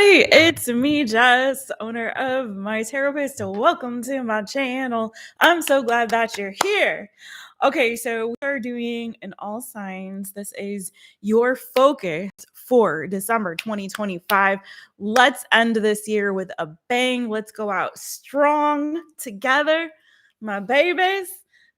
It's me, Jess, owner of My Taropist. Welcome to my channel. I'm so glad that you're here. Okay, so we are doing an all signs. This is your focus for December 2025. Let's end this year with a bang. Let's go out strong together, my babies.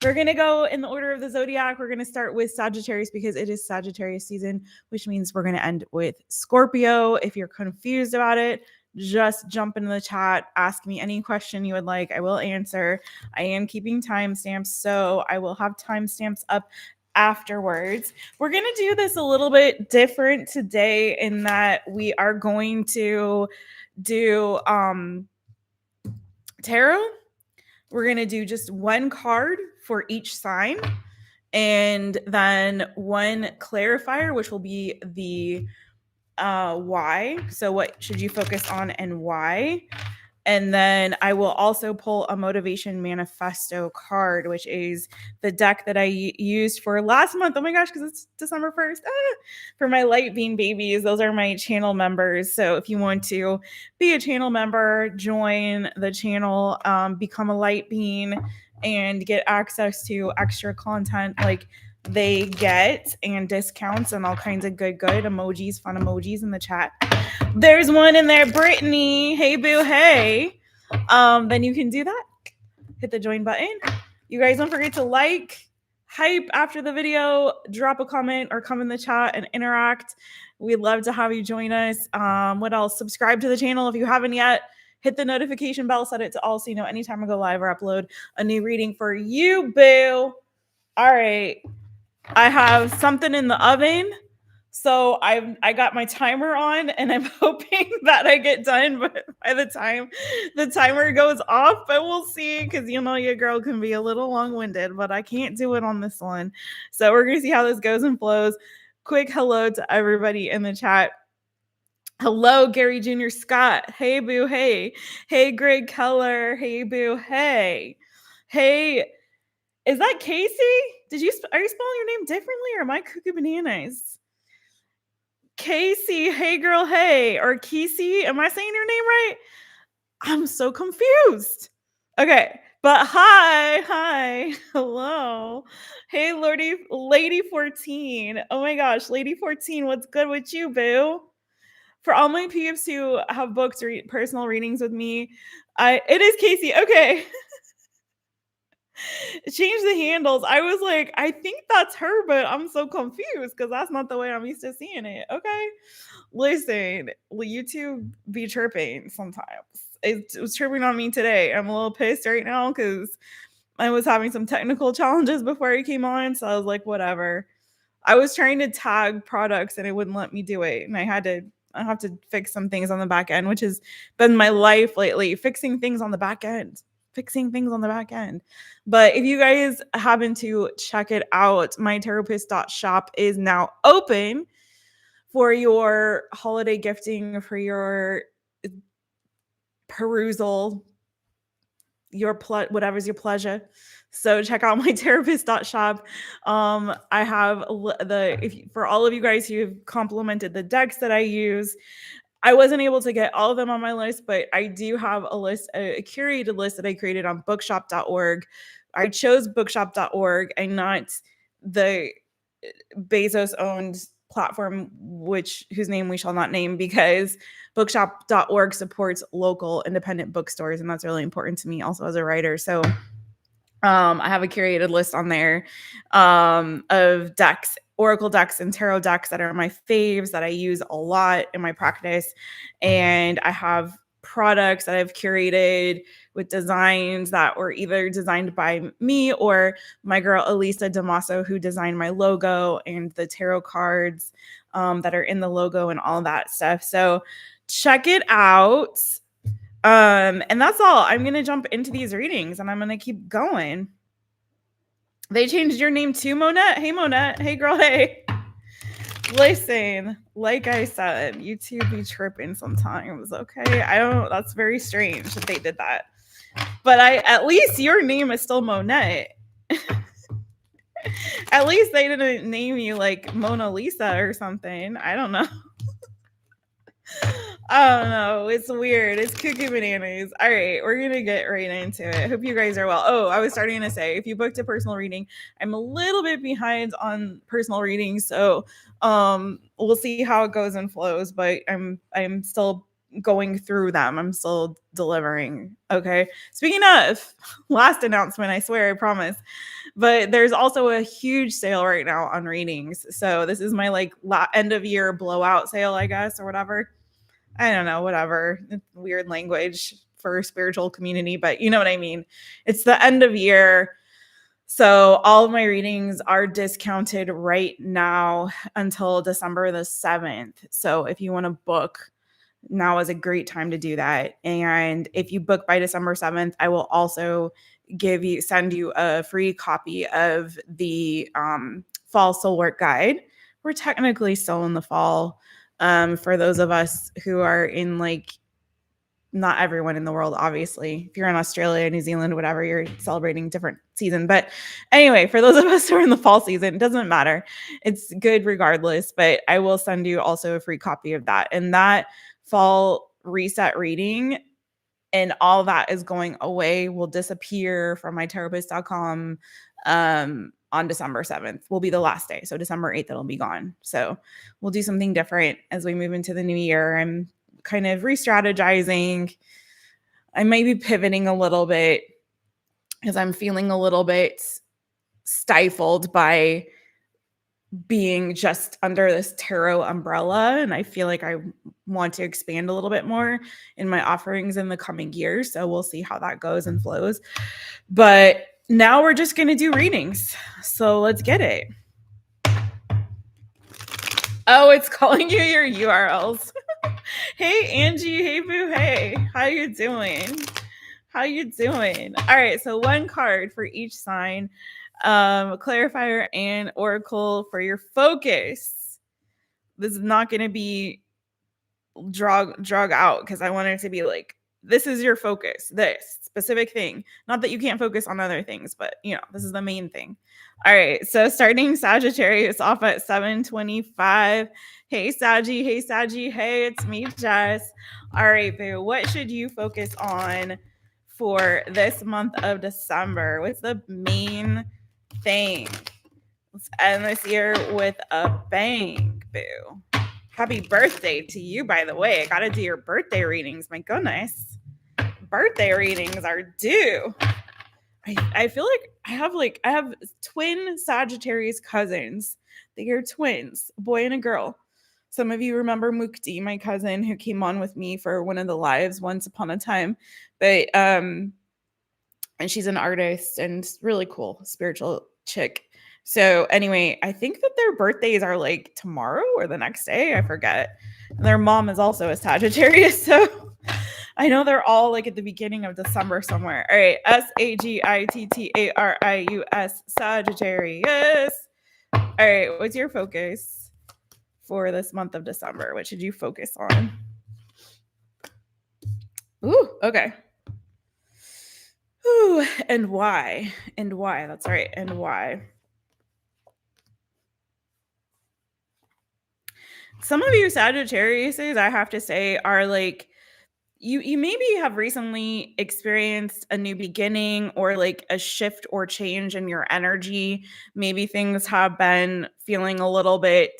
We're going to go in the order of the zodiac. We're going to start with Sagittarius because it is Sagittarius season, which means we're going to end with Scorpio. If you're confused about it, just jump into the chat. Ask me any question you would like. I will answer. I am keeping timestamps, so I will have timestamps up afterwards. We're going to do this a little bit different today in that we are going to do tarot. We're going to do just one card for each sign and then one clarifier, which will be the why. So what should you focus on and why? And then I will also pull a Motivation Manifesto card, which is the deck that I used for last month. Oh my gosh, because it's December 1st. For my Light Bean babies, those are my channel members. So if you want to be a channel member, join the channel, become a Light Bean, and get access to extra content like they get and discounts and all kinds of good emojis, fun emojis in the chat. There's one in there, Brittany. Hey, boo, hey. Then you can do that. Hit the join button. You guys don't forget to like, hype after the video, drop a comment or come in the chat and interact. We'd love to have you join us. What else? Subscribe to the channel if you haven't yet. Hit the notification bell, set it to all so you know anytime I go live or upload a new reading for you, boo. All right. I have something in the oven. So I got my timer on and I'm hoping that I get done, but by the time the timer goes off, but we'll see, because you know your girl can be a little long-winded, but I can't do it on this one. So we're gonna see how this goes and flows. Quick hello to everybody in the chat. Hello, Gary Jr. Scott. Hey, boo. Hey. Hey, Greg Keller. Hey, boo. Hey. Hey, is that Casey? Are you spelling your name differently or am I cuckoo bananas? Casey, hey girl, hey, or Kesey, am I saying your name right? I'm so confused. Okay, but hi, hello. Hey, Lady 14. Oh my gosh, Lady 14, what's good with you, boo? For all my peeps who have booked personal readings with me, it is Casey. Okay. Change the handles. I was like, I think that's her, but I'm so confused because that's not the way I'm used to seeing it. Okay. Listen, YouTube be chirping sometimes. It was chirping on me today. I'm a little pissed right now because I was having some technical challenges before I came on. So I was like, whatever. I was trying to tag products and it wouldn't let me do it. And I have to fix some things on the back end, which has been my life lately, fixing things on the back end. But if you guys happen to check it out, mytaropist.shop is now open for your holiday gifting, for your perusal, whatever's your pleasure. So check out mytaropist.shop. I have for all of you guys who have complimented the decks that I use. I wasn't able to get all of them on my list, but I do have a list, a curated list that I created on bookshop.org. I chose bookshop.org and not the Bezos owned platform, whose name we shall not name, because bookshop.org supports local independent bookstores. And that's really important to me also as a writer. So I have a curated list on there of decks, oracle decks and tarot decks that are my faves that I use a lot in my practice. And I have products that I've curated with designs that were either designed by me or my girl Elisa Damaso, who designed my logo and the tarot cards that are in the logo and all that stuff. So check it out. And that's all. I'm going to jump into these readings and I'm going to keep going. They changed your name to Monette. Hey, Monette. Hey, girl. Hey. Listen, like I said, YouTube be tripping sometimes. Okay. That's very strange that they did that. But at least your name is still Monette. At least they didn't name you like Mona Lisa or something. I don't know. I don't know. It's weird. It's cuckoo bananas. All right, we're gonna get right into it. Hope you guys are well. Oh, I was starting to say, if you booked a personal reading, I'm a little bit behind on personal readings, so we'll see how it goes and flows. But I'm still going through them. I'm still delivering. Okay. Speaking of, last announcement. I swear, I promise. But there's also a huge sale right now on readings. So this is my like end of year blowout sale, I guess, or whatever. I don't know, whatever. It's weird language for spiritual community, but you know what I mean. It's the end of year. So all of my readings are discounted right now until December the 7th. So if you want to book, now is a great time to do that. And if you book by December 7th, I will also send you a free copy of the fall soul work guide. We're technically still in the fall. For those of us who are in like, not everyone in the world, obviously. If you're in Australia, New Zealand, whatever, you're celebrating different season. But anyway, for those of us who are in the fall season, it doesn't matter. It's good regardless. But I will send you also a free copy of that. And that fall reset reading and all that is going away will disappear from mytaropist.com on December 7th will be the last day. So December 8th, it'll be gone. So we'll do something different as we move into the new year. I'm kind of re-strategizing. I might be pivoting a little bit because I'm feeling a little bit stifled by being just under this tarot umbrella. And I feel like I want to expand a little bit more in my offerings in the coming years. So we'll see how that goes and flows. But now we're just going to do readings. So let's get it. Oh, it's calling you your URLs. Hey, Angie. Hey, Boo. Hey, how you doing? How you doing? All right. So one card for each sign. Clarifier and oracle for your focus. This is not going to be drug out because I want it to be like, this is your focus, this specific thing. Not that you can't focus on other things, but you know, this is the main thing. All right. So starting Sagittarius off at 7:25. Hey, Saggy. Hey, Saggy. Hey, it's me, Jess. All right, boo. What should you focus on for this month of December? What's the main thing? Let's end this year with a bang, boo. Happy birthday to you, by the way. I gotta do your birthday readings. My goodness. Birthday readings are due. I feel like I have twin Sagittarius cousins. They are twins, a boy and a girl. Some of you remember Mukti, my cousin, who came on with me for one of the lives once upon a time. But and she's an artist and really cool, spiritual chick. So anyway, I think that their birthdays are like tomorrow or the next day. I forget. And their mom is also a Sagittarius. So I know they're all like at the beginning of December somewhere. All right. Sagittarius, Sagittarius. All right. What's your focus for this month of December? What should you focus on? Ooh, okay. Ooh, and why? And why? That's right. And why? Some of you Sagittariuses, I have to say, are like, you maybe have recently experienced a new beginning or like a shift or change in your energy. Maybe things have been feeling a little bit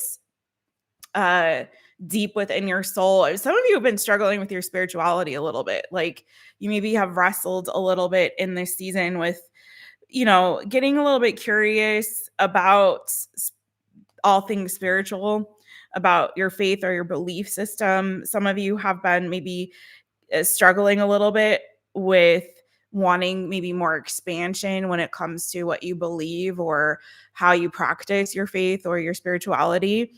deep within your soul. Some of you have been struggling with your spirituality a little bit. Like you maybe have wrestled a little bit in this season with, you know, getting a little bit curious about all things spiritual, about your faith or your belief system. Some of you have been maybe struggling a little bit with wanting maybe more expansion when it comes to what you believe or how you practice your faith or your spirituality.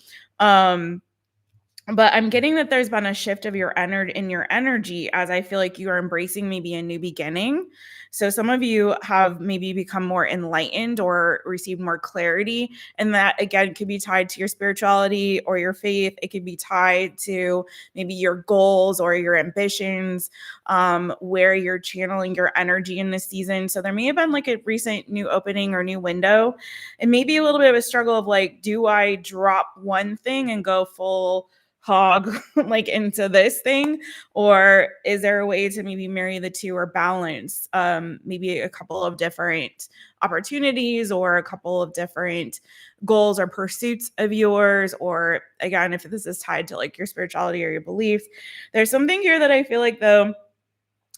But I'm getting that there's been a shift of your energy as I feel like you are embracing maybe a new beginning. So some of you have maybe become more enlightened or received more clarity. And that again could be tied to your spirituality or your faith. It could be tied to maybe your goals or your ambitions, where you're channeling your energy in this season. So there may have been like a recent new opening or new window. And maybe a little bit of a struggle of like, do I drop one thing and go full hog like into this thing, or is there a way to maybe marry the two or balance maybe a couple of different opportunities or a couple of different goals or pursuits of yours? Or again, if this is tied to like your spirituality or your beliefs, there's something here that I feel like though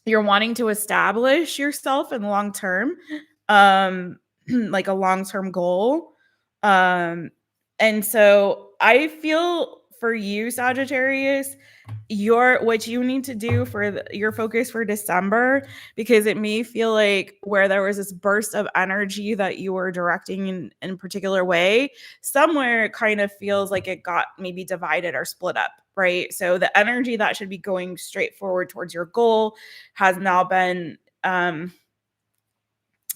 you're wanting to establish yourself in long term, like a long-term goal. And so I feel for you, Sagittarius, what you need to do for your focus for December, because it may feel like where there was this burst of energy that you were directing in a particular way, somewhere it kind of feels like it got maybe divided or split up, right? So the energy that should be going straight forward towards your goal has now been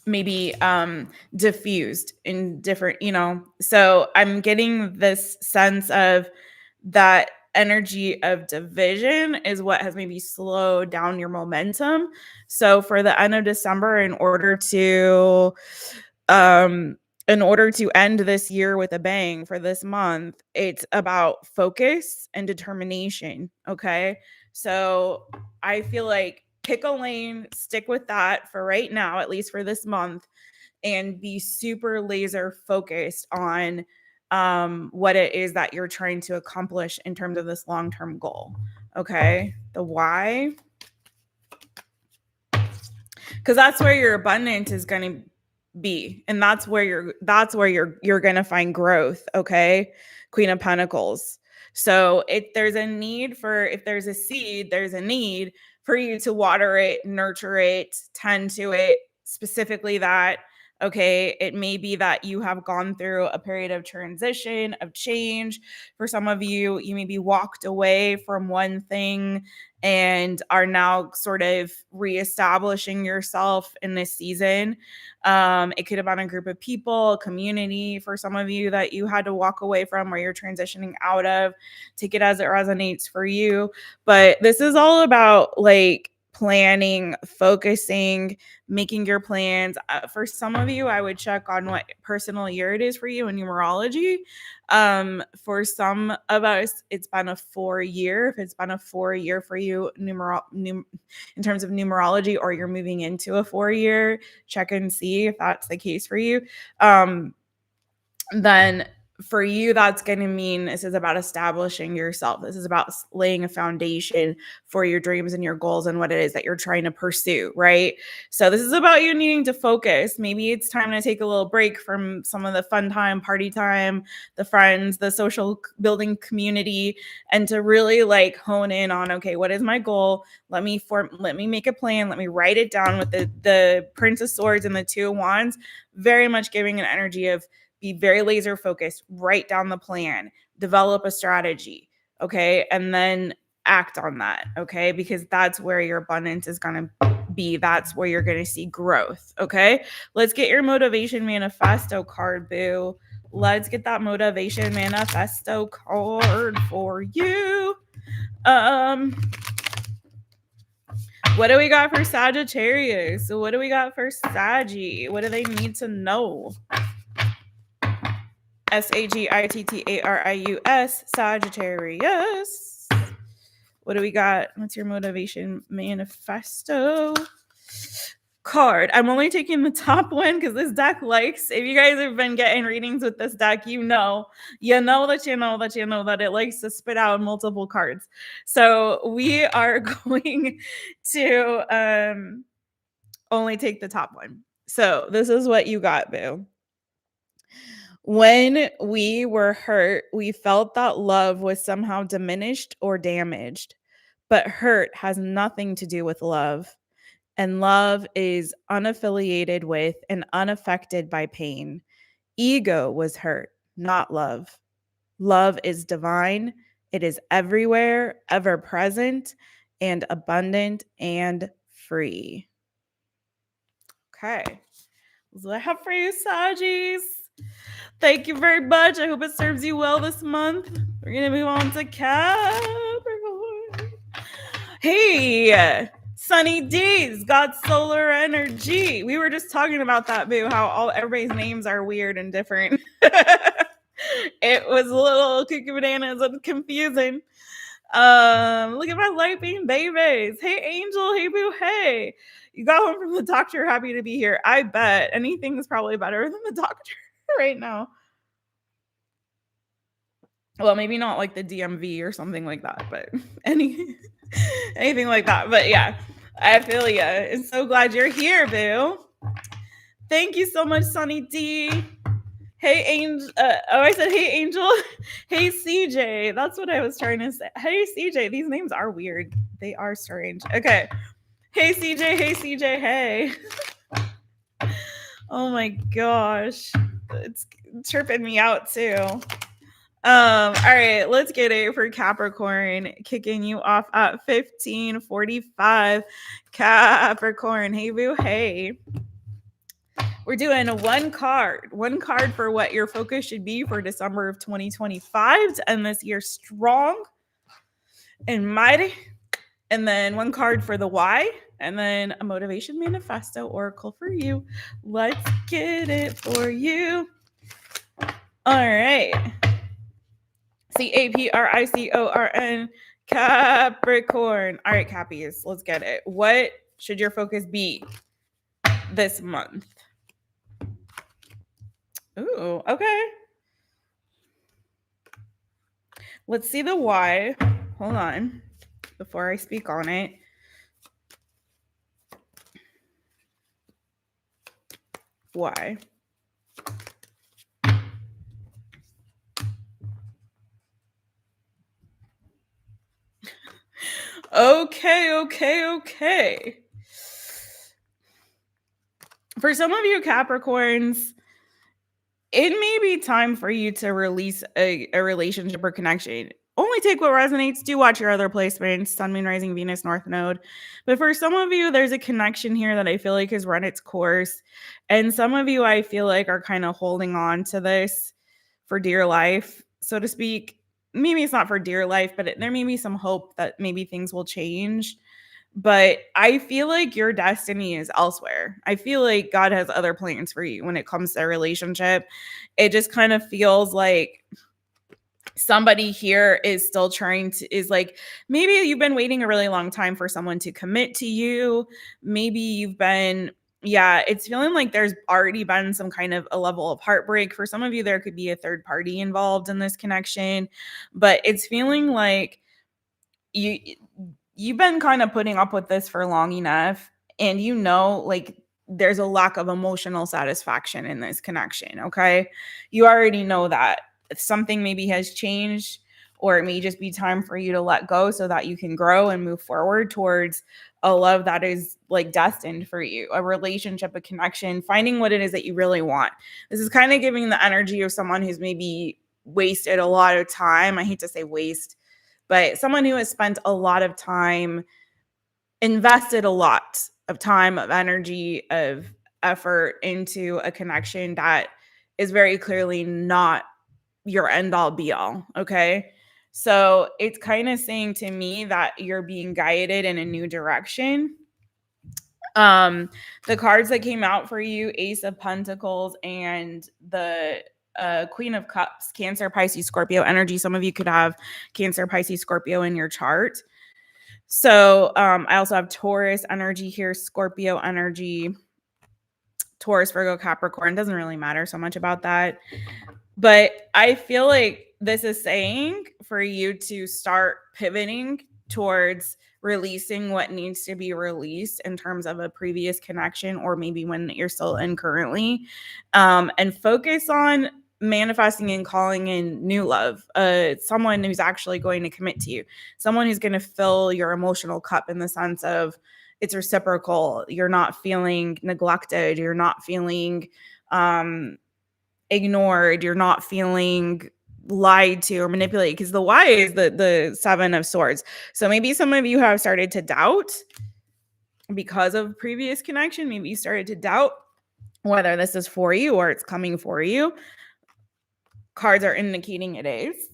maybe diffused in different, so I'm getting this sense of that energy of division is what has maybe slowed down your momentum. So for the end of December, in order to end this year with a bang for this month, it's about focus and determination. Okay. So I feel like pick a lane, stick with that for right now, at least for this month, and be super laser focused on what it is that you're trying to accomplish in terms of this long-term goal. Okay. The why, because that's where your abundance is going to be, and that's where you're going to find growth. Okay. Queen of Pentacles. So if there's a seed, there's a need for you to water it, nurture it, tend to it, specifically that. Okay, it may be that you have gone through a period of transition, of change. For some of you, you maybe walked away from one thing and are now sort of reestablishing yourself in this season. It could have been a group of people, a community for some of you that you had to walk away from or you're transitioning out of. Take it as it resonates for you. But this is all about like planning, focusing, making your plans. For some of you, I would check on what personal year it is for you in numerology. For some of us, it's been a 4-year. If it's been a 4-year for you, in terms of numerology, or you're moving into a 4-year, check and see if that's the case for you. Then for you, that's going to mean this is about establishing yourself. This is about laying a foundation for your dreams and your goals and what it is that you're trying to pursue, right? So this is about you needing to focus. Maybe it's time to take a little break from some of the fun time, party time, the friends, the social building community, and to really like hone in on, okay, what is my goal? Let me make a plan. Let me write it down with the Prince of Swords and the Two of Wands, very much giving an energy of be very laser focused, write down the plan, develop a strategy, okay? And then act on that, okay? Because that's where your abundance is going to be. That's where you're going to see growth, okay? Let's get your Motivation Manifesto card, boo. Let's get that Motivation Manifesto card for you. What do we got for Sagittarius? What do we got for Saggy? What do they need to know? Sagittarius, Sagittarius. What do we got? What's your Motivation Manifesto card? I'm only taking the top one because this deck likes, if you guys have been getting readings with this deck, you know that it likes to spit out multiple cards. So we are going to only take the top one. So this is what you got, boo. When we were hurt, we felt that love was somehow diminished or damaged. But hurt has nothing to do with love. And love is unaffiliated with and unaffected by pain. Ego was hurt, not love. Love is divine. It is everywhere, ever present, and abundant and free. Okay. That's what I have for you, Sagis. Thank you very much. I hope it serves you well this month. We're going to move on to Capricorn. Hey, Sunny D's got solar energy. We were just talking about that, boo, how everybody's names are weird and different. It was a little cuckoo bananas and confusing. Look at my light beam babies. Hey, Angel. Hey, Boo. Hey. You got home from the doctor. Happy to be here. I bet anything is probably better than the doctor right now. Well, maybe not like the DMV or something like that, but anything like that. But yeah, I feel ya. I'm so glad you're here, Boo. Thank you so much, Sunny D. Hey, Angel. I said, hey, Angel. Hey, CJ. That's what I was trying to say. Hey, CJ. These names are weird. They are strange. Okay. Hey, CJ. Hey, CJ. Hey. Oh my gosh. It's tripping me out too. All right, let's get it for Capricorn, kicking you off at 1545. Capricorn, hey boo, hey. We're doing one card for what your focus should be for December of 2025 to end this year strong and mighty. And then one card for the why, and then a Motivation Manifesto oracle for you. Let's get it for you. All right. CAPRICORN, Capricorn. All right, Cappies, let's get it. What should your focus be this month? Ooh, okay. Let's see the why. Hold on. Before I speak on it. Why? Okay. For some of you Capricorns, it may be time for you to release a relationship or connection. Only take what resonates. Do watch your other placements, Sun, Moon, Rising, Venus, North Node. But for some of you, there's a connection here that I feel like has run its course. And some of you, I feel like, are kind of holding on to this for dear life, so to speak. Maybe it's not for dear life, but there may be some hope that maybe things will change. But I feel like your destiny is elsewhere. I feel like God has other plans for you when it comes to a relationship. It just kind of feels like somebody here is still maybe you've been waiting a really long time for someone to commit to you. Maybe you've been, it's feeling like there's already been some kind of a level of heartbreak. For some of you, there could be a third party involved in this connection, but it's feeling like you've been kind of putting up with this for long enough, and like there's a lack of emotional satisfaction in this connection. Okay. You already know that something maybe has changed, or it may just be time for you to let go so that you can grow and move forward towards a love that is like destined for you, a relationship, a connection, finding what it is that you really want. This is kind of giving the energy of someone who's maybe wasted a lot of time. I hate to say waste, but someone who has spent a lot of time, invested a lot of time, of energy, of effort into a connection that is very clearly not your end all be all. Okay. So it's kind of saying to me that you're being guided in a new direction. The cards that came out for you, Ace of Pentacles and the Queen of Cups, Cancer, Pisces, Scorpio energy. Some of you could have Cancer, Pisces, Scorpio in your chart. So I also have Taurus energy here, Scorpio energy, Taurus, Virgo, Capricorn. Doesn't really matter so much about that. But I feel like this is saying for you to start pivoting towards releasing what needs to be released in terms of a previous connection, or maybe one that you're still in currently, and focus on manifesting and calling in new love, someone who's actually going to commit to you, someone who's going to fill your emotional cup in the sense of it's reciprocal. You're not feeling neglected. You're not feeling ignored. You're not feeling lied to or manipulated, because the why is the Seven of Swords. So maybe some of you have started to doubt because of previous connection. Maybe you started to doubt whether this is for you or it's coming for you. Cards are indicating it is.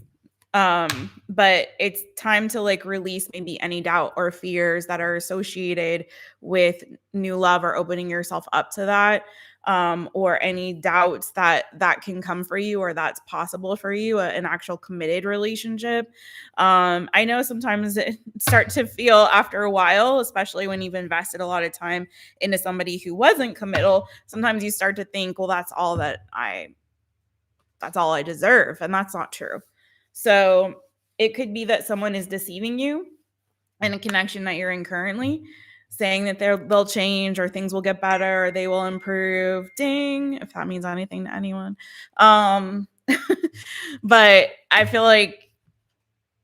But it's time to like release maybe any doubt or fears that are associated with new love or opening yourself up to that. or any doubts that can come for you or that's possible for you, an actual committed relationship. I know sometimes it start to feel after a while, especially when you've invested a lot of time into somebody who wasn't committal. Sometimes you start to think, well, that's all I deserve. And that's not true. So it could be that someone is deceiving you in a connection that you're in currently, saying that they'll change or things will get better or they will improve. Ding, if that means anything to anyone. But I feel like,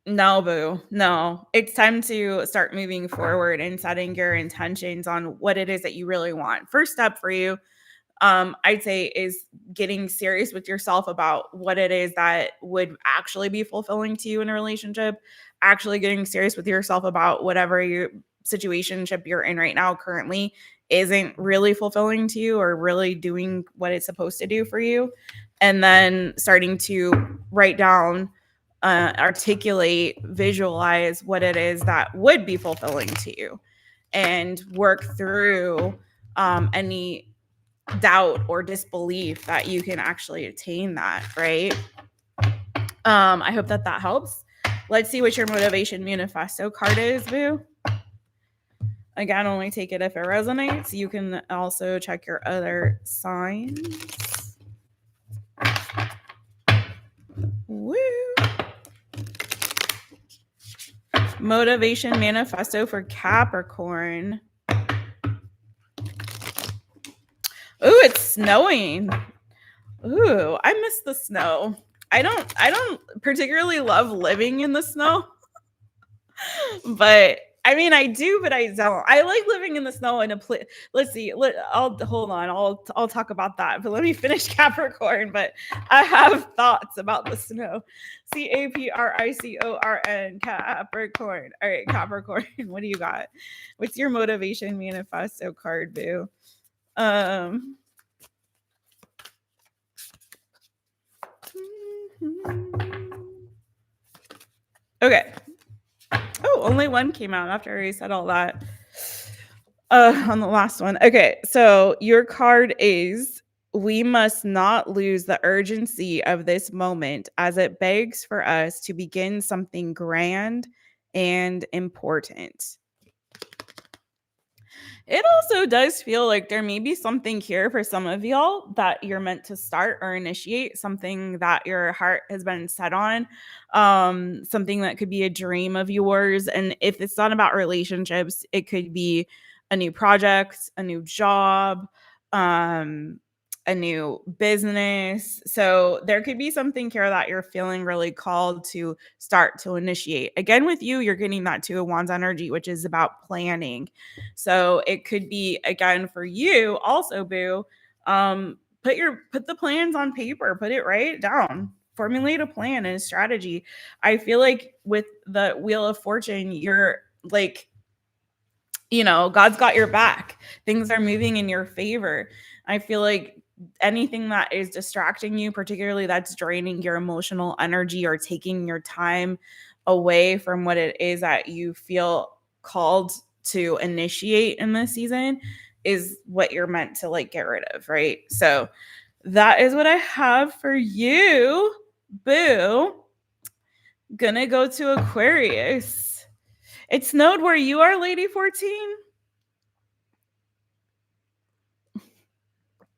no, boo. No, it's time to start moving forward and setting your intentions on what it is that you really want. First step for you, I'd say, is getting serious with yourself about what it is that would actually be fulfilling to you in a relationship, actually getting serious with yourself about whatever your situationship you're in right now currently isn't really fulfilling to you or really doing what it's supposed to do for you. And then starting to write down, articulate, visualize what it is that would be fulfilling to you and work through any doubt or disbelief that you can actually attain that, right? I hope that helps. Let's see what your Motivation Manifesto card is, boo. Again, only take it if it resonates. You can also check your other signs. Woo! Motivation Manifesto for Capricorn. Ooh, it's snowing. Ooh, I miss the snow. I don't particularly love living in the snow. But I mean, I do, but I don't. I like living in the snow in a place. Let's see. I'll hold on. I'll talk about that. But let me finish Capricorn. But I have thoughts about the snow. CAPRICORN, Capricorn. All right, Capricorn. What do you got? What's your Motivation Manifesto card, boo? Okay. Oh, only one came out after I said all that on the last one. Okay, so your card is, we must not lose the urgency of this moment as it begs for us to begin something grand and important. It also does feel like there may be something here for some of y'all that you're meant to start or initiate, something that your heart has been set on, something that could be a dream of yours. And if it's not about relationships, it could be a new project, a new job, a new business. So there could be something here that you're feeling really called to start to initiate. Again, with you, you're getting that Two of Wands energy, which is about planning. So it could be, again, for you also, boo, put the plans on paper, put it right down, formulate a plan and a strategy. I feel like with the Wheel of Fortune, you're like, God's got your back. Things are moving in your favor. I feel like anything that is distracting you, particularly that's draining your emotional energy or taking your time away from what it is that you feel called to initiate in this season, is what you're meant to get rid of, right? So that is what I have for you, boo. Gonna go to Aquarius. It snowed where you are, Lady 14.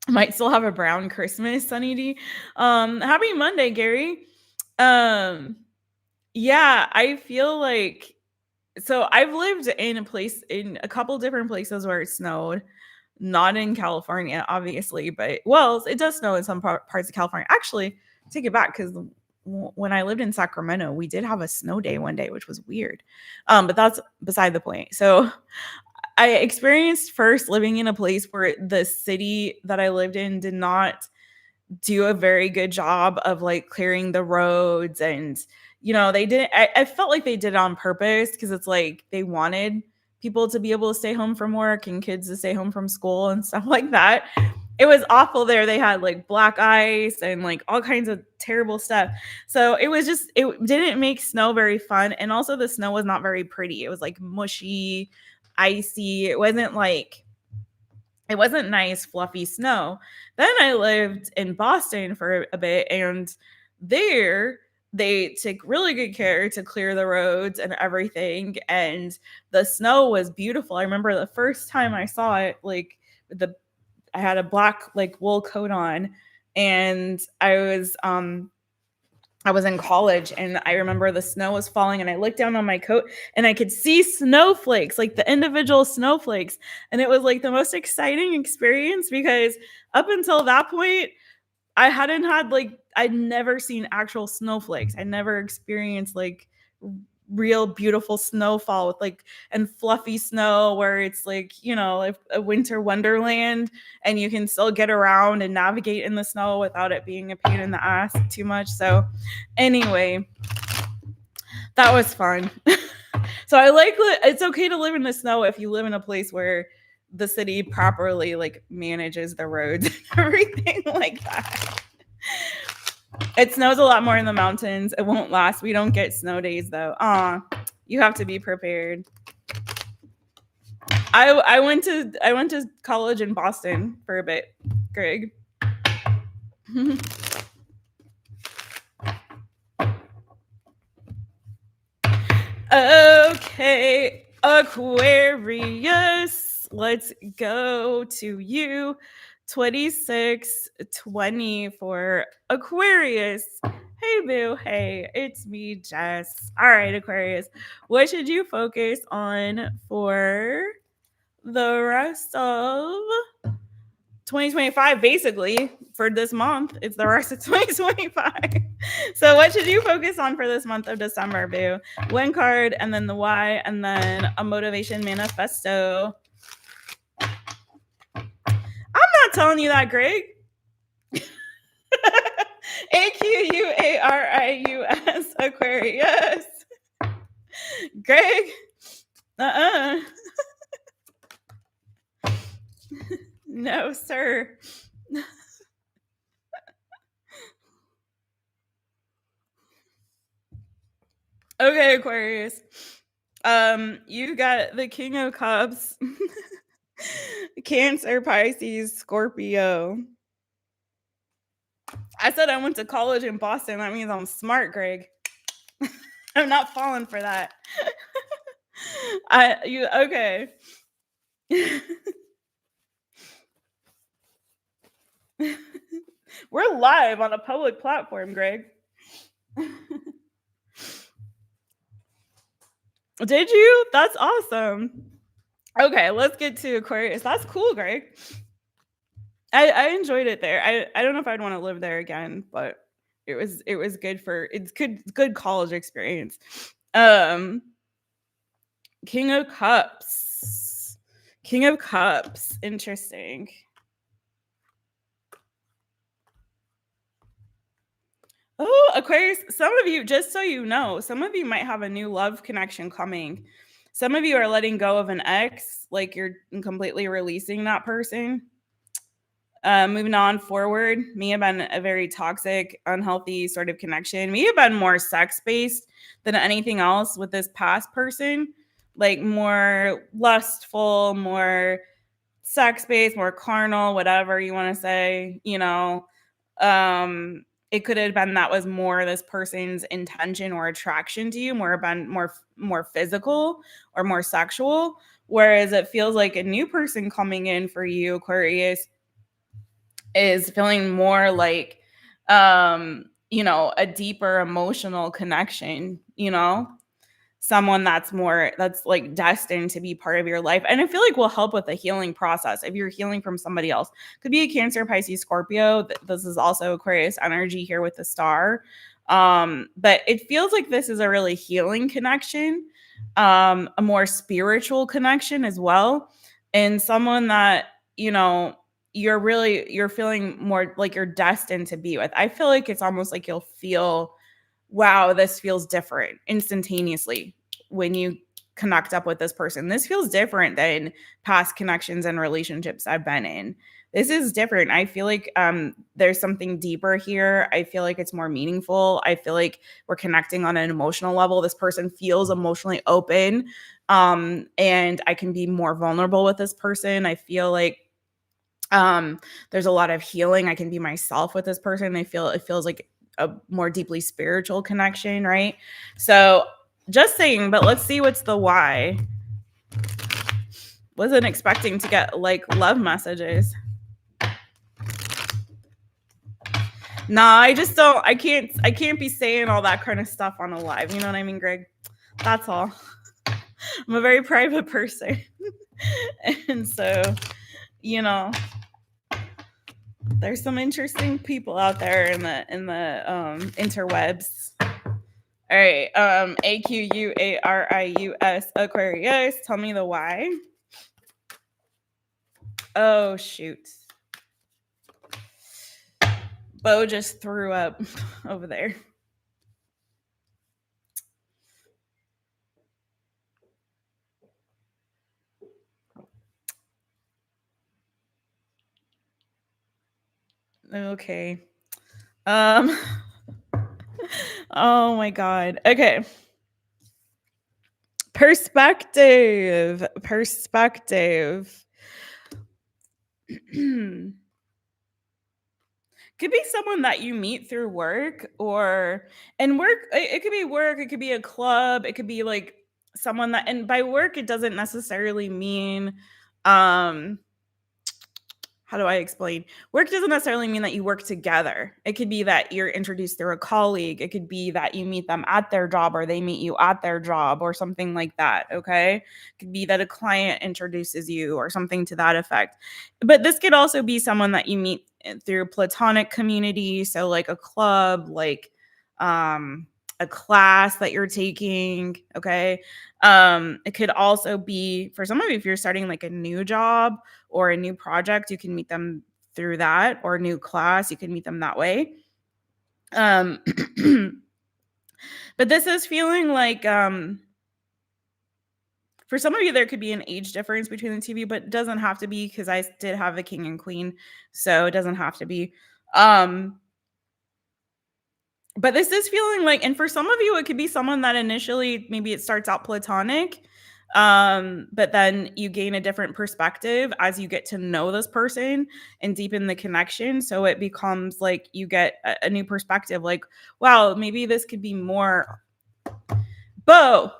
Might still have a brown Christmas, Sunny D. Happy Monday, Gary. Yeah, I feel like, so I've lived in a couple different places where it snowed, not in California, obviously, but it does snow in some parts of California. Actually, take it back, because when I lived in Sacramento, we did have a snow day one day, which was weird. But that's beside the point. So I experienced first living in a place where the city that I lived in did not do a very good job of clearing the roads. And, they didn't, I felt like they did it on purpose, because it's like they wanted people to be able to stay home from work and kids to stay home from school and stuff like that. It was awful there. They had black ice and all kinds of terrible stuff. So it didn't make snow very fun. And also the snow was not very pretty. It was mushy, icy. It wasn't It wasn't nice, fluffy snow. Then I lived in Boston for a bit, and there they took really good care to clear the roads and everything. And the snow was beautiful. I remember the first time I saw it, like I had a black like wool coat on, and I was in college, and I remember the snow was falling, and I looked down on my coat and I could see snowflakes, like the individual snowflakes. And it was like the most exciting experience because up until that point, I'd never seen actual snowflakes. I never experienced like real beautiful snowfall with like and fluffy snow where it's like, like a winter wonderland, and you can still get around and navigate in the snow without it being a pain in the ass too much. So anyway, that was fun. So it's okay to live in the snow if you live in a place where the city properly like manages the roads and everything like that. It snows a lot more in the mountains. It won't last. We don't get snow days though. You have to be prepared. I went to college in Boston for a bit, Greg. Okay, Aquarius, let's go to you. 2620 for Aquarius. Hey, boo. Hey, it's me, Jess. All right, Aquarius. What should you focus on for the rest of 2025? Basically, for this month, it's the rest of 2025. So what should you focus on for this month of December, boo? One card, and then the why, and then a motivation manifesto. I'm not telling you that, Greg. AQUARIUS, Aquarius. Greg. No, sir. Okay, Aquarius. You got the King of Cups, Cancer, Pisces, Scorpio. I said I went to college in Boston. That means I'm smart, Greg. I'm not falling for that. Okay. We're live on a public platform, Greg. Did you? That's awesome. Okay, let's get to Aquarius. That's cool, Greg. I enjoyed it there. I don't know if I'd want to live there again, but it was good it's good college experience. King of Cups. King of Cups. Interesting. Oh, Aquarius, some of you, just so you know, some of you might have a new love connection coming. Some of you are letting go of an ex, like you're completely releasing that person. Moving on forward, may have been a very toxic, unhealthy sort of connection. May have been more sex-based than anything else with this past person, like more lustful, more sex-based, more carnal, whatever you want to say, it could have been that was more this person's intention or attraction to you, more physical or more sexual. Whereas it feels like a new person coming in for you, Aquarius, is feeling more like a deeper emotional connection, someone that's like destined to be part of your life. And I feel like will help with the healing process if you're healing from somebody else. Could be a Cancer, Pisces, Scorpio. This is also Aquarius energy here with the star. But it feels like this is a really healing connection, a more spiritual connection as well. And someone that, you're feeling more like you're destined to be with. I feel like it's almost like you'll feel, wow, this feels different instantaneously when you connect up with this person. This feels different than past connections and relationships I've been in. This is different. I feel like there's something deeper here. I feel like it's more meaningful. I feel like we're connecting on an emotional level. This person feels emotionally open, and I can be more vulnerable with this person. I feel like There's a lot of healing. I can be myself with this person. It feels like a more deeply spiritual connection, right? So just saying, but let's see what's the why. Wasn't expecting to get like love messages. Nah, I just don't. I can't be saying all that kind of stuff on a live. You know what I mean, Greg? That's all. I'm a very private person, and so there's some interesting people out there in the interwebs. All right, AQUARIUS Aquarius. Tell me the why. Oh shoot. Bo just threw up over there. Okay. Oh my god. Okay. Perspective. Could be someone that you meet through work, and work, it could be work, it could be a club, it could be like someone that, and by work it doesn't necessarily mean um how do I explain? Work doesn't necessarily mean that you work together. It could be that you're introduced through a colleague. It could be that you meet them at their job or they meet you at their job or something like that. Okay. It could be that a client introduces you or something to that effect. But this could also be someone that you meet through platonic community. So, like a club, like a class that you're taking. Okay. It could also be for some of you, if you're starting like a new job or a new project, you can meet them through that, or a new class, you can meet them that way. But this is feeling like for some of you there could be an age difference between the two of you, but it doesn't have to be, because I did have a king and queen, so it doesn't have to be. But this is feeling like, and for some of you it could be someone that initially maybe it starts out platonic, but then you gain a different perspective as you get to know this person and deepen the connection. So it becomes like you get a new perspective, like, wow, maybe this could be more. Bo,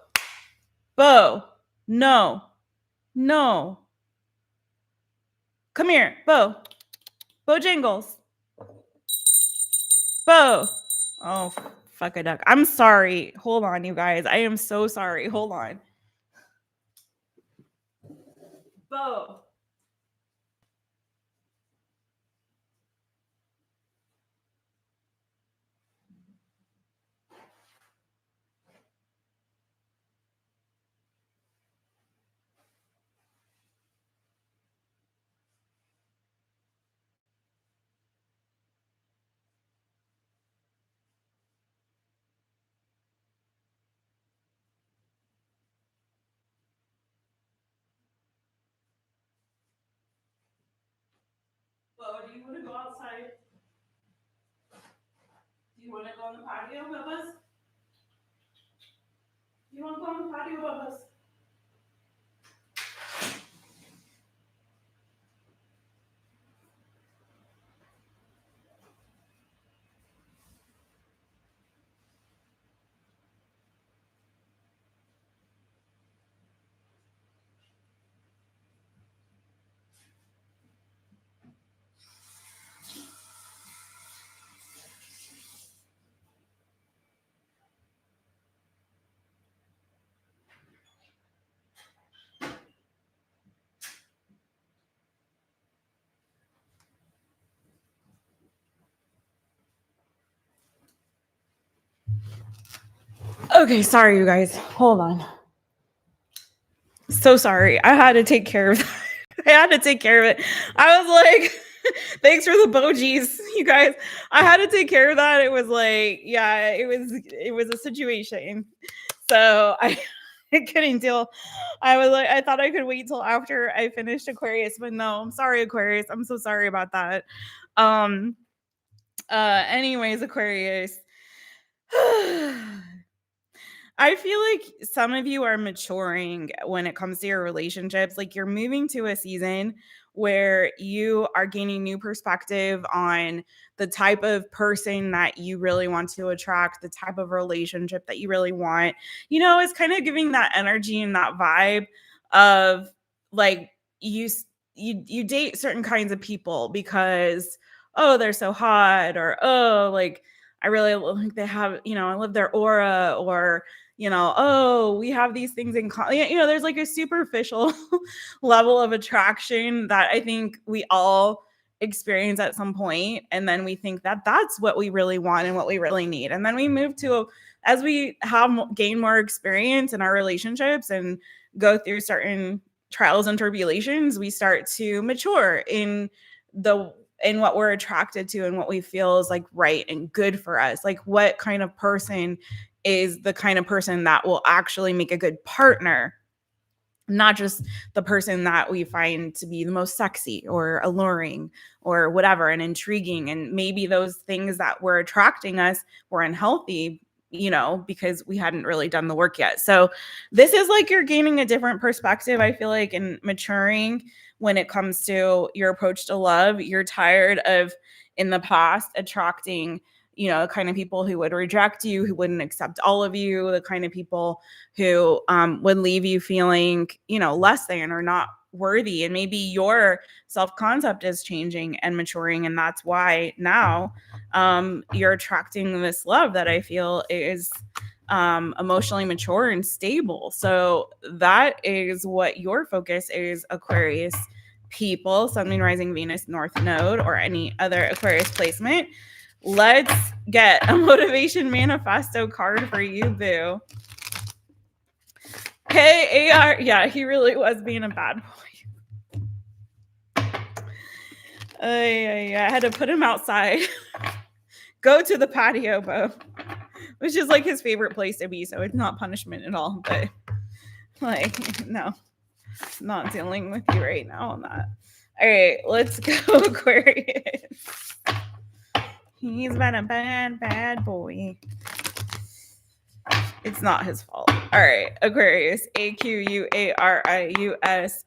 no, come here, Bojangles, Bo. Oh, fuck a duck. I'm sorry. Hold on, you guys. I am so sorry. Hold on. Bo. Bo, do you want to go outside? Do you want to go on the patio, Bubba's? Do you want to go on the patio, Bubba's? Okay, sorry, you guys. Hold on. So sorry. I had to take care of that. I had to take care of it. I was like, thanks for the bogeys, you guys. I had to take care of that. It was like, yeah, it was a situation. So I couldn't deal. I was like, I thought I could wait till after I finished Aquarius, but no, I'm sorry, Aquarius. I'm so sorry about that. Anyways, Aquarius. I feel like some of you are maturing when it comes to your relationships. Like you're moving to a season where you are gaining new perspective on the type of person that you really want to attract, the type of relationship that you really want. You know, it's kind of giving that energy and that vibe of like you you date certain kinds of people because oh, they're so hot, or oh, like I really like they have, you know, I love their aura, or you know, oh, we have these things in common. You know, there's like a superficial level of attraction that I think we all experience at some point, and then we think that that's what we really want and what we really need, and then we move to as we have gain more experience in our relationships and go through certain trials and tribulations, we start to mature in what we're attracted to and what we feel is like right and good for us. Like what kind of person is the kind of person that will actually make a good partner, not just the person that we find to be the most sexy or alluring or whatever and intriguing. And maybe those things that were attracting us were unhealthy, you know, because we hadn't really done the work yet. So this is like you're gaining a different perspective, I feel like, and maturing when it comes to your approach to love. You're tired of in the past attracting, you know, the kind of people who would reject you, who wouldn't accept all of you, the kind of people who would leave you feeling, you know, less than or not worthy. And maybe your self-concept is changing and maturing. And that's why now you're attracting this love that I feel is emotionally mature and stable. So that is what your focus is, Aquarius people, Sun, Moon, Rising, Venus, North Node, or any other Aquarius placement. Let's get a Motivation Manifesto card for you, boo. Hey, AR. Yeah, he really was being a bad boy. I had to put him outside. Go to the patio, boo. Which is like his favorite place to be, so it's not punishment at all. But like, no, not dealing with you right now on that. All right, let's go, Aquarius. He's been a bad boy. It's not his fault. All right, Aquarius, AQUARIUS,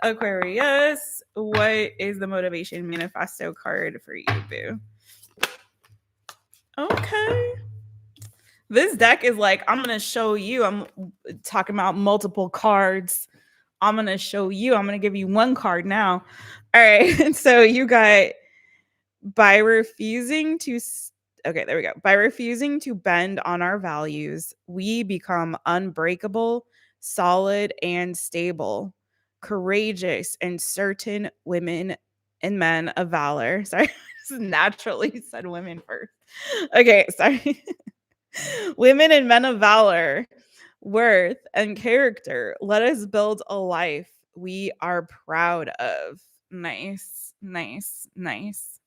Aquarius. What is the Motivation Manifesto card for you, boo? Okay. This deck is like, I'm going to show you. I'm talking about multiple cards. I'm going to show you. I'm going to give you one card now. All right. So you got by refusing to okay, there we go. By refusing to bend on our values, we become unbreakable, solid, and stable, courageous, and certain women and men of valor. Sorry, just naturally said women first. Okay, sorry. Women and men of valor, worth, and character. Let us build a life we are proud of. Nice, nice, nice.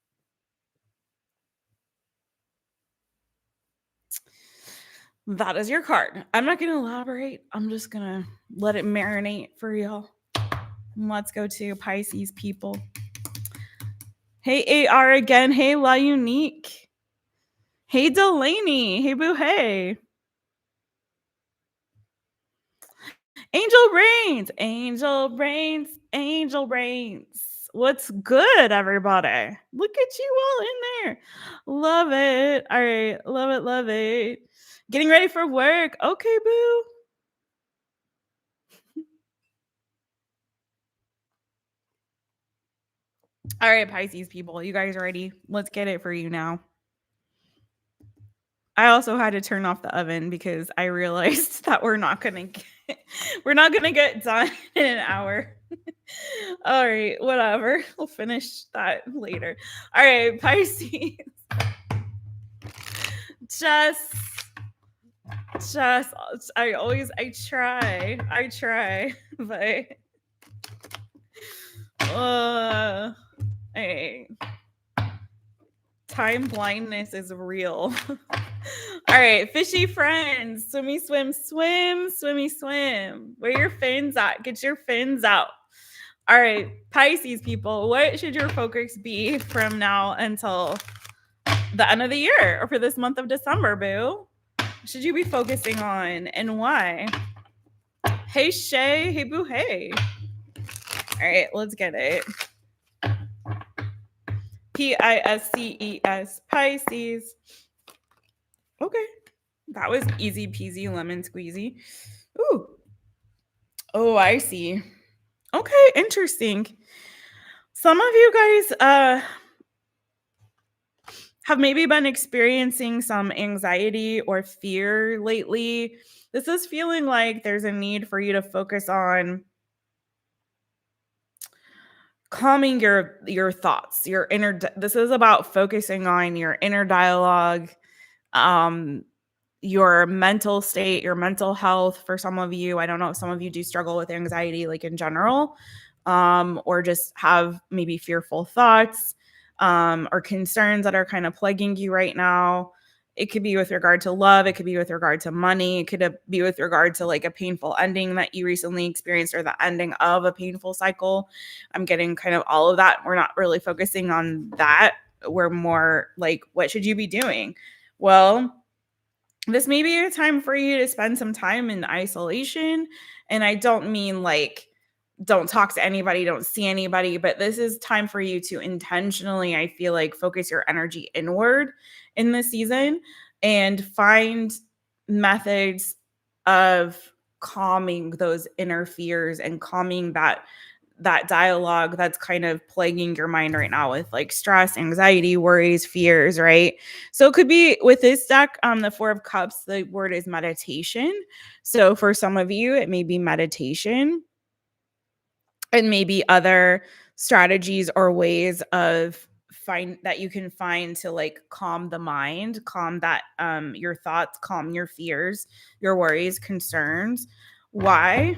That is your card. I'm not going to elaborate. I'm just going to let it marinate for y'all. Let's go to Pisces people. Hey, AR again. Hey, La Unique. Hey, Delaney. Hey, Boo. Hey. Angel Brains. Angel Brains. Angel Brains. What's good, everybody? Look at you all in there. Love it. All right. Love it. Love it. Getting ready for work. Okay, Boo. All right, Pisces people, you guys ready? Let's get it for you now. I also had to turn off the oven because I realized that we're not gonna get done in an hour. All right, whatever. We'll finish that later. All right, Pisces. Jess. I try, but hey. Time blindness is real. All right, fishy friends. Swimmy, swim, swim, swimmy, swim. Where your fins at? Get your fins out. All right, Pisces people, what should your focus be from now until the end of the year or for this month of December, boo? should you be focusing on and why? Hey, Shay. Hey, boo. Hey. All right, let's get it. PISCES, Pisces. Okay. That was easy peasy lemon squeezy. Ooh. Oh, I see. Okay, interesting. Some of you guys have maybe been experiencing some anxiety or fear lately. This is feeling like there's a need for you to focus on calming your thoughts, your inner this is about focusing on your inner dialogue, um your mental state, your mental health. For some of you, I don't know if some of you do struggle with anxiety like in general, or just have maybe fearful thoughts, or concerns that are kind of plaguing you right now. It could be with regard to love, it could be with regard to money, it could be with regard to like a painful ending that you recently experienced or the ending of a painful cycle. I'm getting kind of all of that. We're not really focusing on that. We're more like, what should you be doing? Well, this may be a time for you to spend some time in isolation. And I don't mean like, don't talk to anybody, don't see anybody, but this is time for you to intentionally, I feel like, focus your energy inward in this season and find methods of calming those inner fears and calming that dialogue that's kind of plaguing your mind right now with like stress, anxiety, worries, fears, right? So it could be with this deck, the Four of Cups, the word is meditation. So for some of you, it may be meditation and maybe other strategies or ways of find that you can find to like calm the mind, calm that your thoughts, calm your fears, your worries, concerns. Why?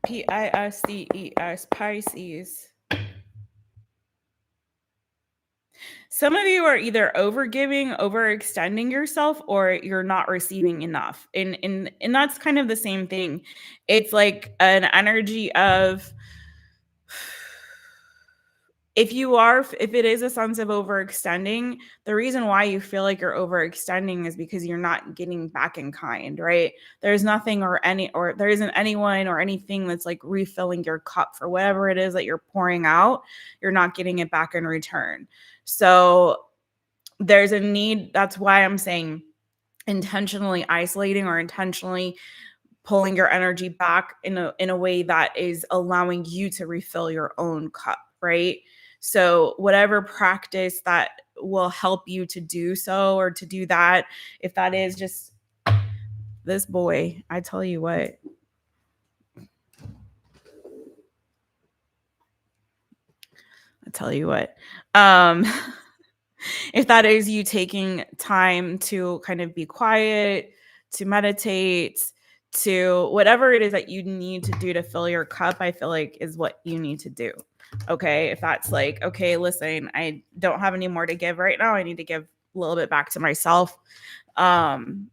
PISCES, Pisces. Some of you are either overgiving, overextending yourself, or you're not receiving enough. And that's kind of the same thing. It's like an energy of, if it is a sense of overextending, the reason why you feel like you're overextending is because you're not getting back in kind, right? There's nothing or there isn't anyone or anything that's like refilling your cup for whatever it is that you're pouring out. You're not getting it back in return. So there's a need. That's why I'm saying intentionally isolating or intentionally pulling your energy back in a way that is allowing you to refill your own cup, right? So whatever practice that will help you to do so or to do that, if that is just this boy, I tell you what. If that is you taking time to kind of be quiet, to meditate, to whatever it is that you need to do to fill your cup, I feel like is what you need to do. Okay. If that's like, okay, listen, I don't have any more to give right now. I need to give a little bit back to myself. Where's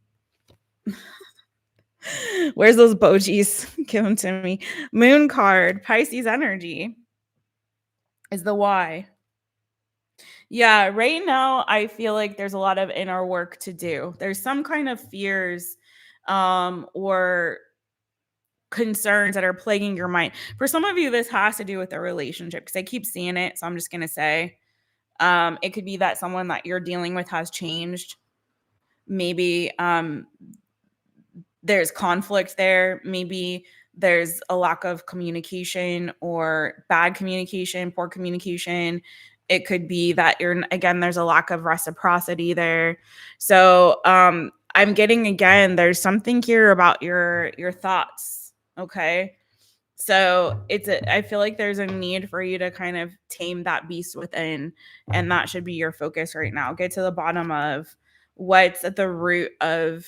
those bojis? Give them to me. Moon card, Pisces energy is the why. Yeah, right now I feel like there's a lot of inner work to do. There's some kind of fears or concerns that are plaguing your mind. For some of you, this has to do with a relationship because I keep seeing it. So I'm just gonna say it could be that someone that you're dealing with has changed. Maybe there's conflict there. Maybe there's a lack of communication or bad communication, poor communication. It could be that there's a lack of reciprocity there. So I'm getting, again, there's something here about your thoughts. Okay. So I feel like there's a need for you to kind of tame that beast within, and that should be your focus right now. Get to the bottom of what's at the root of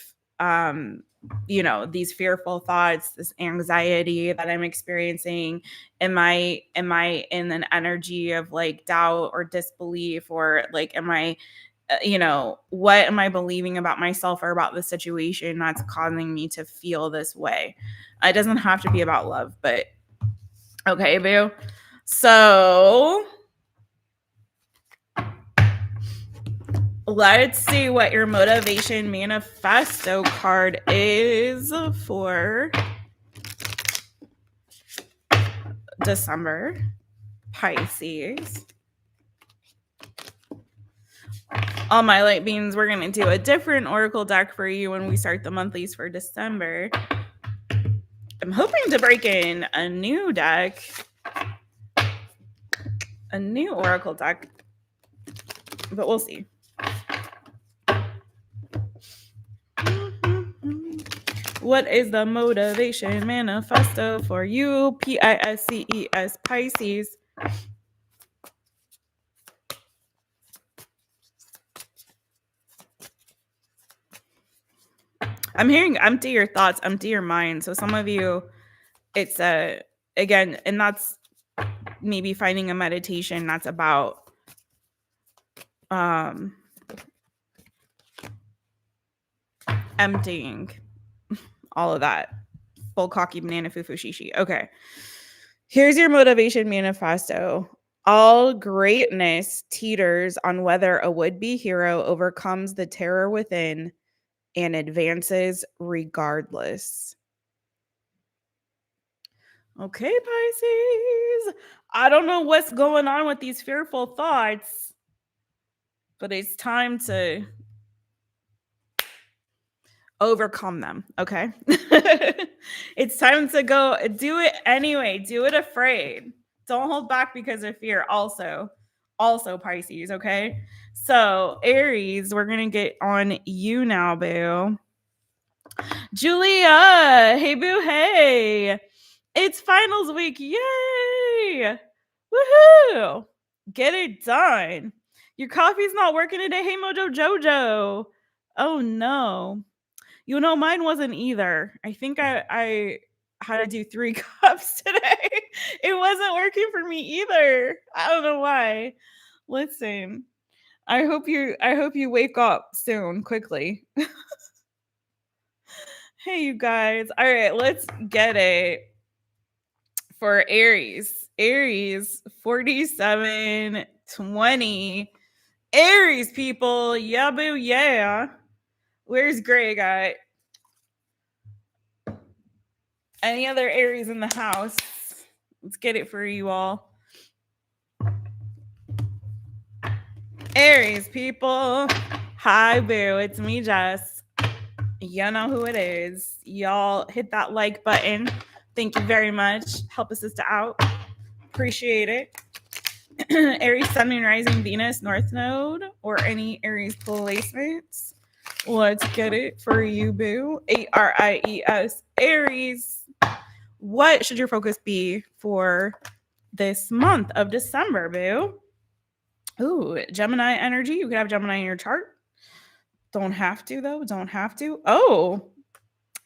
these fearful thoughts, this anxiety that I'm experiencing. Am I in an energy of like doubt or disbelief, or like am I you know, what am I believing about myself or about the situation that's causing me to feel this way? It doesn't have to be about love, but okay, boo. So let's see what your Motivation Manifesto card is for December, Pisces. All my light beans, we're going to do a different oracle deck for you when we start the monthlies for December. I'm hoping to break in a new deck, a new oracle deck, but we'll see. What is the Motivation Manifesto for you, PISCES, Pisces? I'm hearing empty your thoughts, empty your mind. So some of you, it's again, and that's maybe finding a meditation that's about emptying all of that. Full cocky banana fufu shishi. Okay. Here's your Motivation Manifesto. All greatness teeters on whether a would-be hero overcomes the terror within and advances regardless. Okay, Pisces. I don't know what's going on with these fearful thoughts, but it's time to overcome them, okay? It's time to go do it anyway. Do it afraid. Don't hold back because of fear also Pisces, okay? So, Aries, we're going to get on you now, boo. Julia, hey boo, hey. It's finals week. Yay! Woohoo! Get it done. Your coffee's not working today. Hey Mojo Jojo. Oh no. You know, mine wasn't either. I think I had to do 3 cups today. It wasn't working for me either. I don't know why. Listen, I hope you wake up soon, quickly. Hey, you guys. All right, let's get it for Aries. Aries 4720. Aries people. Yeah, boo, yeah. Where's Greg at? Any other Aries in the house? Let's get it for you all. Aries people. Hi, boo. It's me, Jess. You know who it is. Y'all hit that like button. Thank you very much. Help a sister out. Appreciate it. Aries, Sun, Moon, Rising, Venus, North Node, or any Aries placements. Let's get it for you, boo. ARIES, Aries. What should your focus be for this month of December, boo? Ooh, Gemini energy. You could have Gemini in your chart. Don't have to, though. Don't have to. Oh,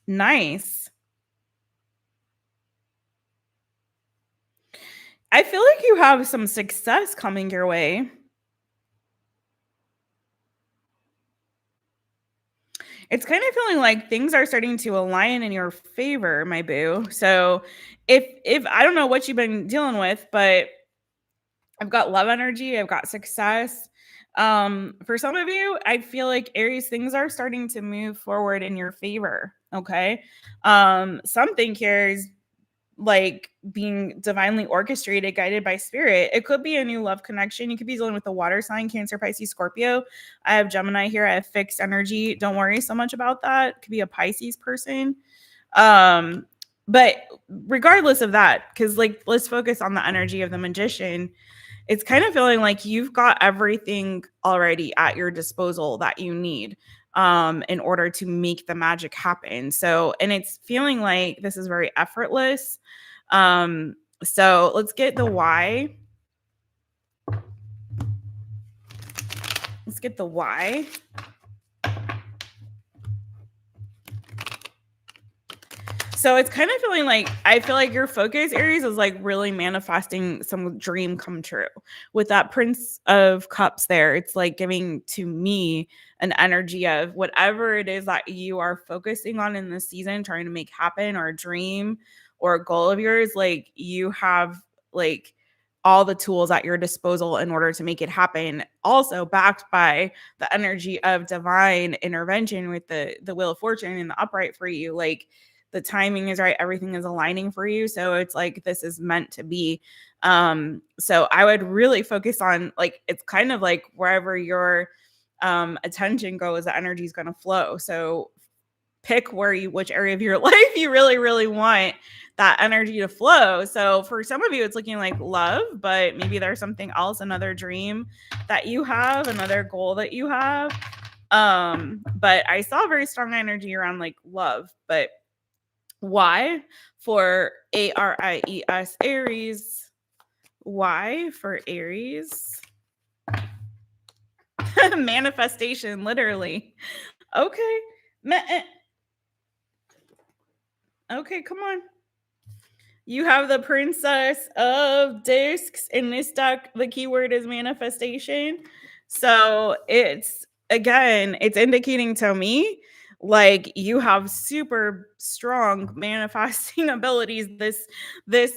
nice. I feel like you have some success coming your way. It's kind of feeling like things are starting to align in your favor, my boo. So if I don't know what you've been dealing with, but I've got love energy, I've got success. For some of you, I feel like Aries, things are starting to move forward in your favor. Okay. Something here is like being divinely orchestrated, guided by spirit. It could be a new love connection. You could be dealing with a water sign, Cancer, Pisces, Scorpio. I have Gemini here. I have fixed energy. Don't worry so much about that. It could be a Pisces person. But regardless of that, because like let's focus on the energy of the magician. It's kind of feeling like you've got everything already at your disposal that you need in order to make the magic happen. So, and it's feeling like this is very effortless. So let's get the why. Let's get the why. So it's kind of feeling like, I feel like your focus, Aries, is like really manifesting some dream come true. With that Prince of Cups there, it's like giving to me an energy of whatever it is that you are focusing on in this season, trying to make happen, or a dream or a goal of yours, like you have like all the tools at your disposal in order to make it happen, also backed by the energy of divine intervention with the Wheel of Fortune and the upright for you. Like the timing is right, everything is aligning for you, so it's like this is meant to be. So I would really focus on, like, it's kind of like wherever your attention goes, the energy is going to flow. So pick which area of your life you really, really want that energy to flow. So for some of you, it's looking like love, but maybe there's something else, another dream that you have, another goal that you have. But I saw very strong energy around like love. But why for ARIES, Aries? Why for Aries? Manifestation, literally. Okay. Okay, come on. You have the Princess of Discs in this deck. The keyword is manifestation. So it's, again, it's indicating to me like you have super strong manifesting abilities this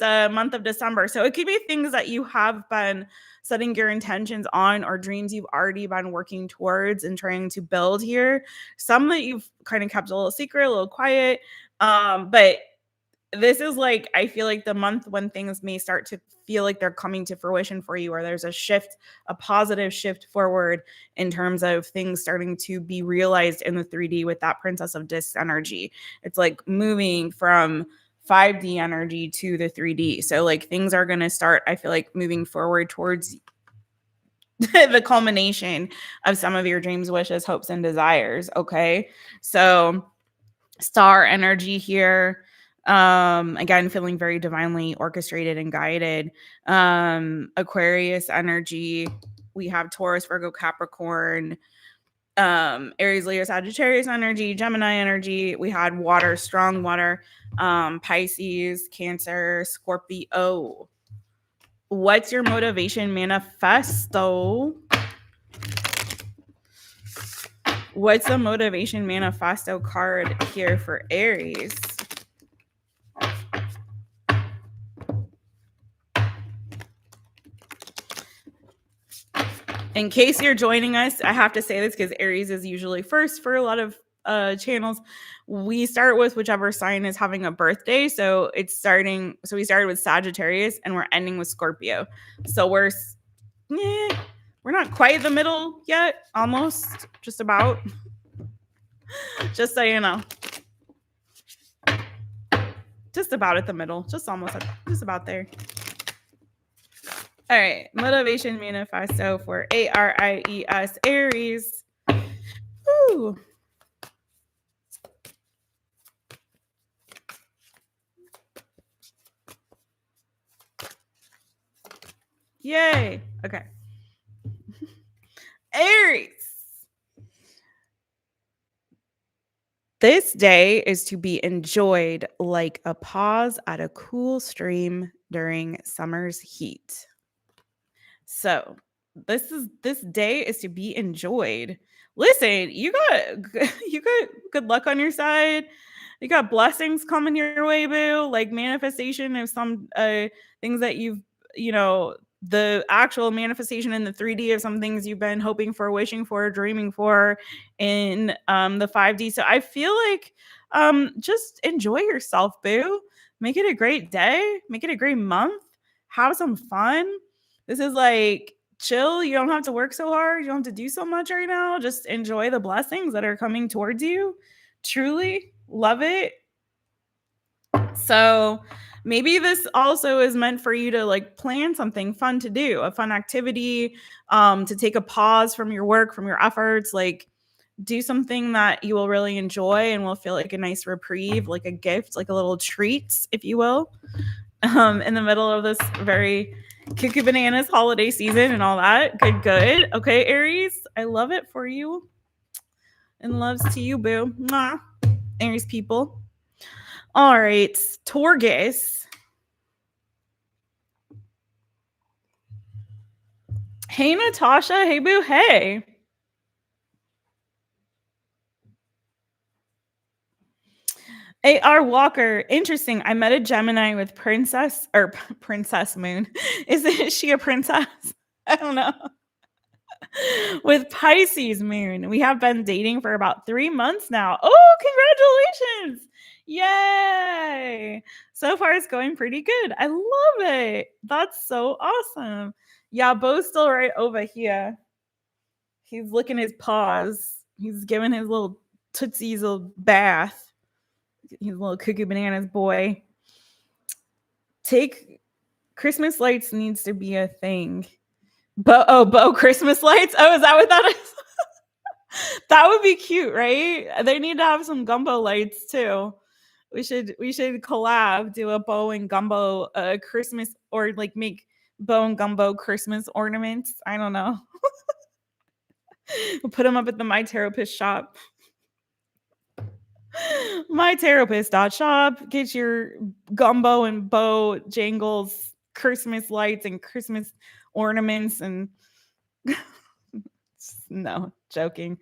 month of December. So it could be things that you have been setting your intentions on, or dreams you've already been working towards and trying to build here. Some that you've kind of kept a little secret, a little quiet. But this is like, I feel like the month when things may start to feel like they're coming to fruition for you, or there's a shift, a positive shift forward in terms of things starting to be realized in the 3D with that Princess of Discs energy. It's like moving from 5D energy to the 3D. So like things are going to start, I feel like, moving forward towards the culmination of some of your dreams, wishes, hopes, and desires. Okay. So star energy here. Again, feeling very divinely orchestrated and guided. Aquarius energy. We have Taurus, Virgo, Capricorn, Aries, Leo, Sagittarius energy, Gemini energy. We had water, strong water, Pisces, Cancer, Scorpio. What's your motivation manifesto? What's the motivation manifesto card here for Aries? In case you're joining us, I have to say this because Aries is usually first for a lot of channels. We start with whichever sign is having a birthday. So we started with Sagittarius and we're ending with Scorpio. So we're not quite the middle yet, almost, just about. Just so you know. Just about at the middle, just about there. All right, motivation manifesto for ARIES, Aries. Woo. Yay. Okay. Aries. This day is to be enjoyed like a pause at a cool stream during summer's heat. So this day is to be enjoyed. Listen, you got good luck on your side. You got blessings coming your way, boo. Like manifestation of some things that the actual manifestation in the 3D of some things you've been hoping for, wishing for, dreaming for in the 5D. So I feel like just enjoy yourself, boo. Make it a great day. Make it a great month. Have some fun. This is like chill. You don't have to work so hard. You don't have to do so much right now. Just enjoy the blessings that are coming towards you. Truly love it. So maybe this also is meant for you to like plan something fun to do, a fun activity, to take a pause from your work, from your efforts, like do something that you will really enjoy and will feel like a nice reprieve, like a gift, like a little treat, if you will, in the middle of this very cuckoo bananas holiday season and all that. Good. Okay, Aries, I love it for you. And loves to you, boo. Mwah. Aries people. All right, Taurus. Hey, Natasha. Hey, boo. Hey. A.R. Walker. Interesting. I met a Gemini with Princess Moon. Is she a princess? I don't know. With Pisces Moon. We have been dating for about 3 months now. Oh, congratulations. Yay. So far, it's going pretty good. I love it. That's so awesome. Yeah, Bo's still right over here. He's licking his paws. He's giving his little tootsies a bath. He's a little cuckoo bananas boy. Take Christmas lights needs to be a thing. Bo Christmas lights? Oh, is that what that is? That would be cute, right? They need to have some gumbo lights too. We should collab, do a bow and gumbo Christmas, or like make bow and gumbo Christmas ornaments. I don't know. We'll put them up at the My Taropist shop. mytaropist.shop. Get your gumbo and bow jangles, Christmas lights and Christmas ornaments, and no, joking.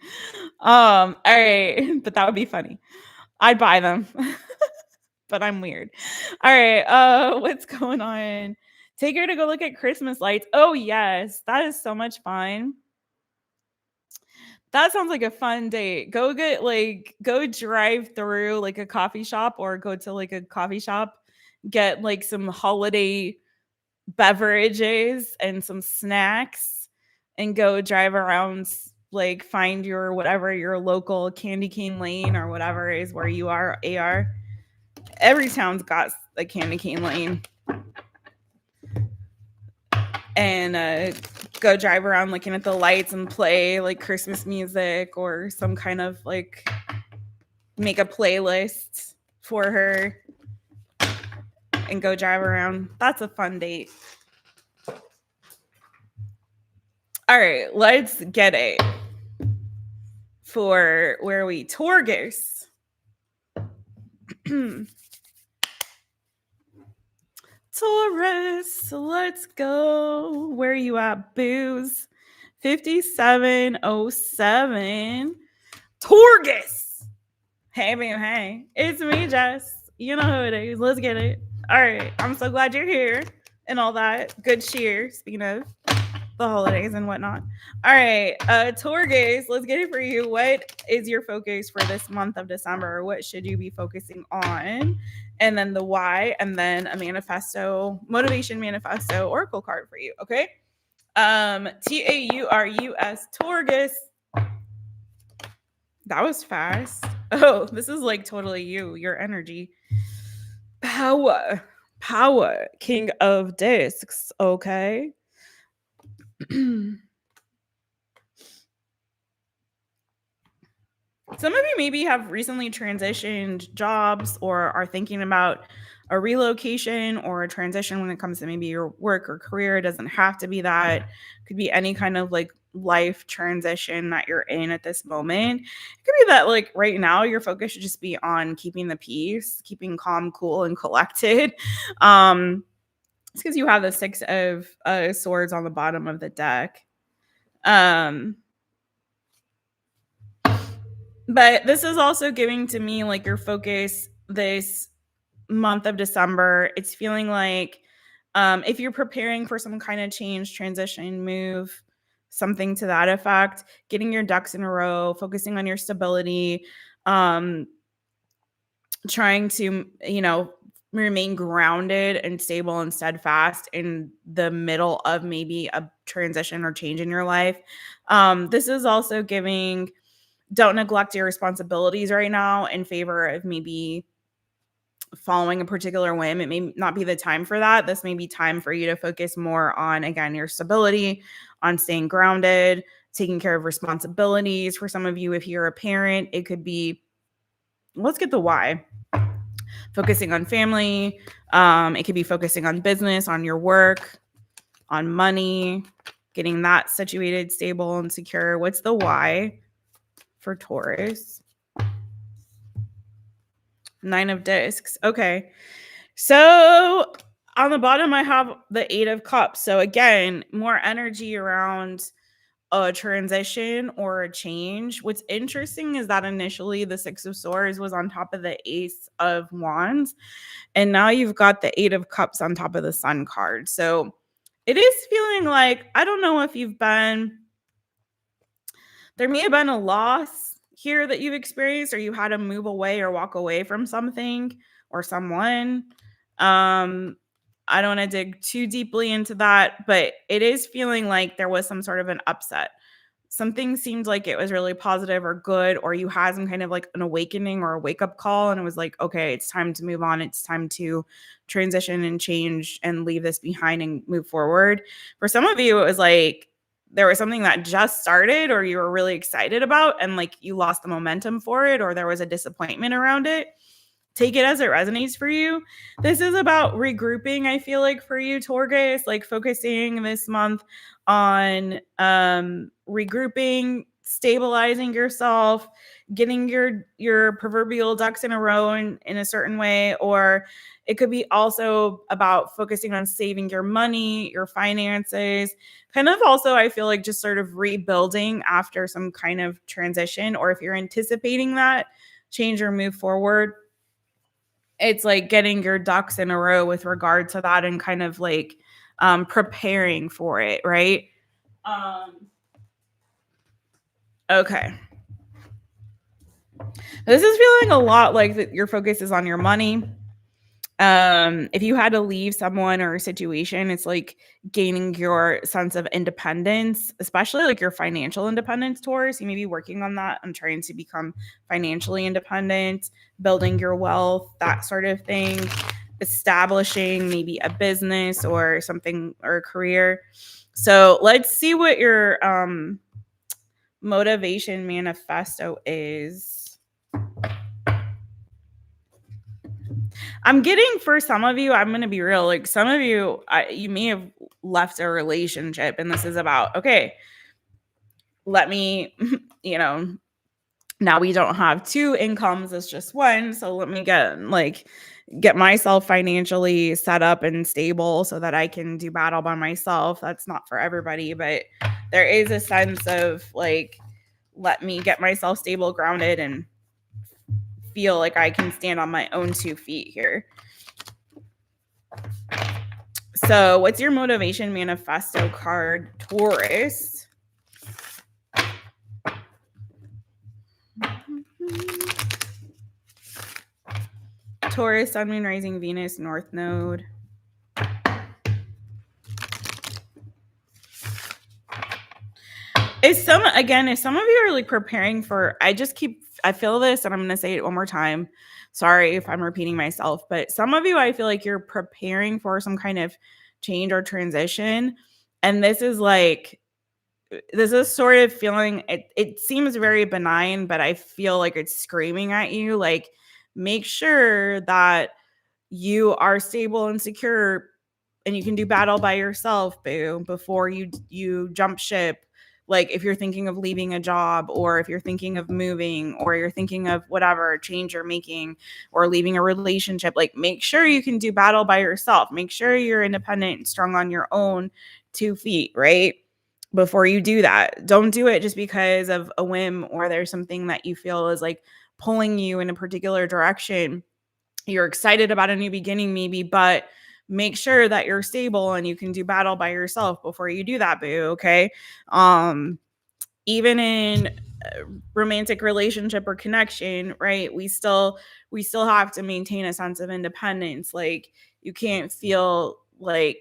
All right, but that would be funny. I'd buy them. But I'm weird. All right, what's going on? Take her to go look at Christmas lights. Oh yes, that is so much fun. That sounds like a fun date. Go drive through like a coffee shop, or go to like a coffee shop, get like some holiday beverages and some snacks, and go drive around, like find your local candy cane lane or whatever is where you are. AR. Every town's got a candy cane lane. And go drive around looking at the lights and play like Christmas music, or some kind of like make a playlist for her and go drive around. That's a fun date. All right, let's get it. For where are we? Taurus. Taurus, let's go. Where are you at, booze? 5707. Taurus. Hey, babe, hey. It's me, Jess. You know who it is. Let's get it. All right. I'm so glad you're here and all that. Good cheer, speaking of the holidays and whatnot. All right. Taurus, let's get it for you. What is your focus for this month of December? What should you be focusing on? And then the why, and then a manifesto, motivation manifesto, oracle card for you. Okay. TAURUS, Taurus. That was fast. Oh, this is like totally your energy. Power, king of discs. Okay. Some of you maybe have recently transitioned jobs, or are thinking about a relocation or a transition when it comes to maybe your work or career. It doesn't have to be that. It could be any kind of like life transition that you're in at this moment. It could be that like right now your focus should just be on keeping the peace, keeping calm, cool, and collected. It's because you have the 6 of swords on the bottom of the deck. But this is also giving to me like your focus this month of December. It's feeling like if you're preparing for some kind of change, transition, move, something to that effect, getting your ducks in a row, focusing on your stability, trying to, remain grounded and stable and steadfast in the middle of maybe a transition or change in your life. This is also giving, don't neglect your responsibilities right now in favor of maybe following a particular whim. It may not be the time for that. This may be time for you to focus more on, again, your stability, on staying grounded, taking care of responsibilities. For some of you, if you're a parent, it could be, let's get the why. Focusing on family. It could be focusing on business, on your work, on money, getting that situated, stable, and secure. What's the why for Taurus? 9 of discs. Okay. So on the bottom, I have the 8 of cups. So again, more energy around a transition or a change. What's interesting is that initially the 6 of swords was on top of the ace of wands. And now you've got the 8 of cups on top of the sun card. So it is feeling like, I don't know if there may have been a loss here that you've experienced, or you had to move away or walk away from something or someone. I don't want to dig too deeply into that, but it is feeling like there was some sort of an upset. Something seemed like it was really positive or good, or you had some kind of like an awakening or a wake up call, and it was like, okay, it's time to move on. It's time to transition and change and leave this behind and move forward. For some of you, it was like there was something that just started, or you were really excited about, and like you lost the momentum for it, or there was a disappointment around it. Take it as it resonates for you. This is about regrouping, I feel like, for you, Taurus, like focusing this month on regrouping, stabilizing yourself, getting your proverbial ducks in a row in a certain way. Or it could be also about focusing on saving your money, your finances, kind of also, I feel like, just sort of rebuilding after some kind of transition. Or if you're anticipating that change or move forward, it's like getting your ducks in a row with regard to that and kind of like preparing for it, right? Okay. This is feeling a lot like that your focus is on your money. If you had to leave someone or a situation, it's like gaining your sense of independence, especially like your financial independence, Taurus. You may be working on that. I'm trying to become financially independent, building your wealth, that sort of thing, establishing maybe a business or something or a career. So let's see what your motivation manifesto is. I'm getting, for some of you, I'm going to be real, like some of you, you may have left a relationship and this is about, okay, let me, now we don't have 2 incomes, it's just one. So let me get myself financially set up and stable so that I can do battle by myself. That's not for everybody, but there is a sense of like, let me get myself stable, grounded, and feel like I can stand on my own 2 feet here. So what's your motivation manifesto card, Taurus? Taurus, Sun, Moon, Rising, Venus, North Node. If some of you are like preparing for, I feel this and I'm going to say it one more time. Sorry if I'm repeating myself, but some of you, I feel like you're preparing for some kind of change or transition. And this is sort of feeling, it seems very benign, but I feel like it's screaming at you. Like, make sure that you are stable and secure and you can do battle by yourself, boo, before you jump ship. Like if you're thinking of leaving a job, or if you're thinking of moving, or you're thinking of whatever change you're making, or leaving a relationship, like make sure you can do battle by yourself. Make sure you're independent and strong on your own 2 feet, right? Before you do that. Don't do it just because of a whim, or there's something that you feel is like pulling you in a particular direction. You're excited about a new beginning maybe, but make sure that you're stable and you can do battle by yourself before you do that, boo. Okay. Even in a romantic relationship or connection, right? We still have to maintain a sense of independence. Like you can't feel like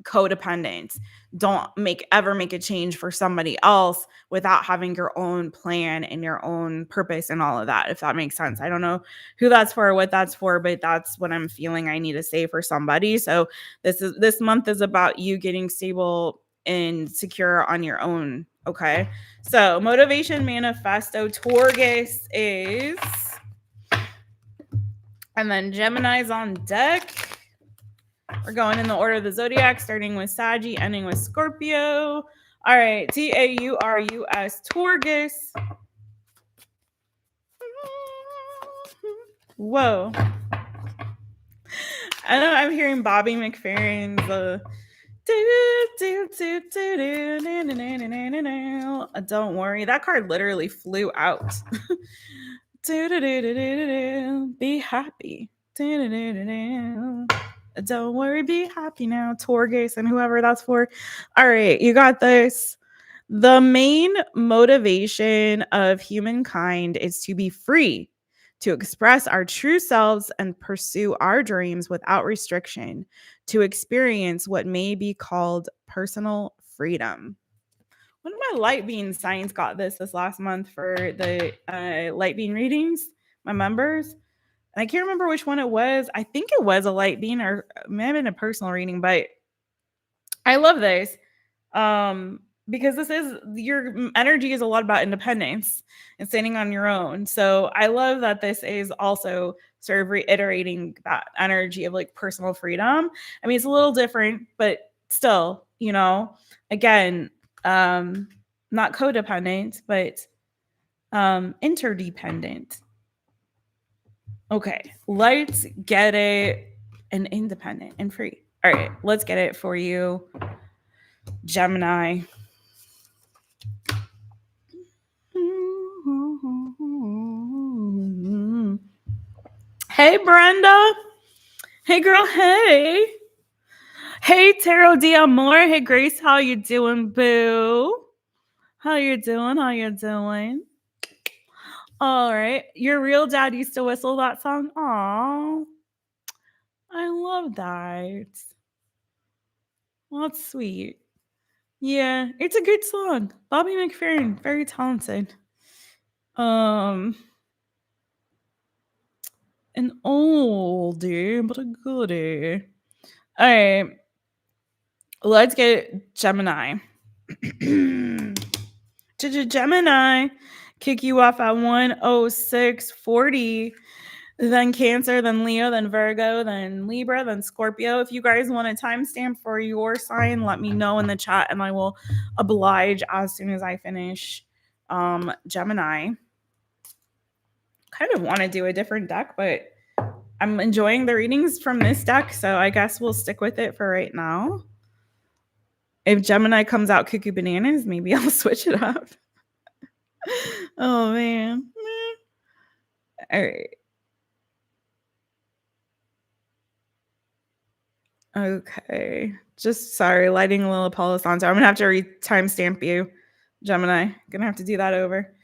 codependent. Don't ever make a change for somebody else without having your own plan and your own purpose and all of that, if that makes sense. I don't know who that's for or what that's for, but that's what I'm feeling I need to say for somebody. So this month is about you getting stable and secure on your own. Okay. So motivation manifesto, Taurus is, and then Gemini's on deck. We're going in the order of the zodiac, starting with Saggy, ending with Scorpio. All right, TAURUS, Taurus. Whoa. I know I'm hearing Bobby McFerrin's don't worry. That card literally flew out. Be happy. Don't worry, be happy now. Torges and whoever that's for. All right, you got this. The main motivation of humankind is to be free, to express our true selves and pursue our dreams without restriction, to experience what may be called personal freedom. One of my light being signs got this last month for the light being readings, my members. And I can't remember which one it was. I think it was a light being or it may have been a personal reading, but I love this because this is your energy is a lot about independence and standing on your own. So I love that this is also sort of reiterating that energy of like personal freedom. I mean, it's a little different, but still, you know, again, not codependent, but interdependent. Okay, let's get it and independent and free. All right, let's get it for you, Gemini. Hey, Brenda. Hey, girl. Hey. Hey, Tarot D'Amore. Hey, Grace. How you doing, boo? How you doing? How you doing? All right. Your real dad used to whistle that song? Aw. I love that. Well, that's sweet. Yeah, it's a good song. Bobby McFerrin, very talented. An oldie, but a goodie. All right, let's get Gemini. Gemini, kick you off at 106.40. Then Cancer, then Leo, then Virgo, then Libra, then Scorpio. If you guys want a timestamp for your sign, let me know in the chat and I will oblige as soon as I finish Gemini. Kind of want to do a different deck, but I'm enjoying the readings from this deck, so I guess we'll stick with it for right now. If Gemini comes out cuckoo bananas, maybe I'll switch it up. Oh, man. All right. Okay. Just sorry, lighting a little Apollo on. So I'm gonna have to timestamp you, Gemini. Gonna have to do that over.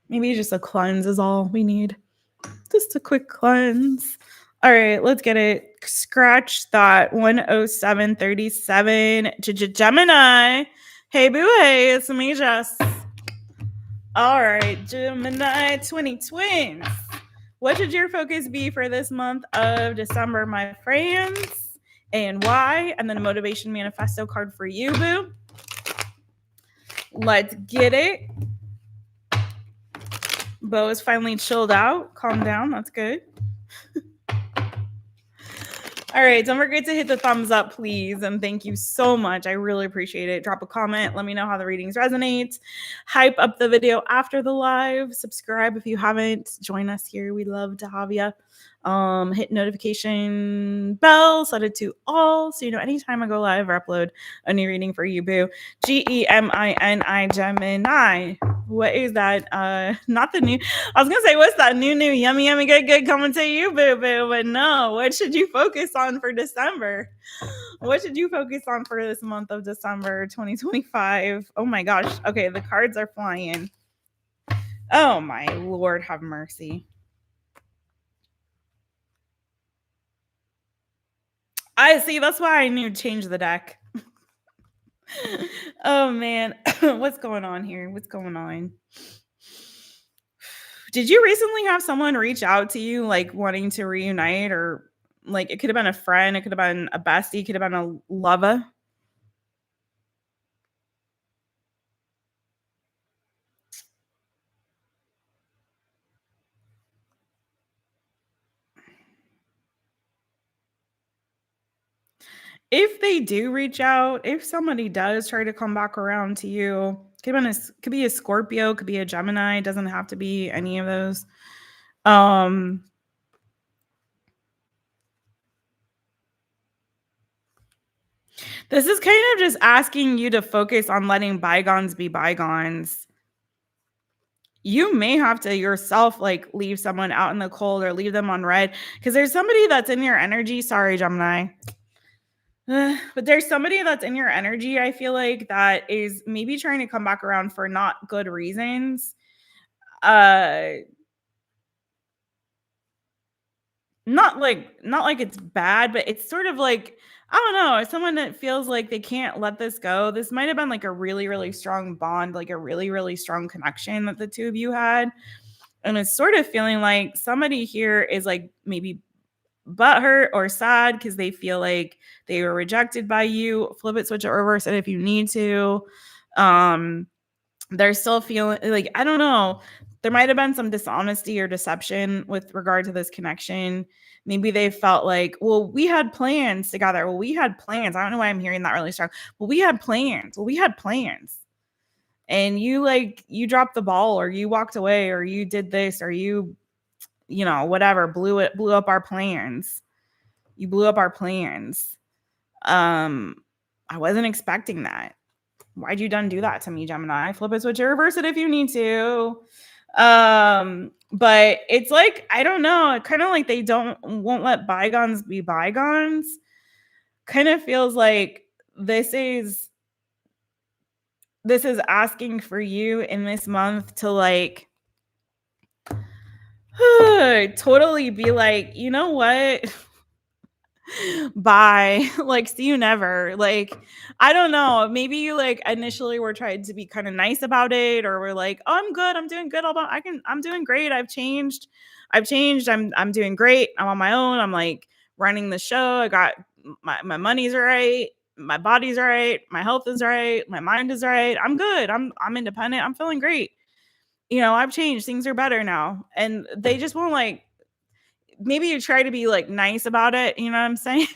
Maybe just a cleanse is all we need. Just a quick cleanse. All right, let's get it. Scratch that 107.37. Gemini. Hey, boo, hey, it's me, Jess. All right, Gemini 20 twins. What should your focus be for this month of December, my friends? And why? And then a Motivation Manifesto card for you, boo. Let's get it. Bo is finally chilled out. Calm down. That's good. All right, don't forget to hit the thumbs up, please. And thank you so much. I really appreciate it. Drop a comment. Let me know how the readings resonate. Hype up the video after the live. Subscribe if you haven't. Join us here. We love to have you. Hit notification bell, set it to all so you know anytime I go live or upload a new reading for you, boo. GEMINI, Gemini. What is that? Not the new. I was gonna say, what's that new, yummy, yummy, good coming to you, boo, boo. But no, what should you focus on for December? What should you focus on for this month of December 2025? Oh my gosh. Okay, the cards are flying. Oh my Lord, have mercy. I see. That's why I knew to change the deck. Oh man, what's going on here? What's going on? Did you recently have someone reach out to you, like wanting to reunite, or like it could have been a friend, it could have been a bestie, it could have been a lover? if they do reach out, if somebody does try to come back around to you, could be a Scorpio, could be a Gemini, doesn't have to be any of those. This is kind of just asking you to focus on letting bygones be bygones. You may have to yourself like leave someone out in the cold or leave them on red because there's somebody that's in your energy. Sorry, Gemini. But there's somebody that's in your energy, I feel like, that is maybe trying to come back around for not good reasons. Not like it's bad, but it's sort of like, I don't know, as someone that feels like they can't let this go. This might have been like a really, really strong bond, like a really, really strong connection that the two of you had. And it's sort of feeling like somebody here is like maybe butthurt or sad because they feel like they were rejected by you. Flip it, switch it, reverse it if you need to. They're still feeling like, I don't know, there might have been some dishonesty or deception with regard to this connection. Maybe they felt like, well, we had plans together. Well, we had plans. I don't know why I'm hearing that really strong. Well, we had plans. Well, we had plans. And you dropped the ball, or you walked away, or you did this, or you know, whatever, blew up our plans. You blew up our plans. I wasn't expecting that. Why'd you done do that to me, Gemini? Flip it, switch it, reverse it if you need to. But it's like, I don't know, kind of like they won't let bygones be bygones. Kind of feels like this is asking for you in this month to like totally be like, you know what? Bye. Like, see you never. Like, I don't know. Maybe you like initially were trying to be kind of nice about it, or we're like, oh, I'm good. I'm doing good. I'm doing great. I've changed. I'm doing great. I'm on my own. I'm like running the show. I got my money's right. My body's right. My health is right. My mind is right. I'm good. I'm independent. I'm feeling great. You know, I've changed. Things are better now. And they just won't like, maybe you try to be like nice about it. You know what I'm saying?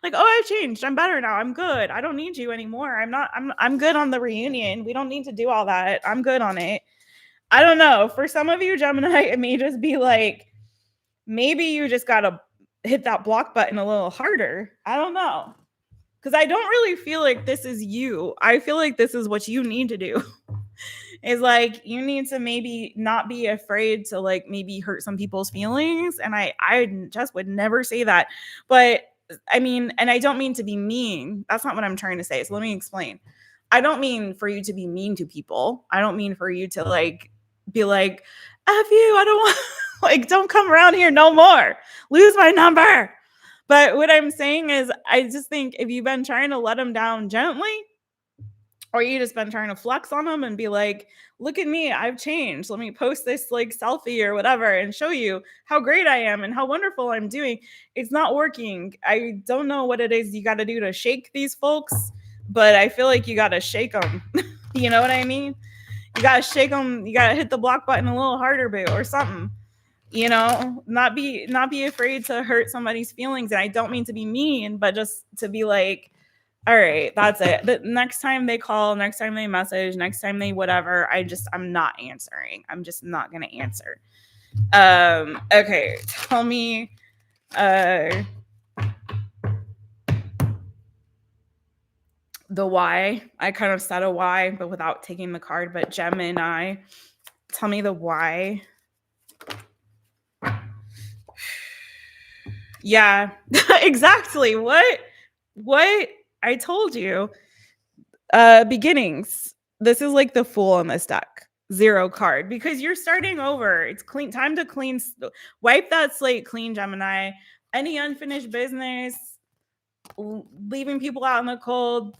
Like, oh, I've changed. I'm better now. I'm good. I don't need you anymore. I'm good on the reunion. We don't need to do all that. I'm good on it. I don't know. For some of you, Gemini, it may just be like, maybe you just got to hit that block button a little harder. I don't know. Because I don't really feel like this is you. I feel like this is what you need to do. Is like, you need to maybe not be afraid to like maybe hurt some people's feelings. And I just would never say that. But I mean, and I don't mean to be mean. That's not what I'm trying to say. So let me explain. I don't mean for you to be mean to people. I don't mean for you to like be like, F you, I don't want like, don't come around here no more. Lose my number. But what I'm saying is, I just think if you've been trying to let them down gently, or you just been trying to flex on them and be like, look at me, I've changed. Let me post this like selfie or whatever and show you how great I am and how wonderful I'm doing. It's not working. I don't know what it is you got to do to shake these folks, but I feel like you got to shake them. You know what I mean? You got to shake them. You got to hit the block button a little harder, boo, or something. You know, not be afraid to hurt somebody's feelings. And I don't mean to be mean, but just to be like, all right, that's it. The next time they call, next time they message, next time they whatever, I'm not answering. I'm just not going to answer. Okay, tell me the why. I kind of said a why, but without taking the card. But Gemini, tell me the why. Yeah, exactly. What I told you. Beginnings. This is like the Fool on this deck. 0 card, because you're starting over. It's clean. Time to clean. Wipe that slate clean, Gemini. Any unfinished business, leaving people out in the cold,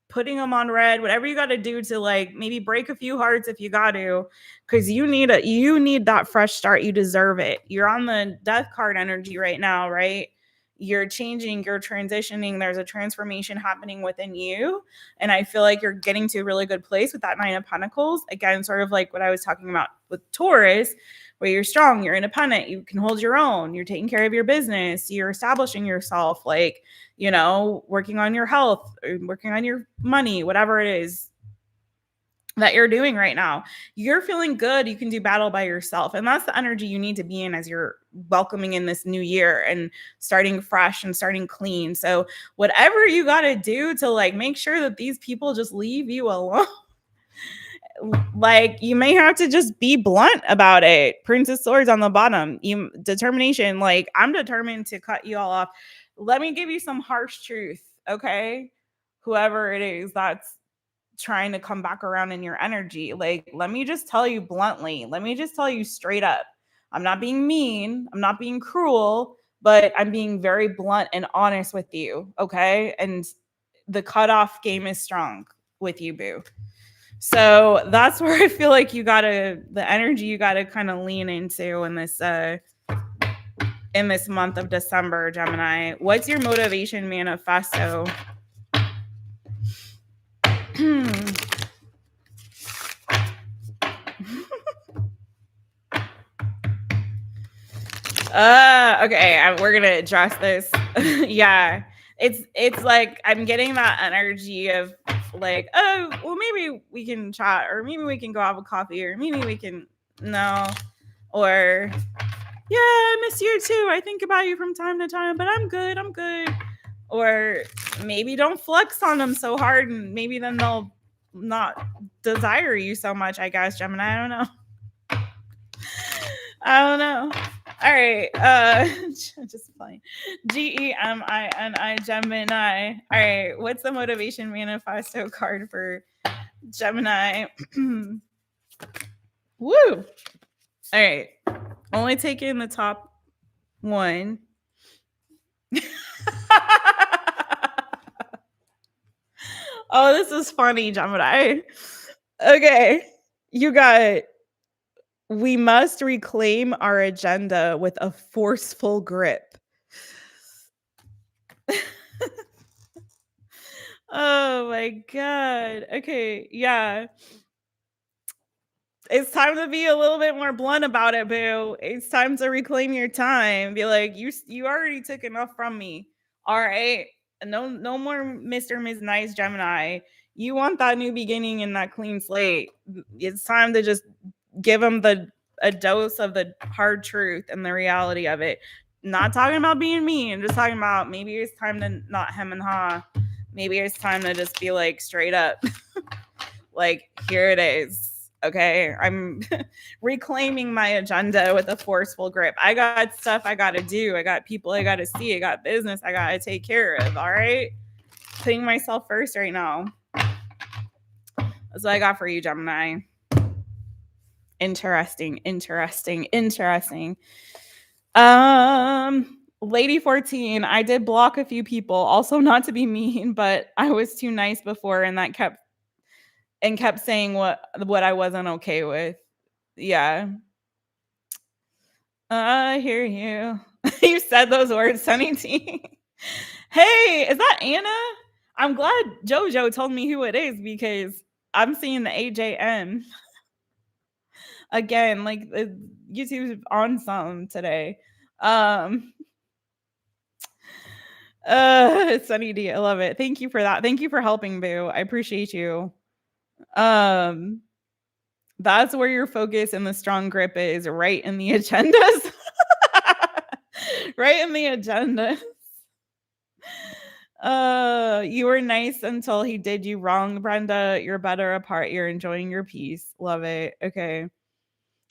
putting them on red, whatever you got to do to like maybe break a few hearts if you got to, because you need that fresh start. You deserve it. You're on the death card energy right now, right? You're changing, you're transitioning. There's a transformation happening within you. And I feel like you're getting to a really good place with that 9 of Pentacles. Again, sort of like what I was talking about with Taurus, where you're strong, you're independent, you can hold your own, you're taking care of your business, you're establishing yourself, like, you know, working on your health, working on your money, whatever it is that you're doing right now. You're feeling good. You can do battle by yourself. And that's the energy you need to be in as you're welcoming in this new year and starting fresh and starting clean. So whatever you got to do to like make sure that these people just leave you alone, like you may have to just be blunt about it. Princess Swords on the bottom. Determination. Like, I'm determined to cut you all off. Let me give you some harsh truth. Okay. Whoever it is that's trying to come back around in your energy. Like, let me just tell you bluntly. Let me just tell you straight up. I'm not being mean. I'm not being cruel, but I'm being very blunt and honest with you. Okay. And the cutoff game is strong with you, boo. So that's where I feel like the energy you gotta kind of lean into in this month of December, Gemini. What's your motivation manifesto? Okay, we're gonna address this. Yeah, it's like I'm getting that energy of like, oh, well, maybe we can chat, or maybe we can go have a coffee, or maybe we can or yeah, I miss you too. I think about you from time to time, but I'm good. Or maybe don't flex on them so hard, and maybe then they'll not desire you so much, I guess, Gemini. I don't know. All right. Just playing. GEMINI, Gemini. All right. What's the motivation manifesto card for Gemini? Woo. All right. Only taking the top one. Oh, this is funny, Gemini. Okay. You got, we must reclaim our agenda with a forceful grip. Oh my God. Okay. Yeah. It's time to be a little bit more blunt about it, boo. It's time to reclaim your time. Be like, you already took enough from me. All right. No more Mr. Ms. Nice Gemini. You want that new beginning and that clean slate. It's time to just give them a dose of the hard truth and the reality of it. Not talking about being mean. Just talking about maybe it's time to not hem and haw. Maybe it's time to just be like straight up. Like, here it is. Okay, I'm reclaiming my agenda with a forceful grip. I got stuff I got to do. I got people I got to see. I got business I got to take care of. All right, putting myself first right now. That's what I got for you, Gemini. Interesting. Lady 14, I did block a few people. Also, not to be mean, but I was too nice before, and that kept saying what I wasn't okay with. Yeah. I hear you. You said those words, Sunny T. Hey, is that Anna? I'm glad JoJo told me who it is, because I'm seeing the AJM. Again, like YouTube's on something today. Sunny D, I love it. Thank you for that. Thank you for helping, boo. I appreciate you. That's where your focus and the strong grip is, right in the agendas. Right in the agenda. You were nice until he did you wrong, Brenda. You're better apart. You're enjoying your peace. Love it. Okay.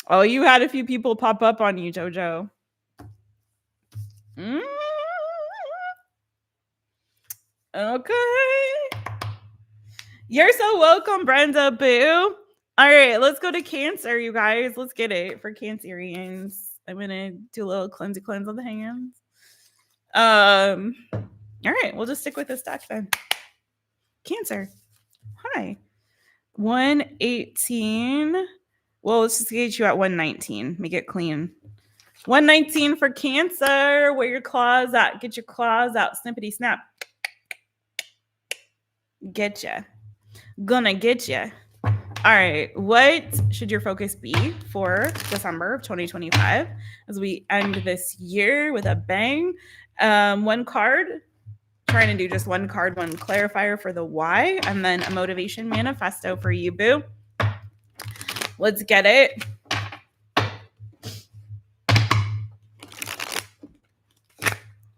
Oh, you had a few people pop up on you, JoJo. Okay. You're so welcome, Brenda, boo. All right, let's go to Cancer, you guys. Let's get it for Cancerians. I'm gonna do a little cleanse on the hands. All right, we'll just stick with this deck then. Cancer. Hi. 118. Well, let's just get you at 119. Make it clean. 119 for Cancer. Where your claws at? Get your claws out. Snippity snap. Get ya. Gonna get ya. All right. What should your focus be for December of 2025 as we end this year with a bang? One card. Trying to do just one card, one clarifier for the why, and then a motivation manifesto for you, boo. Let's get it.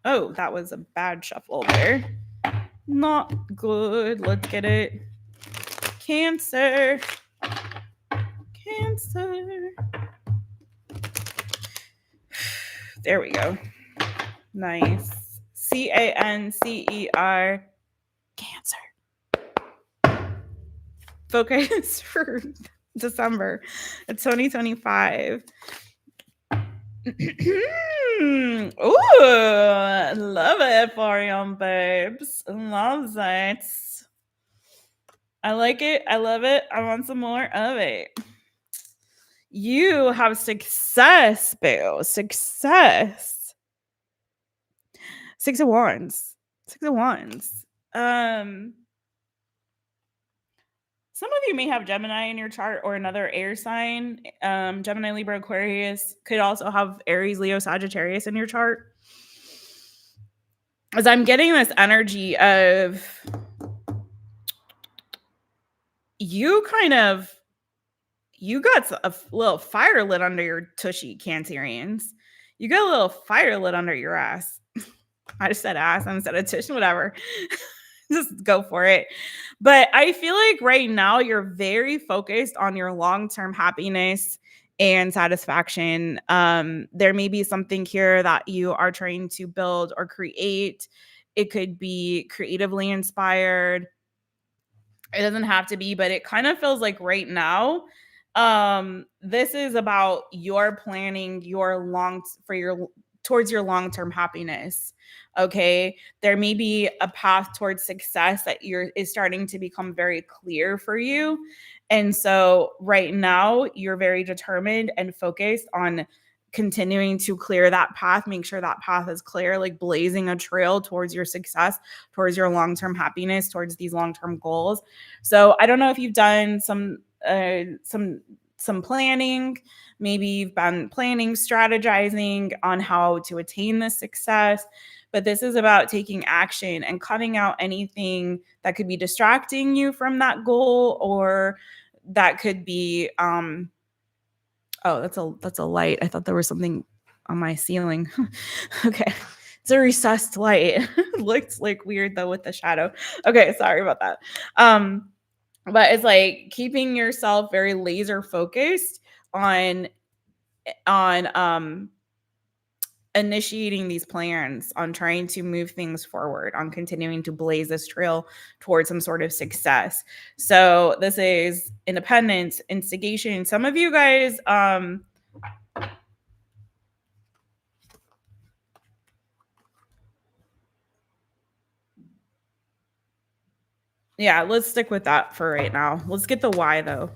Oh, that was a bad shuffle there. Not good. Let's get it. Cancer. Cancer. There we go. Nice. CANCER. Cancer. Focus for December 2025. Ooh, love it, Aquarium babes. Love it. I like it. I love it. I want some more of it. You have success, boo. Success. 6 of Wands. 6 of Wands. Some of you may have Gemini in your chart or another air sign. Gemini, Libra, Aquarius. Could also have Aries, Leo, Sagittarius in your chart. As I'm getting this energy of you got a little fire lit under your tushy, Cancerians. You got a little fire lit under your ass. I just said ass instead of tush, whatever. Just go for it. But I feel like right now you're very focused on your long-term happiness and satisfaction. There may be something here that you are trying to build or create. It could be creatively inspired. It doesn't have to be, but it kind of feels like right now, this is about your planning towards your long-term happiness. Okay. There may be a path towards success that is starting to become very clear for you. And so right now you're very determined and focused on continuing to clear that path, make sure that path is clear, like blazing a trail towards your success, towards your long-term happiness, towards these long-term goals. So I don't know if you've done some planning. Maybe you've been planning, strategizing on how to attain this success, but this is about taking action and cutting out anything that could be distracting you from that goal, or that could be, oh, that's a light. I thought there was something on my ceiling. Okay. It's a recessed light. Looks like weird though with the shadow. Okay, sorry about that. But it's like keeping yourself very laser focused on initiating these plans, on trying to move things forward, on continuing to blaze this trail towards some sort of success. So this is independence, instigation. Some of you guys, yeah, let's stick with that for right now. Let's get the why though.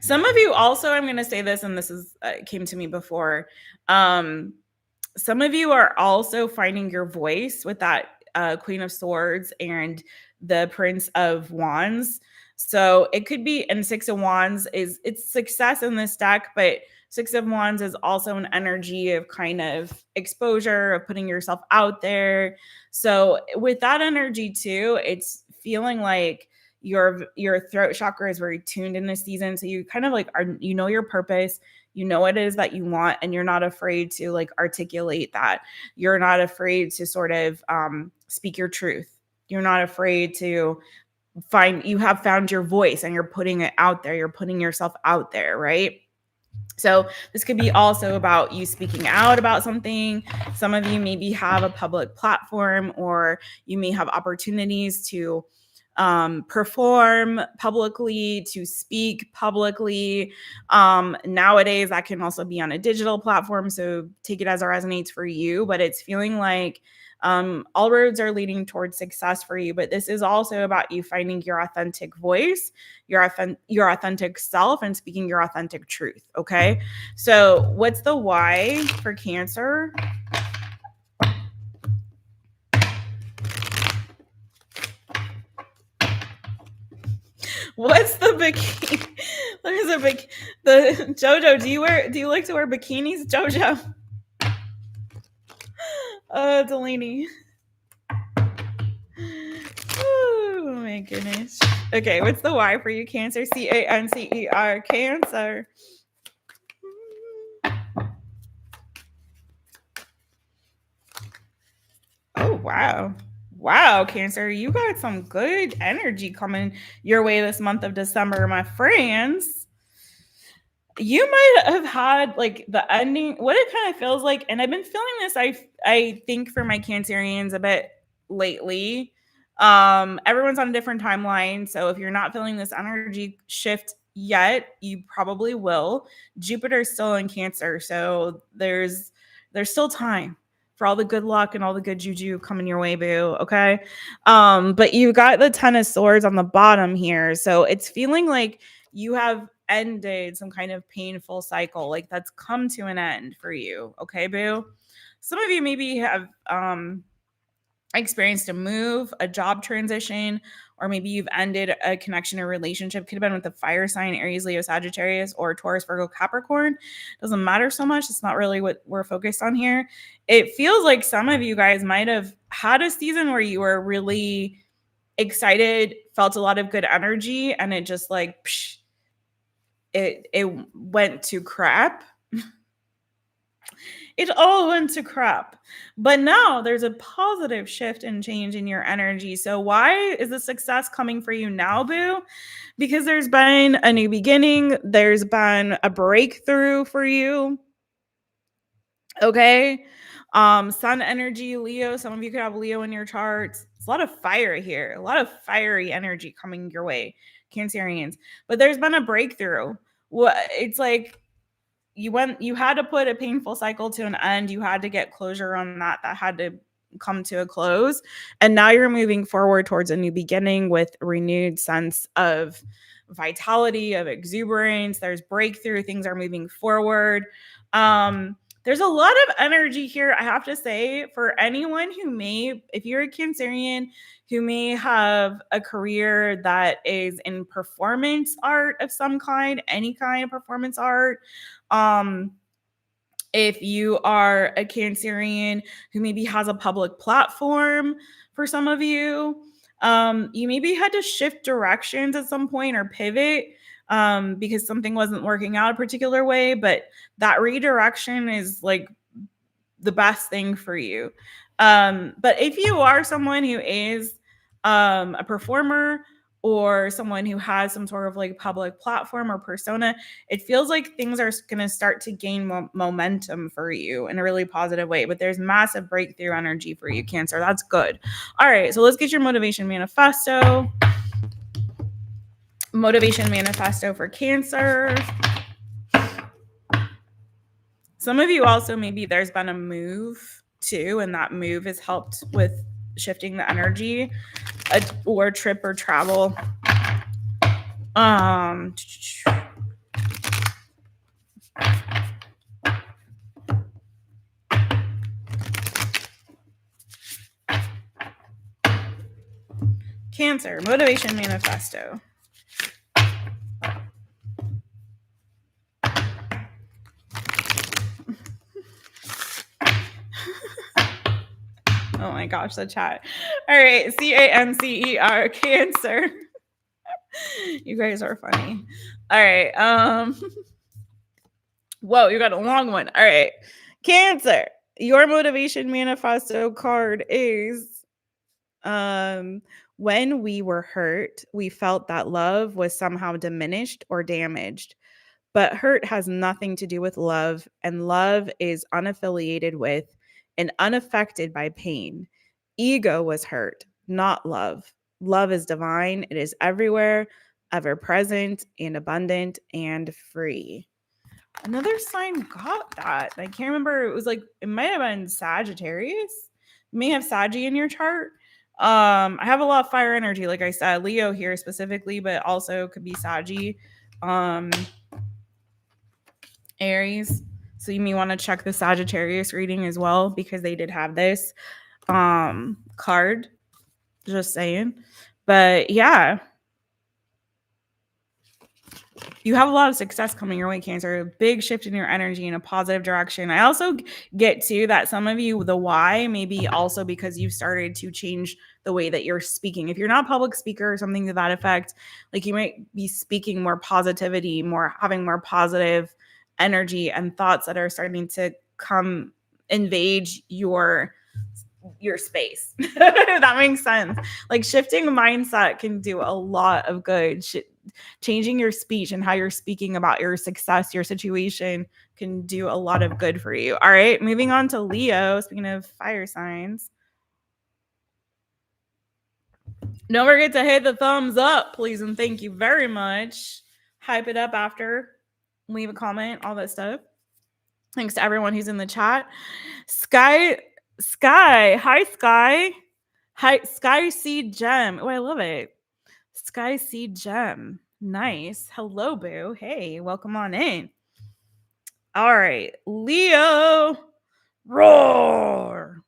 Some of you also, I'm going to say this, and this is came to me before. Some of you are also finding your voice with that Queen of Swords and the Prince of Wands. So it could be, and 6 of Wands it's success in this deck, but 6 of Wands is also an energy of kind of exposure, of putting yourself out there. So with that energy too, it's feeling like your throat chakra is very tuned in this season. So you kind of like your purpose, you know what it is that you want, and you're not afraid to like articulate that. You're not afraid to sort of speak your truth. You're not afraid to you have found your voice and you're putting it out there. You're putting yourself out there, right? So this could be also about you speaking out about something. Some of you maybe have a public platform, or you may have opportunities to perform publicly, to speak publicly. Nowadays, that can also be on a digital platform. So take it as it resonates for you, but it's feeling like all roads are leading towards success for you. But this is also about you finding your authentic voice, your authentic self, and speaking your authentic truth. Okay. So what's the why for Cancer? What's the bikini? There's a the Jojo. Do you like to wear bikinis, Jojo? Delaney. Oh my goodness. Okay, what's the Y for you, Cancer? CANCER, Cancer. Oh wow. Wow, Cancer, you got some good energy coming your way this month of December, my friends. You might have had like the ending, what it kind of feels like, and I've been feeling this, I think for my Cancerians a bit lately. Everyone's on a different timeline, so if you're not feeling this energy shift yet, you probably will. Jupiter's still in Cancer, so there's still time for all the good luck and all the good juju coming your way, boo. Okay. But you got the Ten of Swords on the bottom here, so it's feeling like you have ended some kind of painful cycle, like that's come to an end for you. Okay, boo. Some of you maybe have experienced a move, a job transition, or maybe you've ended a connection or relationship. Could have been with the fire sign, Aries, Leo, Sagittarius, or Taurus, Virgo, Capricorn. Doesn't matter so much. It's not really what we're focused on here. It feels like some of you guys might have had a season where you were really excited, felt a lot of good energy, and it just like psh, it went to crap. It all went to crap. But now there's a positive shift and change in your energy. So why is the success coming for you now, boo? Because there's been a new beginning. There's been a breakthrough for you. Okay. Sun energy, Leo. Some of you could have Leo in your charts. It's a lot of fire here, a lot of fiery energy coming your way, Cancerians. But there's been a breakthrough. What it's like you had to put a painful cycle to an end. You had to get closure on that had to come to a close, and now you're moving forward towards a new beginning with renewed sense of vitality, of exuberance. There's breakthrough, things are moving forward. There's a lot of energy here, I have to say, for anyone who may, if you're a Cancerian who may have a career that is in performance art of some kind, any kind of performance art. If you are a Cancerian who maybe has a public platform, for some of you, you maybe had to shift directions at some point or pivot because something wasn't working out a particular way, but that redirection is like the best thing for you. But if you are someone who is a performer or someone who has some sort of like public platform or persona, it feels like things are going to start to gain momentum for you in a really positive way. But there's massive breakthrough energy for you, Cancer. That's good. All right, so let's get your motivation manifesto. Motivation manifesto for Cancer. Some of you also, maybe there's been a move too, and that move has helped with shifting the energy, or trip or travel. Cancer, motivation manifesto. Oh my gosh, the chat. All right, CANCER, Cancer. You guys are funny. All right. Whoa, you got a long one. All right. Cancer, your motivation manifesto card is when we were hurt, we felt that love was somehow diminished or damaged. But hurt has nothing to do with love, and love is unaffiliated with and unaffected by pain. Ego was hurt, not love. Love is divine, it is everywhere, ever present, and abundant and free. Another sign got that. I can't remember. It was like, it might have been Sagittarius. You may have Saggy in your chart. I have a lot of fire energy, like I said, Leo here specifically, but also could be Saggy. Aries. So you may want to check the Sagittarius reading as well, because they did have this card. Just saying. But yeah. You have a lot of success coming your way, Cancer. Big shift in your energy in a positive direction. I also get to that some of you, the why, maybe also because you've started to change the way that you're speaking. If you're not a public speaker or something to that effect, like you might be speaking more positivity, more having more positive energy and thoughts that are starting to come invade your space. That makes sense. Like shifting mindset can do a lot of good. Changing your speech and how you're speaking about your success, your situation can do a lot of good for you. All right, moving on to Leo. Speaking of fire signs, don't forget to hit the thumbs up, please, and thank you very much. Hype it up after, leave a comment, all that stuff. Thanks to everyone who's in the chat. Sky, hi Sky. Hi, Sky Seed Gem. Oh, I love it. Sky Seed Gem. Nice. Hello, boo. Hey, welcome on in. All right. Leo. Roar.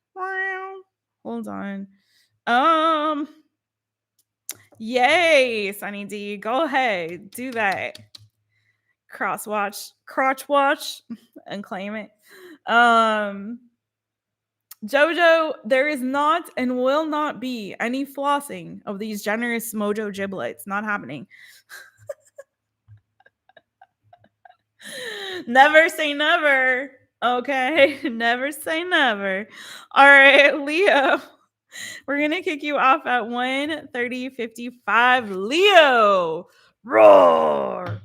Hold on. Yay, Sunny D. Go ahead. Do that. Crotch watch, and claim it. Jojo, there is not and will not be any flossing of these generous mojo giblets. Not happening. Never say never. Okay. Never say never. All right, Leo. We're going to kick you off at 1:30:55. Leo. Roar.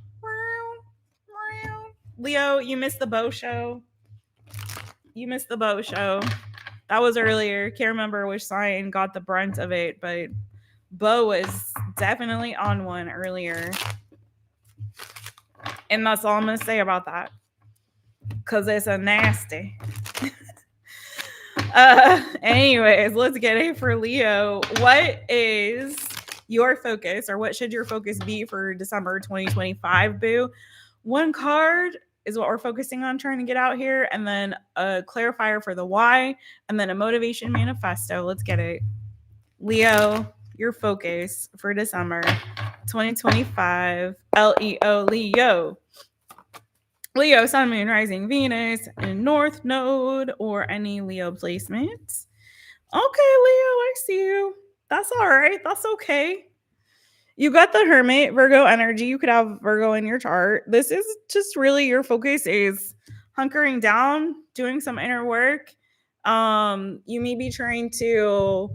Leo, you missed the bow show. That was earlier. Can't remember which sign got the brunt of it, but Bo was definitely on one earlier. And that's all I'm going to say about that. Because it's a nasty. Anyways, let's get it for Leo. What is your focus, or what should your focus be for December 2025, boo? One card is what we're focusing on trying to get out here, and then a clarifier for the why, and then a motivation manifesto. Let's get it. Leo, your focus for December 2025. Leo, Leo. Leo, Sun, Moon, Rising, Venus, and North Node, or any Leo placement. Okay, Leo, I see you. That's all right. That's okay. You got the Hermit, Virgo energy. You could have Virgo in your chart. This is just really your focus is hunkering down, doing some inner work. You may be trying to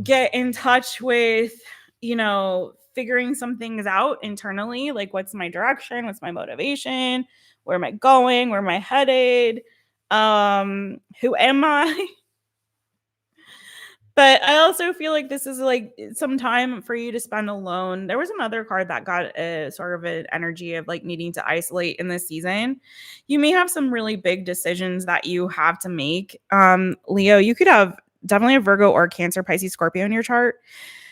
get in touch with, figuring some things out internally, like what's my direction, what's my motivation, where am I going, where am I headed, who am I? But I also feel like this is like some time for you to spend alone. There was another card that got a sort of an energy of like needing to isolate in this season. You may have some really big decisions that you have to make. Leo, you could have definitely a Virgo or Cancer, Pisces, Scorpio in your chart.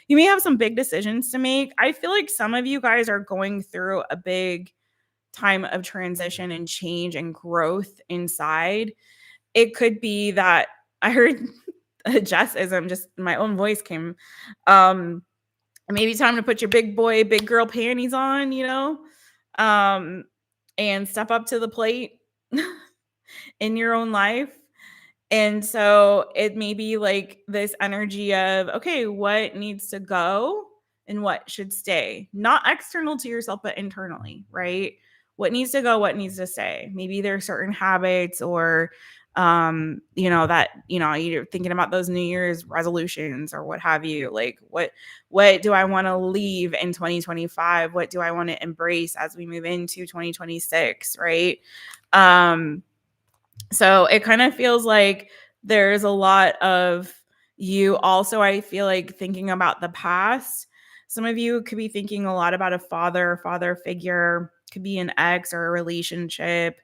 You may have some big decisions to make. I feel like some of you guys are going through a big time of transition and change and growth inside. It could be that I heard a Jessism, just my own voice came. Maybe time to put your big boy, big girl panties on, and step up to the plate in your own life. And so it may be like this energy of, okay, what needs to go and what should stay? Not external to yourself, but internally, right? What needs to go, what needs to stay? Maybe there are certain habits or you're thinking about those New Year's resolutions or what have you. Like what do I want to leave in 2025? What do I want to embrace as we move into 2026, right? So it kind of feels like there's a lot of you also, I feel like, thinking about the past. Some of you could be thinking a lot about a father figure, could be an ex or a relationship.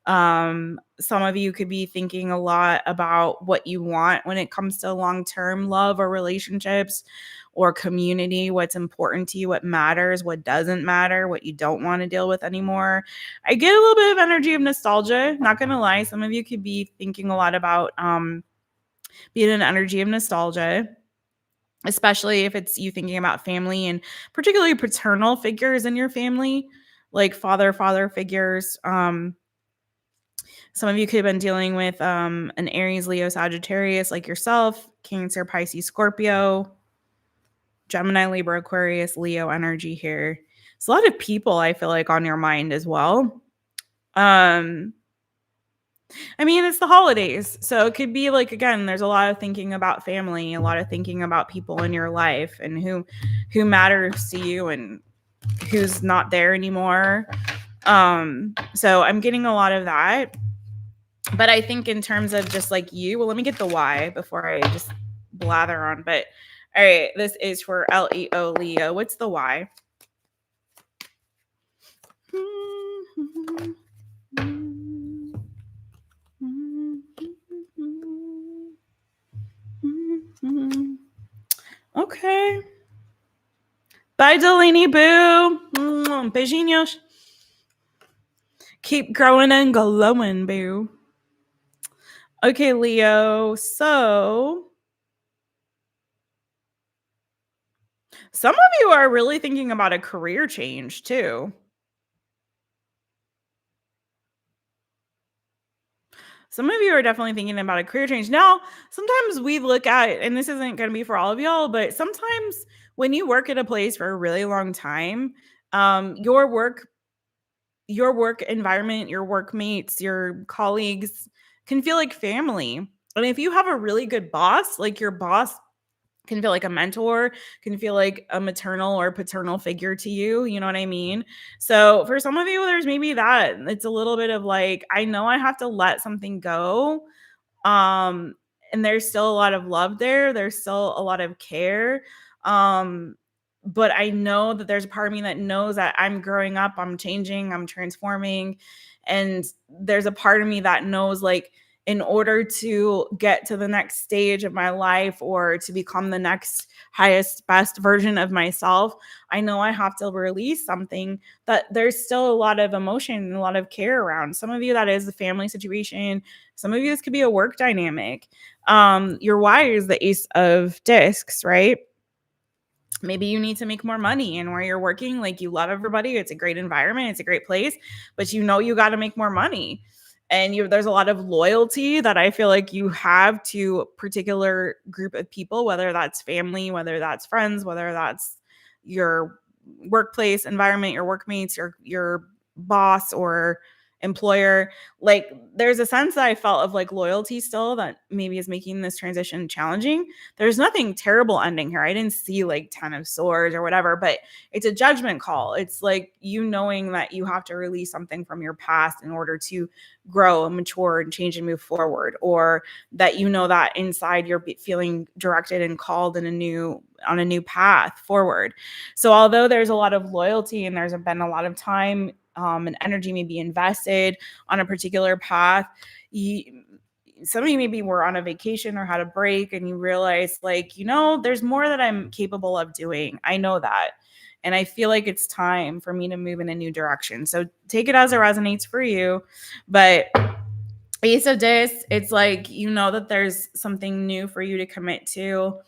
Some of you could be thinking a lot about what you want when it comes to long-term love or relationships or community, what's important to you, what matters, what doesn't matter, what you don't want to deal with anymore. I get a little bit of energy of nostalgia. Not going to lie. Some of you could be thinking a lot about being an energy of nostalgia, especially if it's you thinking about family and particularly paternal figures in your family. like father figures. Some of you could have been dealing with an Aries, Leo, Sagittarius, like yourself, Cancer, Pisces, Scorpio, Gemini, Libra, Aquarius, Leo energy here. It's a lot of people I feel like on your mind as well. I mean, it's the holidays. So it could be like, again, there's a lot of thinking about family, a lot of thinking about people in your life and who matters to you and who's not there anymore. So I'm getting a lot of that. But I think in terms of just like you, well, let me get the why before I just blather on. But all right, this is for Leo, Leo. What's the why? Okay. Bye, Delaney Boo. Beijinhos. Keep growing and glowing, boo. Okay, Leo. So some of you are really thinking about a career change too. Some of you are definitely thinking about a career change. Now, sometimes we look at, and this isn't going to be for all of y'all, but sometimes when you work at a place for a really long time, your work environment, your workmates, your colleagues can feel like family. And if you have a really good boss, like your boss can feel like a mentor, can feel like a maternal or paternal figure to you. You know what I mean? So for some of you, there's maybe that. It's a little bit of like, I know I have to let something go. Um, and there's still a lot of love there. There's still a lot of care. But I know that there's a part of me that knows that I'm growing up, I'm changing, I'm transforming. And there's a part of me that knows like, in order to get to the next stage of my life or to become the next highest, best version of myself, I know I have to release something that there's still a lot of emotion and a lot of care around. Some of you, that is the family situation. Some of you, this could be a work dynamic. Your why is the Ace of Discs, right? Maybe you need to make more money, and where you're working, like you love everybody, it's a great environment, it's a great place, but you know you got to make more money. And there's a lot of loyalty that I feel like you have to a particular group of people, whether that's family, whether that's friends, whether that's your workplace environment, your workmates, your boss or employer. Like there's a sense that I felt of like loyalty still that maybe is making this transition challenging. There's nothing terrible ending here. I didn't see like 10 of swords or whatever, but it's a judgment call. It's like you knowing that you have to release something from your past in order to grow and mature and change and move forward, or that you know that inside you're feeling directed and called on a new path forward. So although there's a lot of loyalty and there's been a lot of time and energy maybe invested on a particular path, some of you maybe were on a vacation or had a break and you realize like, there's more that I'm capable of doing. I know that. And I feel like it's time for me to move in a new direction. So take it as it resonates for you. But Ace of Discs, it's like, that there's something new for you to commit to.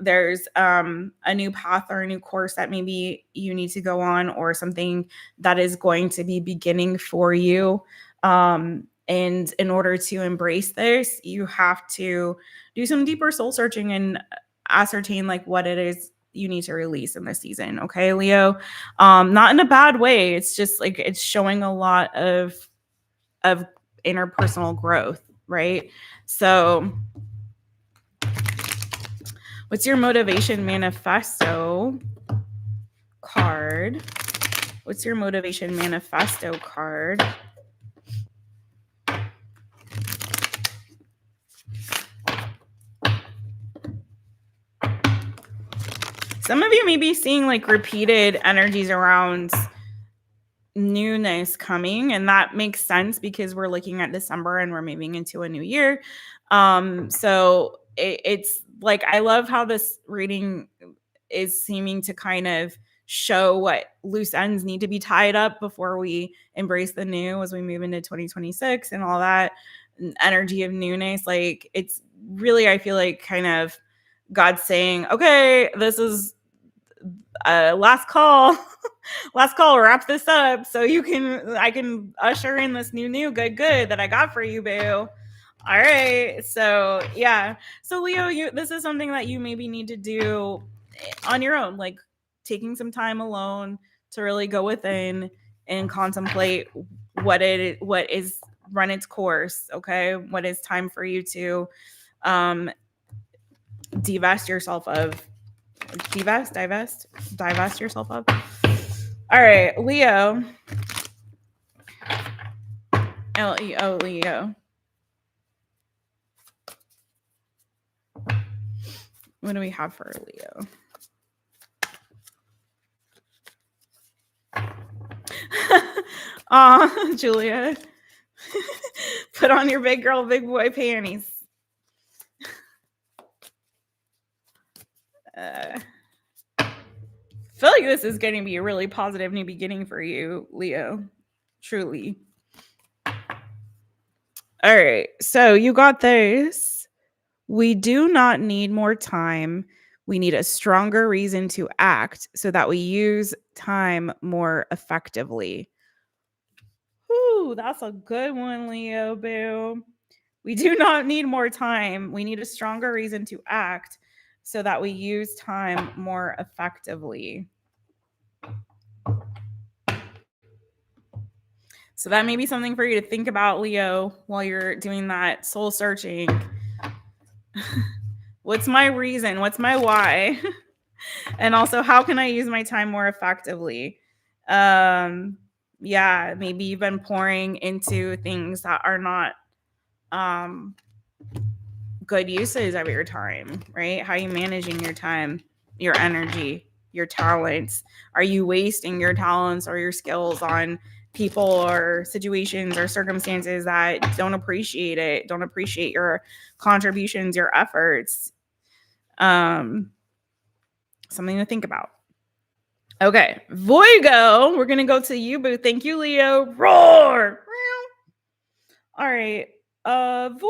There's a new path or a new course that maybe you need to go on, or something that is going to be beginning for you. And in order to embrace this, you have to do some deeper soul searching and ascertain like what it is you need to release in this season. Okay, Leo? Not in a bad way. It's just like it's showing a lot of interpersonal growth, right? So what's your Motivation Manifesto card? What's your Motivation Manifesto card? Some of you may be seeing like repeated energies around newness coming, and that makes sense because we're looking at December and we're moving into a new year. So it's like, I love how this reading is seeming to kind of show what loose ends need to be tied up before we embrace the new as we move into 2026 and all that energy of newness. Like it's really, I feel like kind of God saying, okay, this is last call. Last call, wrap this up so I can usher in this new good that I got for you, boo. All right. So yeah. So Leo, this is something that you maybe need to do on your own, like taking some time alone to really go within and contemplate what is run its course. Okay. What is time for you to divest yourself of. Divest yourself of. All right, Leo. Leo, Leo. What do we have for Leo? Julia. Put on your big girl, big boy panties. I feel like this is going to be a really positive new beginning for you, Leo. Truly. All right. So you got this. We do not need more time. We need a stronger reason to act so that we use time more effectively. Ooh, that's a good one, Leo, boo. We do not need more time. We need a stronger reason to act so that we use time more effectively. So that may be something for you to think about, Leo, while you're doing that soul searching. What's my reason? What's my why? And also, how can I use my time more effectively? Yeah, maybe you've been pouring into things that are not good uses of your time, right? How are you managing your time, your energy, your talents? Are you wasting your talents or your skills on people or situations or circumstances that don't appreciate it, don't appreciate your contributions, your efforts? Something to think about. Okay, Voigo, we're gonna go to you, boo. Thank you, Leo. Roar. All right, Voigo.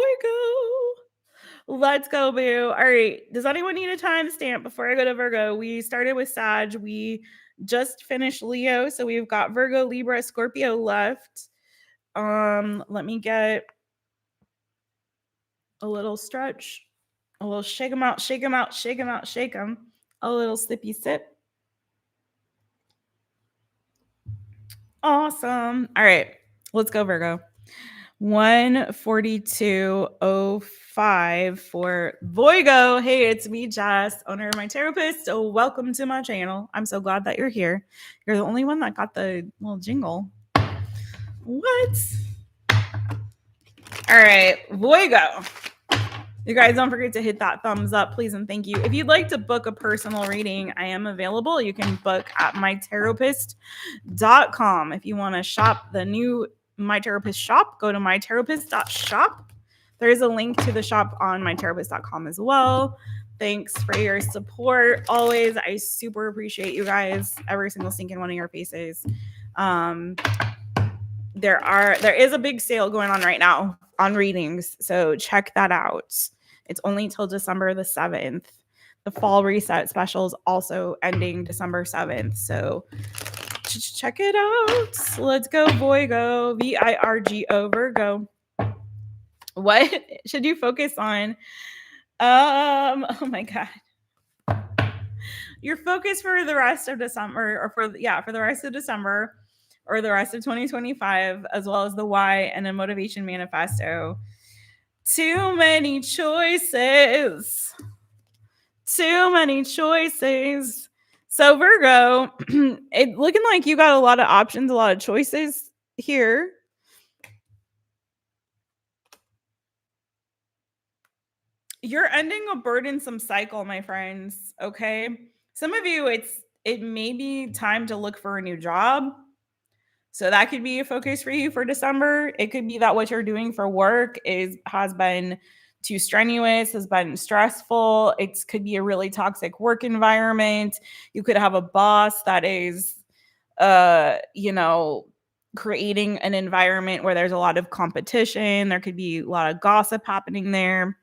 Let's go, boo. All right. Does anyone need a timestamp before I go to Virgo? We started with Sag. We just finished Leo, so we've got Virgo, Libra, Scorpio left. Let me get a little stretch, a little shake them out, shake them out, shake them out, shake them. A little sippy sip. Awesome. All right, let's go, Virgo. 142.05 for Voigo. Hey, it's me, Jess, owner of My Taropist. So welcome to my channel. I'm so glad that you're here. You're the only one that got the little jingle. What? All right, Voigo. You guys don't forget to hit that thumbs up, please, and thank you. If you'd like to book a personal reading, I am available. You can book at mytaropist.com. If you want to shop the new My Taropist shop, go to mytaropist.shop. There is a link to the shop on mytaropist.com as well. Thanks for your support always. I super appreciate you guys, every single stinking one of your faces. There is a big sale going on right now on readings, so check that out. It's only till December the 7th. The fall reset special is also ending December 7th, so check it out. Let's go, Voigo. VIRGO, Virgo. What should you focus on? Oh my God. Your focus for the rest of December, or for the rest of December, or the rest of 2025, as well as the why and a motivation manifesto. Too many choices. Too many choices. So Virgo, it looking like you got a lot of options, a lot of choices here. You're ending a burdensome cycle, my friends. Okay. Some of you, it may be time to look for a new job. So that could be a focus for you for December. It could be that what you're doing for work has been too strenuous, has been stressful. It could be a really toxic work environment. You could have a boss that is, creating an environment where there's a lot of competition. There could be a lot of gossip happening there.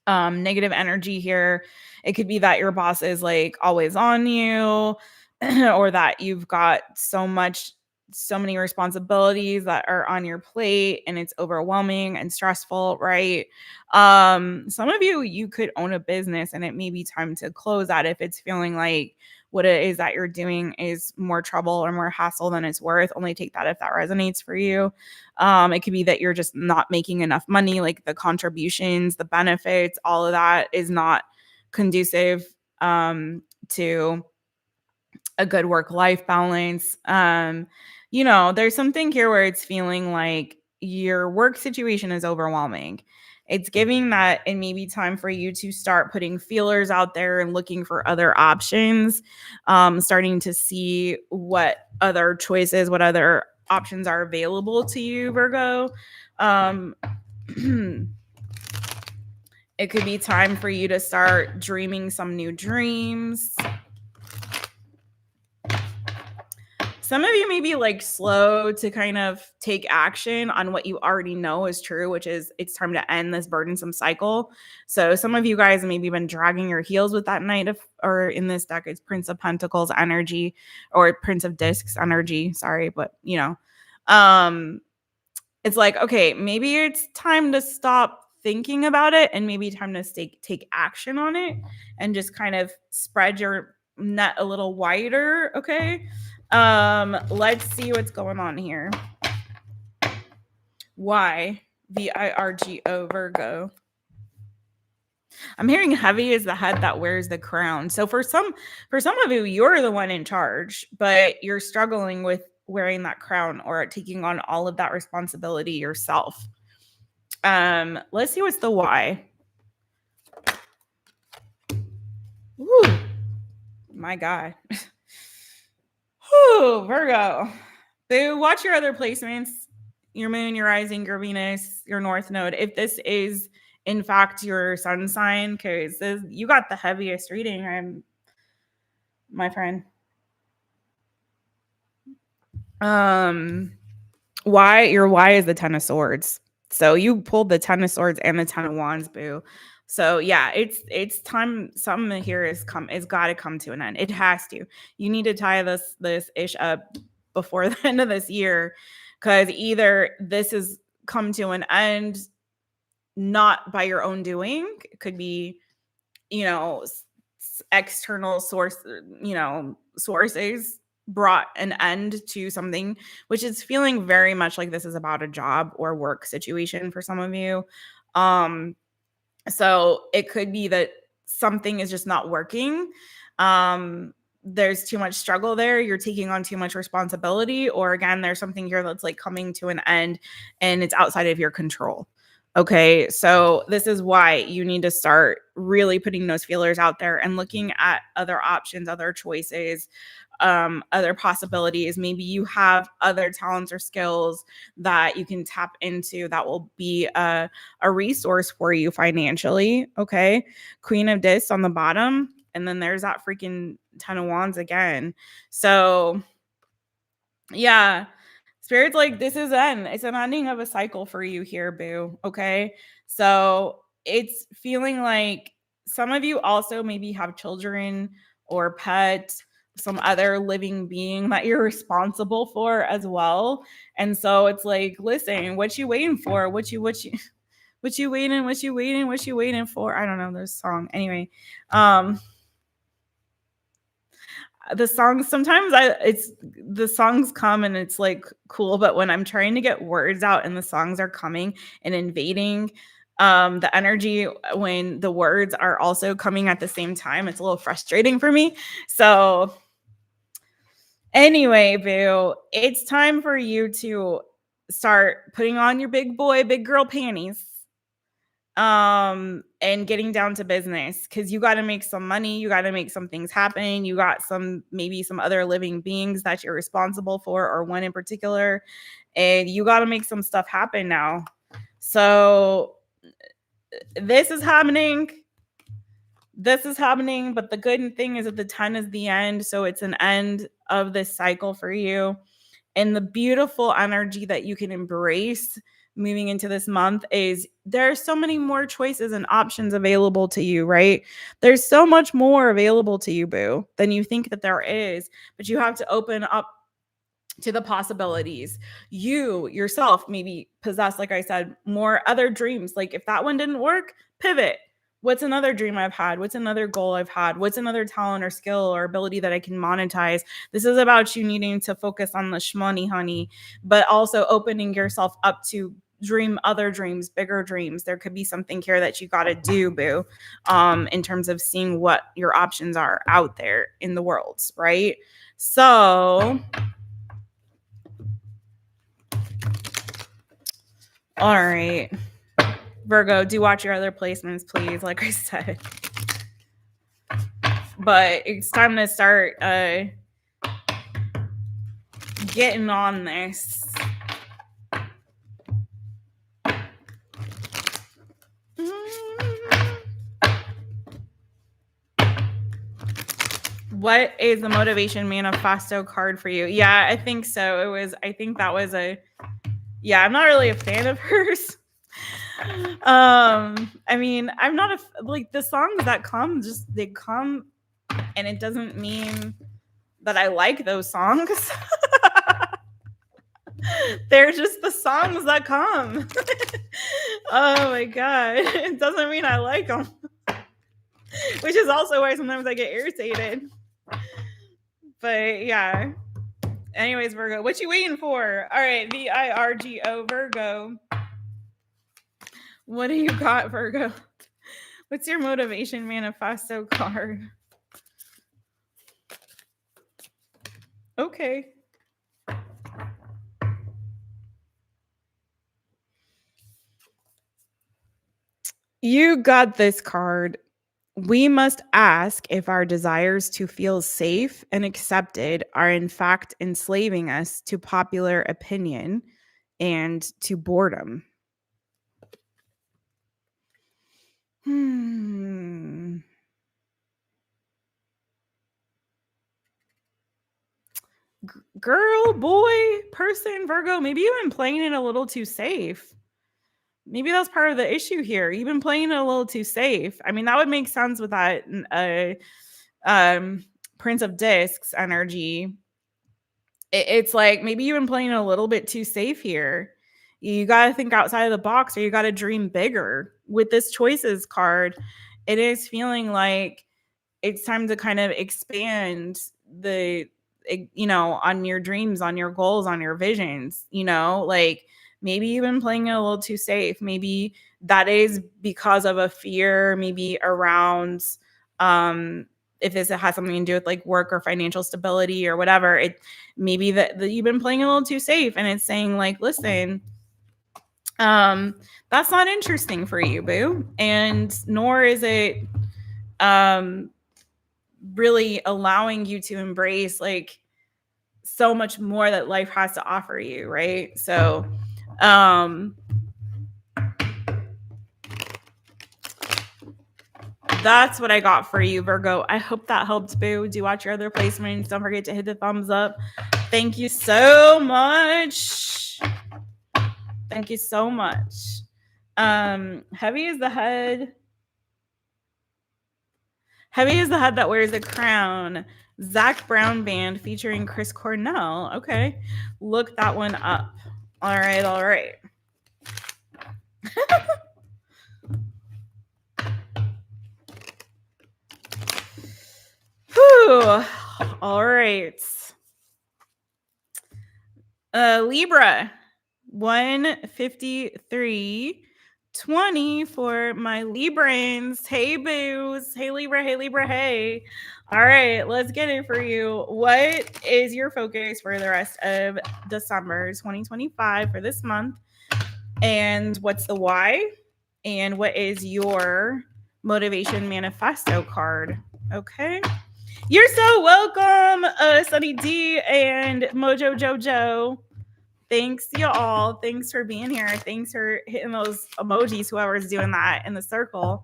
Negative energy here. It could be that your boss is like always on you, or that you've got so many responsibilities that are on your plate and it's overwhelming and stressful, right? Some of you could own a business and it may be time to close that if it's feeling like what it is that you're doing is more trouble or more hassle than it's worth. Only take that if that resonates for you. It could be that you're just not making enough money, like the contributions, the benefits, all of that is not conducive to a good work-life balance. There's something here where it's feeling like your work situation is overwhelming. It's giving that it may be time for you to start putting feelers out there and looking for other options, starting to see what other choices, what other options are available to you, Virgo. It could be time for you to start dreaming some new dreams. Some of you may be like slow to kind of take action on what you already know is true, which is it's time to end this burdensome cycle. So some of you guys maybe been dragging your heels with that or in this deck, it's Prince of Pentacles energy or Prince of Discs energy. Sorry, but it's like, okay, maybe it's time to stop thinking about it and maybe time to take action on it and just kind of spread your net a little wider. Okay. Let's see what's going on here. Why? VIRGO, Virgo. I'm hearing heavy is the head that wears the crown. So for some of you, you're the one in charge, but you're struggling with wearing that crown or taking on all of that responsibility yourself. Let's see what's the why. Woo. My God. Whew, Virgo. Boo, watch your other placements. Your moon, your rising, your Venus, your north node. If this is in fact your sun sign, because you got the heaviest reading, my friend. Why is the 10 of swords. So you pulled the 10 of swords and the 10 of wands, boo. So yeah, it's time. Something here is got to come to an end. It has to. You need to tie this ish up before the end of this year, because either this has come to an end not by your own doing. It could be, external sources brought an end to something, which is feeling very much like this is about a job or work situation for some of you. So it could be that something is just not working. There's too much struggle there. You're taking on too much responsibility, or again, there's something here that's like coming to an end and it's outside of your control. Okay, so this is why you need to start really putting those feelers out there and looking at other options, other choices, other possibilities. Maybe you have other talents or skills that you can tap into that will be a resource for you financially. Okay, Queen of Discs on the bottom, and then there's that freaking 10 of Wands again. So yeah, Spirit's like, this is it's an ending of a cycle for you here, boo. Okay. So it's feeling like some of you also maybe have children or pets, some other living being that you're responsible for as well. And so it's like, listen, what you waiting for? What you waiting for? I don't know. There's a song. Anyway, the songs sometimes the songs come and it's like cool, but when I'm trying to get words out and the songs are coming and invading the energy when the words are also coming at the same time, it's a little frustrating for me. So anyway, boo, it's time for you to start putting on your big boy, big girl panties and getting down to business, because you got to make some money, you got to make some things happen, you got maybe some other living beings that you're responsible for, or one in particular, and you got to make some stuff happen now. So this is happening, but the good thing is that the 10 is the end, so it's an end of this cycle for you, and the beautiful energy that you can embrace moving into this month is there are so many more choices and options available to you, right? There's so much more available to you, boo, than you think that there is, but you have to open up to the possibilities. You yourself maybe possess, like I said, more other dreams. Like if that one didn't work, pivot. What's another dream I've had? What's another goal I've had? What's another talent or skill or ability that I can monetize? This is about you needing to focus on the shmoney, honey, but also opening yourself up to dream other dreams, bigger dreams. There could be something here that you got to do, boo, in terms of seeing what your options are out there in the world, right? So all right, Virgo, do watch your other placements, please, like I said. But it's time to start getting on this. What is the Motivation Manifesto card for you? Yeah, I think so. I think that was yeah, I'm not really a fan of hers. I mean, I'm not like the songs that come, they come, and it doesn't mean that I like those songs. They're just the songs that come. Oh my God. It doesn't mean I like them. Which is also why sometimes I get irritated. But yeah. Anyways, Virgo, what you waiting for? All right, VIRGO, Virgo. What do you got, Virgo? What's your Motivation Manifesto card? Okay. You got this card. We must ask if our desires to feel safe and accepted are in fact enslaving us to popular opinion and to boredom. Girl, boy, person, Virgo, maybe you've been playing it a little too safe. Maybe that's part of the issue here. You've been playing it a little too safe. I mean, that would make sense with that Prince of Discs energy. It's like maybe you've been playing a little bit too safe here. You got to think outside of the box, or you got to dream bigger. With this choices card, it is feeling like it's time to kind of expand on your dreams, on your goals, on your visions, like maybe you've been playing it a little too safe. Maybe that is because of a fear, maybe around, if this has something to do with like work or financial stability or whatever, it maybe that you've been playing a little too safe, and it's saying like, listen, that's not interesting for you, boo. And nor is it, really allowing you to embrace like so much more that life has to offer you, right? So that's what I got for you, Virgo. I hope that helped, boo. Do watch your other placements. Don't forget to hit the thumbs up. Thank you so much. Thank you so much. Heavy is the head. Heavy is the head that wears a crown. Zac Brown Band featuring Chris Cornell. Okay. Look that one up. All right. All right. Whew. All right. Libra, 153.20 for my Librans. Hey, boos. Hey, Libra. Hey, Libra. Hey. All right, let's get it for you. What is your focus for the rest of December 2025 for this month? And what's the why? And what is your Motivation Manifesto card? Okay. You're so welcome, Sunny D and Mojo Jojo. Thanks, y'all. Thanks for being here. Thanks for hitting those emojis, whoever's doing that in the circle.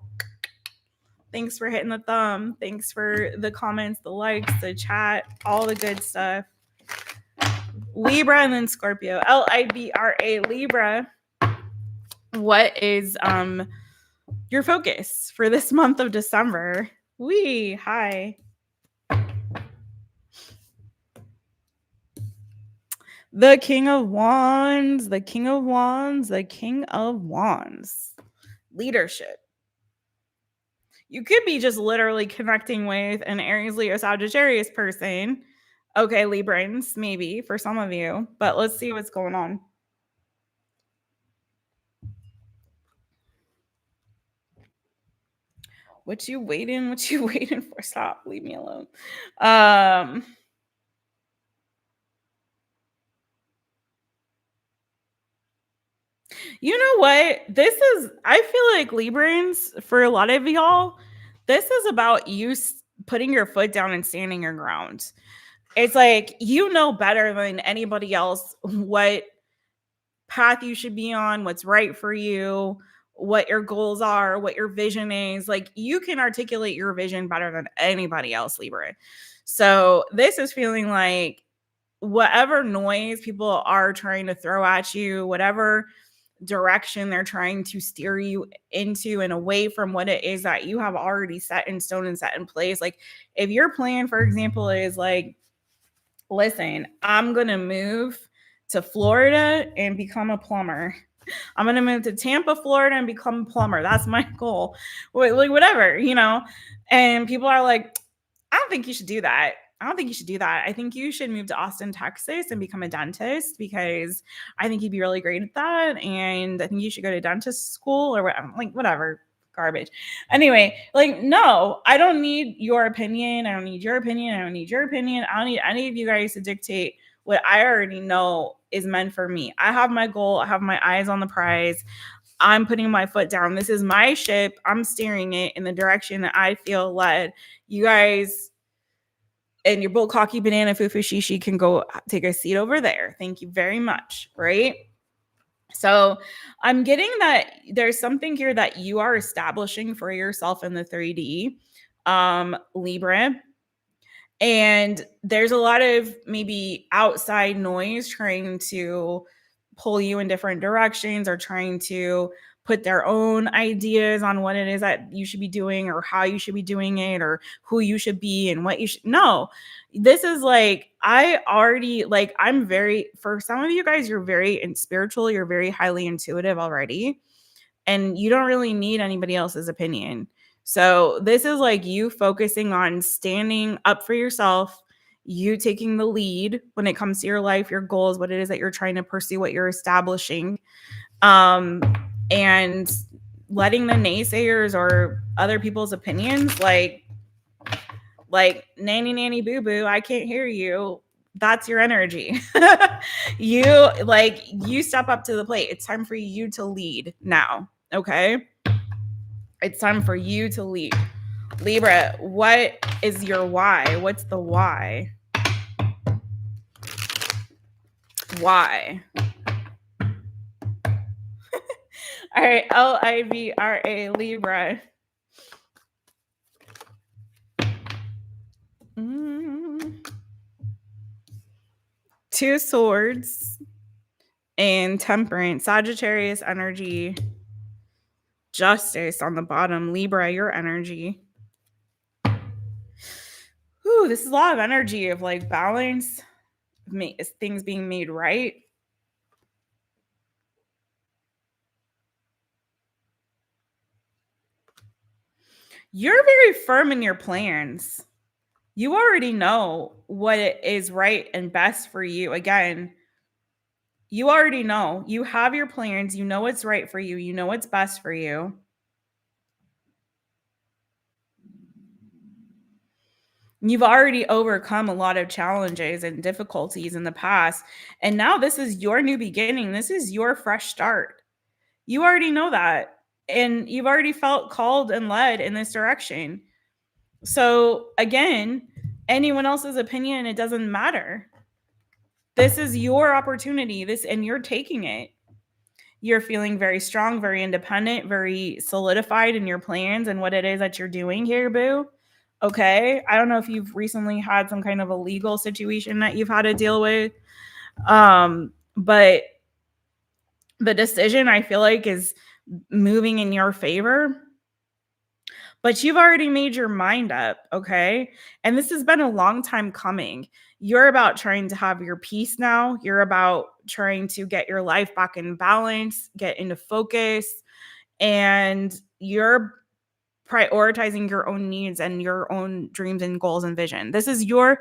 Thanks for hitting the thumb. Thanks for the comments, the likes, the chat, all the good stuff. Libra and then Scorpio. LIBRA, Libra. what is your focus for this month of December? Hi. The King of Wands, the King of Wands, the King of Wands. Leadership. You could be just literally connecting with an Aries, Leo, Sagittarius person. Okay, Librans, maybe for some of you, but let's see what's going on. What you waiting for? Stop, leave me alone. You know what? I feel like Librans, for a lot of y'all, this is about you putting your foot down and standing your ground. It's like, you know better than anybody else what path you should be on, what's right for you, what your goals are, what your vision is. Like, you can articulate your vision better than anybody else, Libra. So this is feeling like whatever noise people are trying to throw at you, whatever direction they're trying to steer you into and away from what it is that you have already set in stone and set in place. Like, if your plan, for example, is like, listen, I'm going to move to Florida and become a plumber. I'm going to move to Tampa, Florida and become a plumber. That's my goal. Like, whatever, you know? And people are like, I don't think you should do that. I think you should move to Austin, Texas and become a dentist, because I think you'd be really great at that. And I think you should go to dentist school or whatever, like, whatever. Garbage. Anyway, like, no, I don't need your opinion. I don't need your opinion. I don't need your opinion. I don't need any of you guys to dictate what I already know is meant for me. I have my goal. I have my eyes on the prize. I'm putting my foot down. This is my ship. I'm steering it in the direction that I feel led. You guys and your bull cocky banana fufu shishi can go take a seat over there. Thank you very much. Right? So I'm getting that there's something here that you are establishing for yourself in the 3D, Libra. And there's a lot of maybe outside noise trying to pull you in different directions, or trying to put their own ideas on what it is that you should be doing, or how you should be doing it, or who you should be and what you should. No, this is like, for some of you guys, you're very spiritual, you're very highly intuitive already, and you don't really need anybody else's opinion. So this is like you focusing on standing up for yourself, you taking the lead when it comes to your life, your goals, what it is that you're trying to pursue, what you're establishing, and letting the naysayers or other people's opinions, like nanny boo boo, I can't hear you. That's your energy. You step up to the plate. It's time for you to lead now. Okay. It's time for you to lead. Libra, what is your why? What's the why? Why? All right, LIBRA, Libra. Two Swords and Temperance, Sagittarius energy, Justice on the bottom, Libra, your energy. Ooh, this is a lot of energy of like balance, things being made right. You're very firm in your plans. You already know what is right and best for you. Again, you already know. You have your plans. You know what's right for you. You know what's best for you. You've already overcome a lot of challenges and difficulties in the past. And now this is your new beginning. This is your fresh start. You already know that. And you've already felt called and led in this direction. So, again, anyone else's opinion, it doesn't matter. This is your opportunity. And you're taking it. You're feeling very strong, very independent, very solidified in your plans and what it is that you're doing here, boo. Okay. I don't know if you've recently had some kind of a legal situation that you've had to deal with. But The decision, I feel like, is moving in your favor, but you've already made your mind up, okay? And this has been a long time coming. You're about trying to have your peace now. You're about trying to get your life back in balance, get into focus, and you're prioritizing your own needs and your own dreams and goals and vision. This is your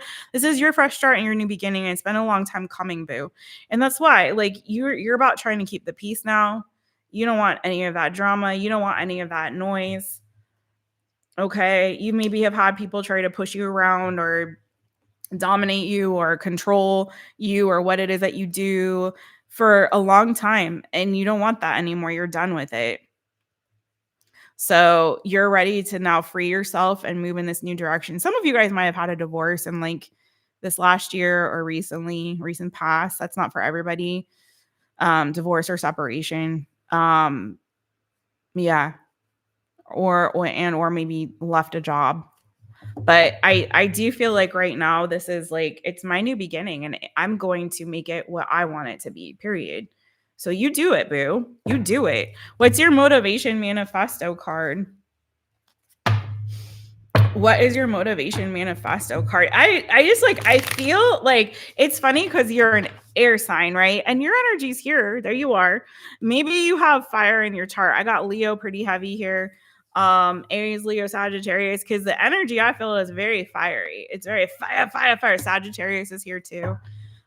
fresh start and your new beginning. And it's been a long time coming, boo. And that's why, like, you're about trying to keep the peace now. You don't want any of that drama. You don't want any of that noise. Okay. You maybe have had people try to push you around or dominate you or control you or what it is that you do for a long time. And you don't want that anymore. You're done with it. So you're ready to now free yourself and move in this new direction. Some of you guys might have had a divorce in like this last year or recent past. That's not for everybody. Divorce or separation. Yeah. Or maybe left a job. But I do feel like right now this is like, it's my new beginning and I'm going to make it what I want it to be, period. So you do it, boo. You do it. What's your motivation manifesto card? What is your motivation manifesto card? I just like, I feel like it's funny because you're an air sign, right? And your energy's here. There you are. Maybe you have fire in your chart. I got Leo pretty heavy here. Aries, Leo, Sagittarius, because the energy I feel is very fiery. It's very fire. Sagittarius is here too.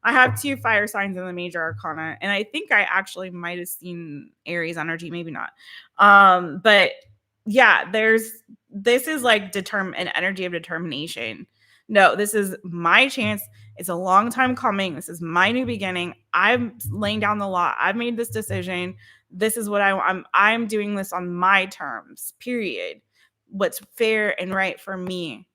I have 2 fire signs in the major arcana, and I think I actually might have seen Aries energy, maybe not. But yeah, this is like an energy of determination. No, this is my chance. It's a long time coming. This is my new beginning. I'm laying down the law. I've made this decision. This is what I'm doing this on my terms, period. What's fair and right for me.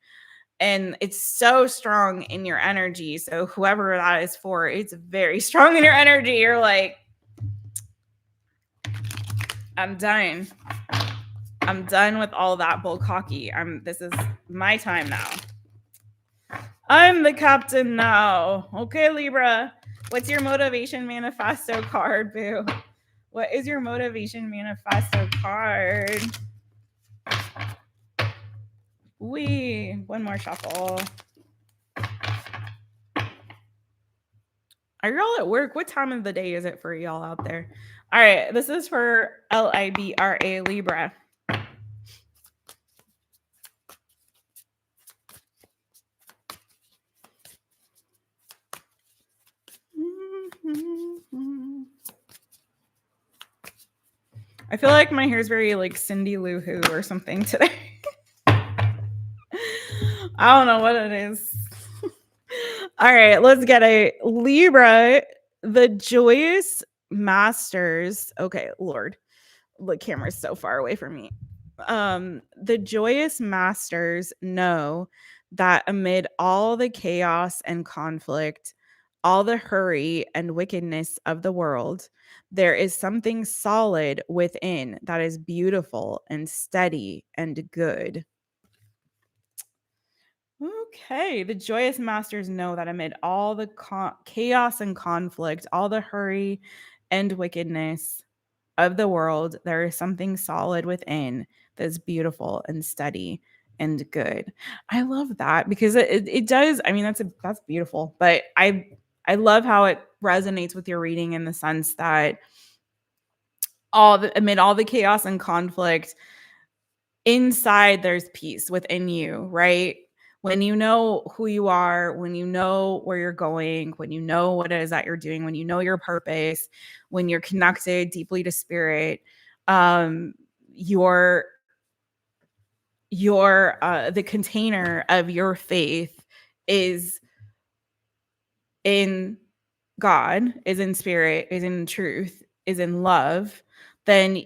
And it's so strong in your energy. So whoever that is for, it's very strong in your energy. You're like, I'm done. I'm done with all that bull cocky. This is my time now. I'm the captain now. Okay, Libra. What's your motivation manifesto card, boo? What is your motivation manifesto card? One more shuffle. Are y'all at work? What time of the day is it for y'all out there? All right, this is for LIBRA, Libra. I feel like my hair is very like Cindy Lou Who or something today. I don't know what it is. All right, let's get a Libra, the joyous masters. Okay, Lord, the camera's so far away from me. The joyous masters know that amid all the chaos and conflict, all the hurry and wickedness of the world, there is something solid within that is beautiful and steady and good. Okay, the joyous masters know that amid all the chaos and conflict, all the hurry and wickedness of the world, there is something solid within that's beautiful and steady and good. I love that because it does. I mean, that's beautiful, but I love how it resonates with your reading in the sense that amid all the chaos and conflict, inside there's peace within you, right? When you know who you are, when you know where you're going, when you know what it is that you're doing, when you know your purpose, when you're connected deeply to spirit, your the container of your faith is in God, is in spirit, is in truth, is in love, then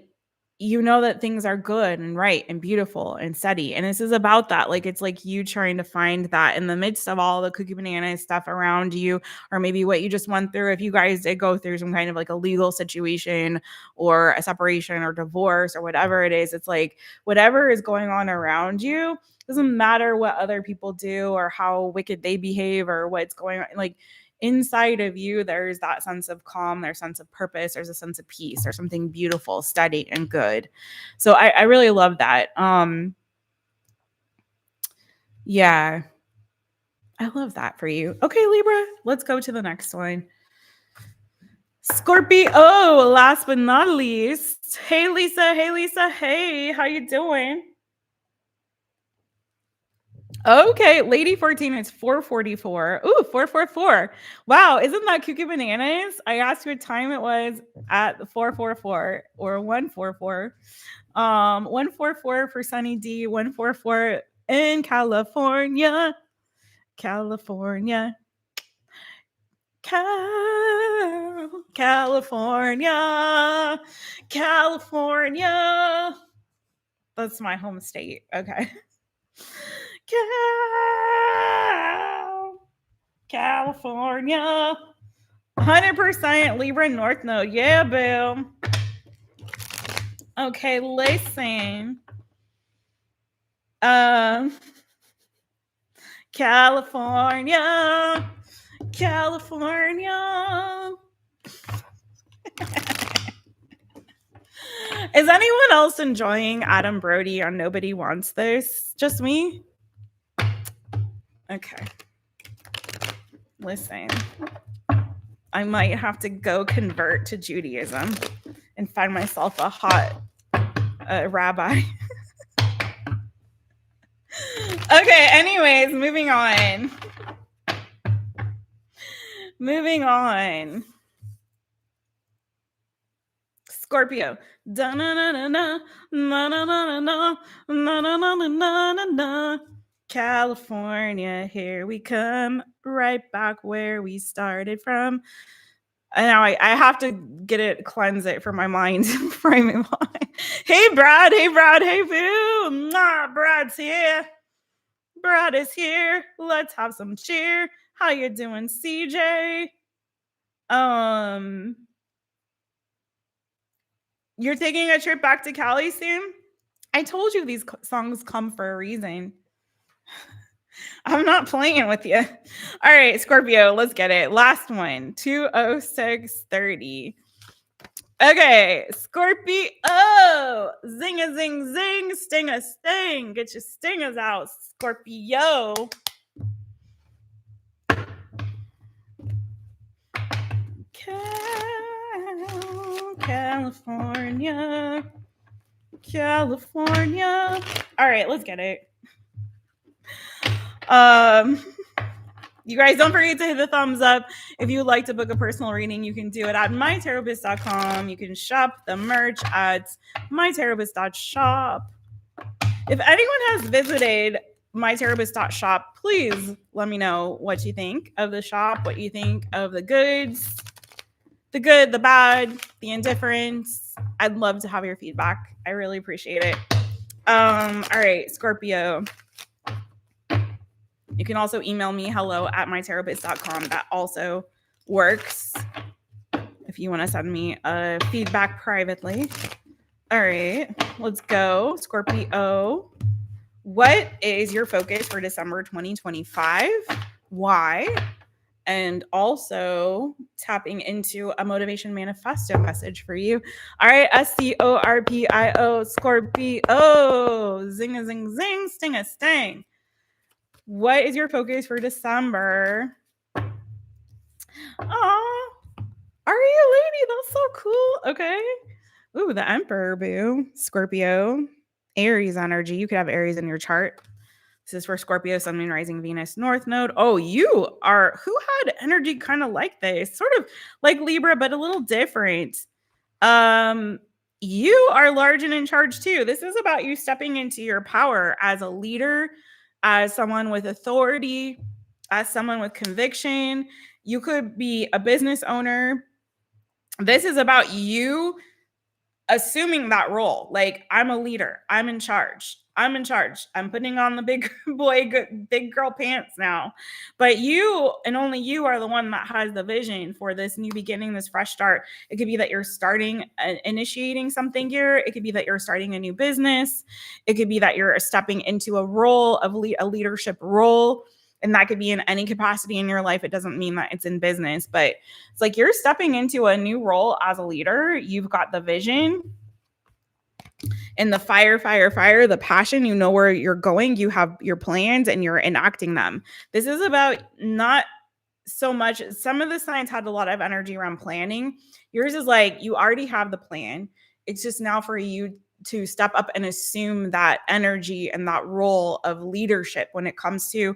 you know that things are good and right and beautiful and steady. And this is about that. Like, it's like you trying to find that in the midst of all the cookie banana stuff around you, or maybe what you just went through. If you guys did go through some kind of like a legal situation or a separation or divorce or whatever it is, it's like whatever is going on around you, doesn't matter what other people do or how wicked they behave or what's going on. Like, inside of you, there's that sense of calm, there's a sense of purpose, there's a sense of peace, there's something beautiful, steady, and good. So I really love that. Yeah, I love that for you. Okay, Libra, let's go to the next one. Scorpio, last but not least. Hey, Lisa. Hey, Lisa. Hey, how you doing? Okay, Lady 14 is 444. Ooh, 444. Wow, isn't that cuckoo bananas? I asked you what time it was at 444 or 144. 144 for Sunny D, 144 in California. California. California. California. That's my home state. Okay. California. 100% Libra North Node. Yeah, boo. Okay, listen. California. California. Is anyone else enjoying Adam Brody on Nobody Wants This? Just me? Okay. Listen, I might have to go convert to Judaism and find myself a hot rabbi. Okay, anyways, moving on. Moving on. Scorpio. California, here we come, right back where we started from. And now I have to get it, cleanse it for my mind before I move on. Hey, Brad. Hey, Brad. Hey, boo. Brad's here. Brad is here. Let's have some cheer. How you doing, CJ? You're taking a trip back to Cali soon? I told you these songs come for a reason. I'm not playing with you. All right, Scorpio, let's get it. Last one, 20630. Okay, Scorpio. Zing a zing zing, sting a sting. Get your stingers out, Scorpio. California. California. All right, let's get it. You guys don't forget to hit the thumbs up. If you would like to book a personal reading, you can do it at mytaropist.com. You can shop the merch at mytaropist.shop. If anyone has visited mytaropist.shop, please let me know what you think of the shop, what you think of the goods, the good, the bad, the indifference. I'd love to have your feedback. I really appreciate it. All right, Scorpio. You can also email me hello@mytaropist.com. That also works if you want to send me a feedback privately. All right, let's go. Scorpio. What is your focus for December 2025? Why? And also tapping into a Motivation Manifesto message for you. All right, SCORPIO, Scorpio. Zing a zing zing, sting a sting. What is your focus for December? Oh, are you a lady? That's so cool. Okay. Ooh, the Emperor, boo. Scorpio. Aries energy. You could have Aries in your chart. This is for Scorpio, Sun, Moon, Rising, Venus, North Node. Oh, you are, who had energy kind of like this? Sort of like Libra, but a little different. You are large and in charge too. This is about you stepping into your power as a leader, as someone with authority, as someone with conviction. You could be a business owner. This is about you assuming that role. Like, I'm a leader. I'm in charge. I'm in charge. I'm putting on the big boy, big girl pants now. But you and only you are the one that has the vision for this new beginning, this fresh start. It could be that you're initiating something here. It could be that you're starting a new business. It could be that you're stepping into a role of a leadership role. And that could be in any capacity in your life. It doesn't mean that it's in business, but it's like you're stepping into a new role as a leader. You've got the vision and the fire, the passion. You know where you're going. You have your plans and you're enacting them. This is about not so much. Some of the signs had a lot of energy around planning. Yours is like you already have the plan. It's just now for you to step up and assume that energy and that role of leadership when it comes to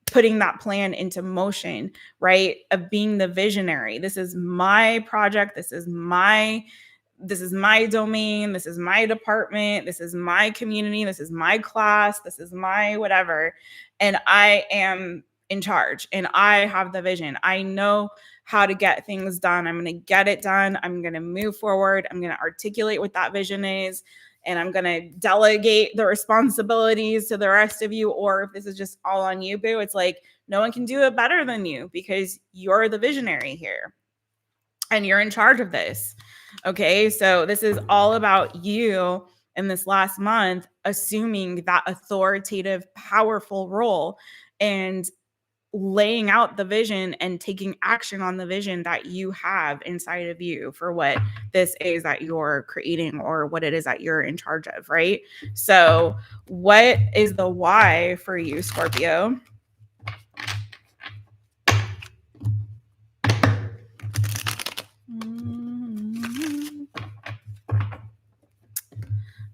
putting that plan into motion, right? Of being the visionary. This is my project. This is my domain. This is my department. This is my community. This is my class. This is my whatever. And I am in charge and I have the vision. I know how to get things done. I'm going to get it done. I'm going to move forward. I'm going to articulate what that vision is. And I'm going to delegate the responsibilities to the rest of you. Or if this is just all on you, boo, it's like no one can do it better than you because you're the visionary here and you're in charge of this. Okay. So this is all about you in this last month, assuming that authoritative, powerful role and laying out the vision and taking action on the vision that you have inside of you for what this is that you're creating or what it is that you're in charge of, right? So what is the why for you, Scorpio?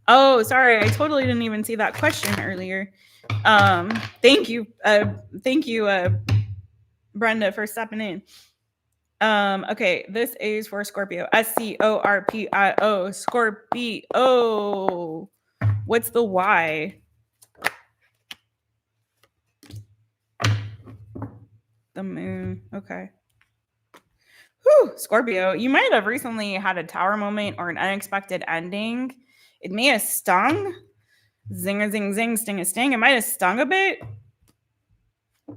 Oh, sorry. I totally didn't even see that question earlier. Thank you. Brenda, for stepping in. Okay, this is for Scorpio. Scorpio. Scorpio. What's the why? The moon. Okay. Whew, Scorpio, you might have recently had a tower moment or an unexpected ending. It may have stung. Zing a zing zing, sting a sting. It might have stung a bit. Do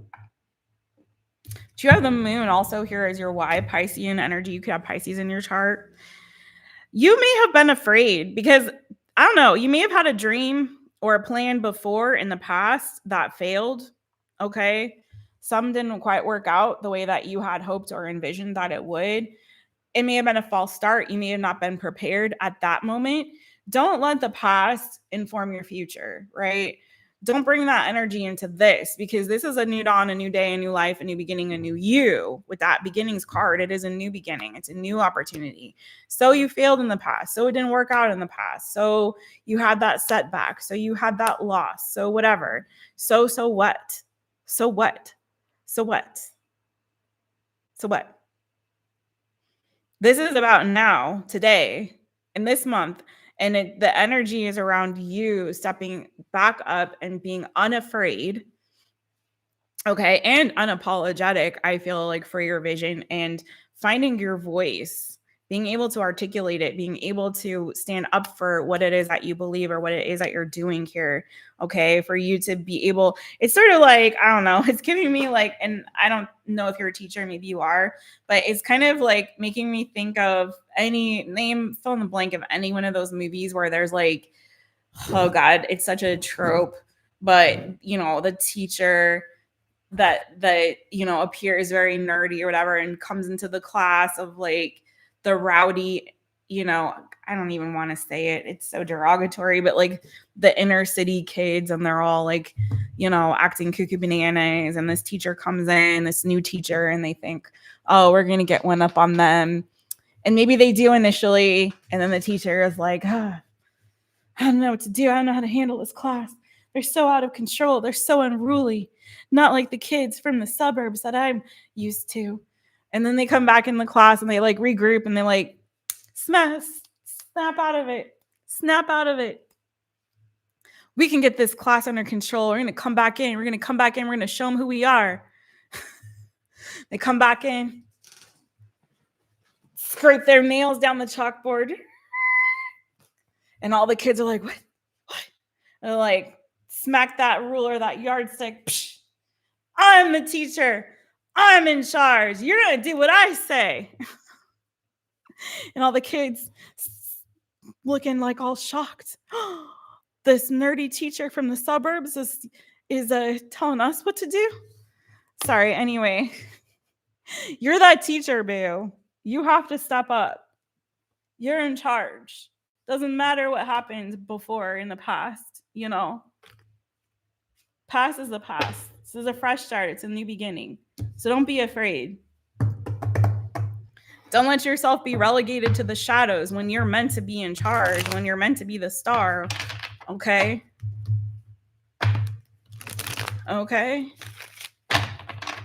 you have the moon also here as your why? Piscean energy. You could have Pisces in your chart. You may have been afraid because, I don't know, you may have had a dream or a plan before in the past that failed. Okay. Some didn't quite work out the way that you had hoped or envisioned that it would. It may have been a false start. You may have not been prepared at that moment. Don't let the past inform your future, right? Don't bring that energy into this because this is a new dawn, a new day, a new life, a new beginning, a new you. With that beginnings card, it is a new beginning. It's a new opportunity. So you failed in the past. So it didn't work out in the past. So you had that setback. So you had that loss. So whatever. So what? So what? So what? So what? This is about now, today, in this month. And the energy is around you stepping back up and being unafraid, okay, and unapologetic, I feel like, for your vision and finding your voice, being able to articulate it, being able to stand up for what it is that you believe or what it is that you're doing here, okay, for you to be able, it's sort of like, I don't know, it's giving me like, and I don't know if you're a teacher, maybe you are, but it's kind of like making me think of fill in the blank of any one of those movies where there's like, oh God, it's such a trope, but you know, the teacher that appears very nerdy or whatever and comes into the class of like the rowdy, I don't even want to say it, it's so derogatory, but like the inner city kids, and they're all like, acting cuckoo bananas, and this teacher comes in, this new teacher, and they think, oh, we're gonna get one up on them, and maybe they do initially, and then the teacher is like, I don't know what to do, I don't know how to handle this class, they're so out of control, they're so unruly, not like the kids from the suburbs that I'm used to. And then they come back in the class and they like regroup and they like snap out of it. Snap out of it. We can get this class under control. We're going to come back in. We're going to show them who we are. They come back in, scrape their nails down the chalkboard. And all the kids are like, what? And they're like, smack that ruler, that yardstick. Psh, I'm the teacher. I'm in charge. You're going to do what I say. And all the kids looking like all shocked. This nerdy teacher from the suburbs is telling us what to do. Sorry. Anyway, you're that teacher, boo. You have to step up. You're in charge. Doesn't matter what happened before in the past, you know. Past is the past. This is a fresh start. It's a new beginning. So don't be afraid. Don't let yourself be relegated to the shadows when you're meant to be in charge, when you're meant to be the star. Okay? Okay?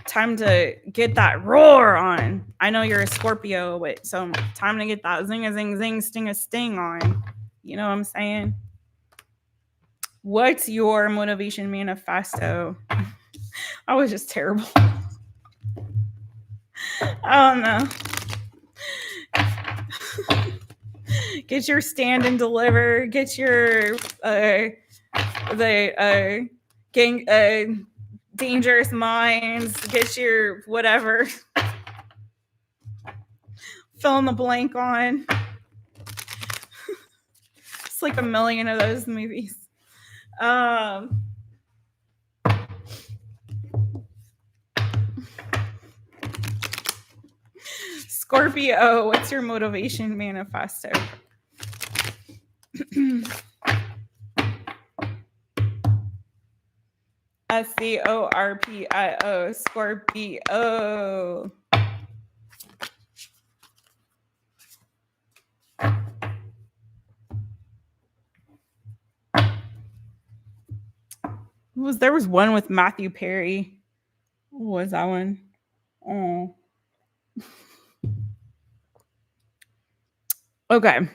Time to get that roar on. I know you're a Scorpio, but so time to get that zing a zing zing sting a sting on. You know what I'm saying? What's your motivation manifesto? I was just terrible. I don't know. Get your stand and deliver. Get your dangerous minds. Get your whatever. Fill in the blank on. It's like a million of those movies. Scorpio, what's your motivation manifesto? Scorpio, Scorpio. There was one with Matthew Perry. What was that one? Oh. Okay.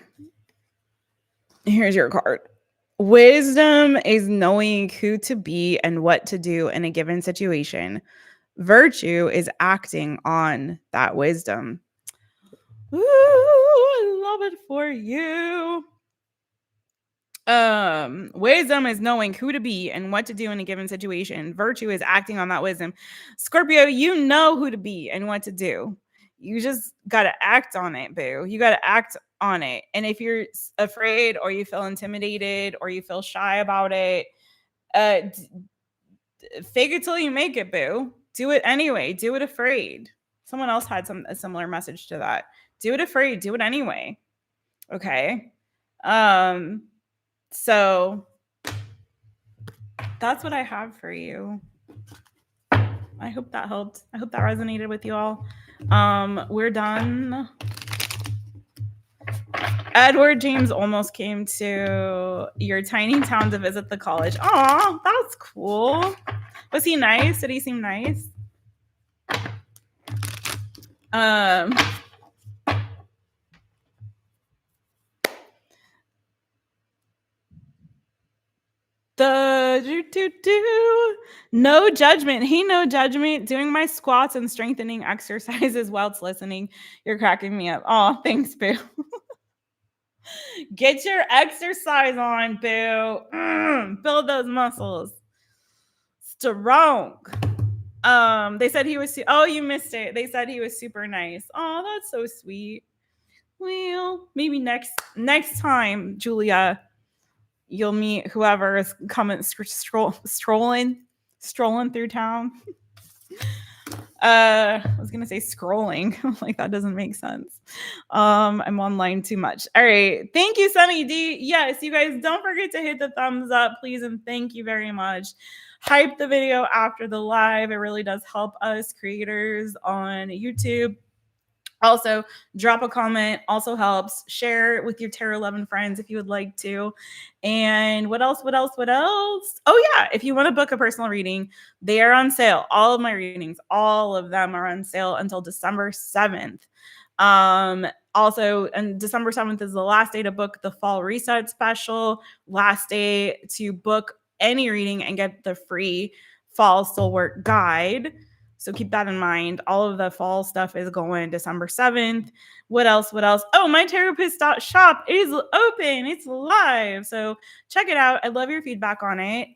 Here's your card. Wisdom is knowing who to be and what to do in a given situation. Virtue is acting on that wisdom. Ooh, I love it for you. Wisdom is knowing who to be and what to do in a given situation. Virtue is acting on that wisdom. Scorpio, you know who to be and what to do. You just got to act on it, boo. You got to act on it. And if you're afraid or you feel intimidated or you feel shy about it, fake it till you make it, boo. Do it anyway. Do it afraid. Someone else had a similar message to that. Do it afraid. Do it anyway. Okay. So that's what I have for you. I hope that helped. I hope that resonated with you all. We're done. Edward James almost came to your tiny town to visit the college. Aw, that's cool. Was he nice? Did he seem nice? No judgment. He no judgment. Doing my squats and strengthening exercises whilst listening. You're cracking me up. Oh, thanks, boo. Get your exercise on, boo. Build those muscles. Strong. They said he was. Oh, you missed it. They said he was super nice. Oh, that's so sweet. Well, maybe next time, Julia, you'll meet whoever is coming strolling through town. I was gonna say scrolling. Like that doesn't make sense. I'm online too much. All right. Thank you, Sunny D. Yes, you guys don't forget to hit the thumbs up, please, and thank you very much. Hype the video after the live. It really does help us creators on YouTube. Also, drop a comment. Also helps. Share with your Tarot 11 friends if you would like to. And what else? Oh, yeah. If you want to book a personal reading, they are on sale. All of my readings, all of them are on sale until December 7th. Also, and December 7th is the last day to book the fall reset special. Last day to book any reading and get the free fall soul work guide. So keep that in mind. All of the fall stuff is going December 7th. What else? Oh, mytaropist.shop is open. It's live. So check it out. I love your feedback on it.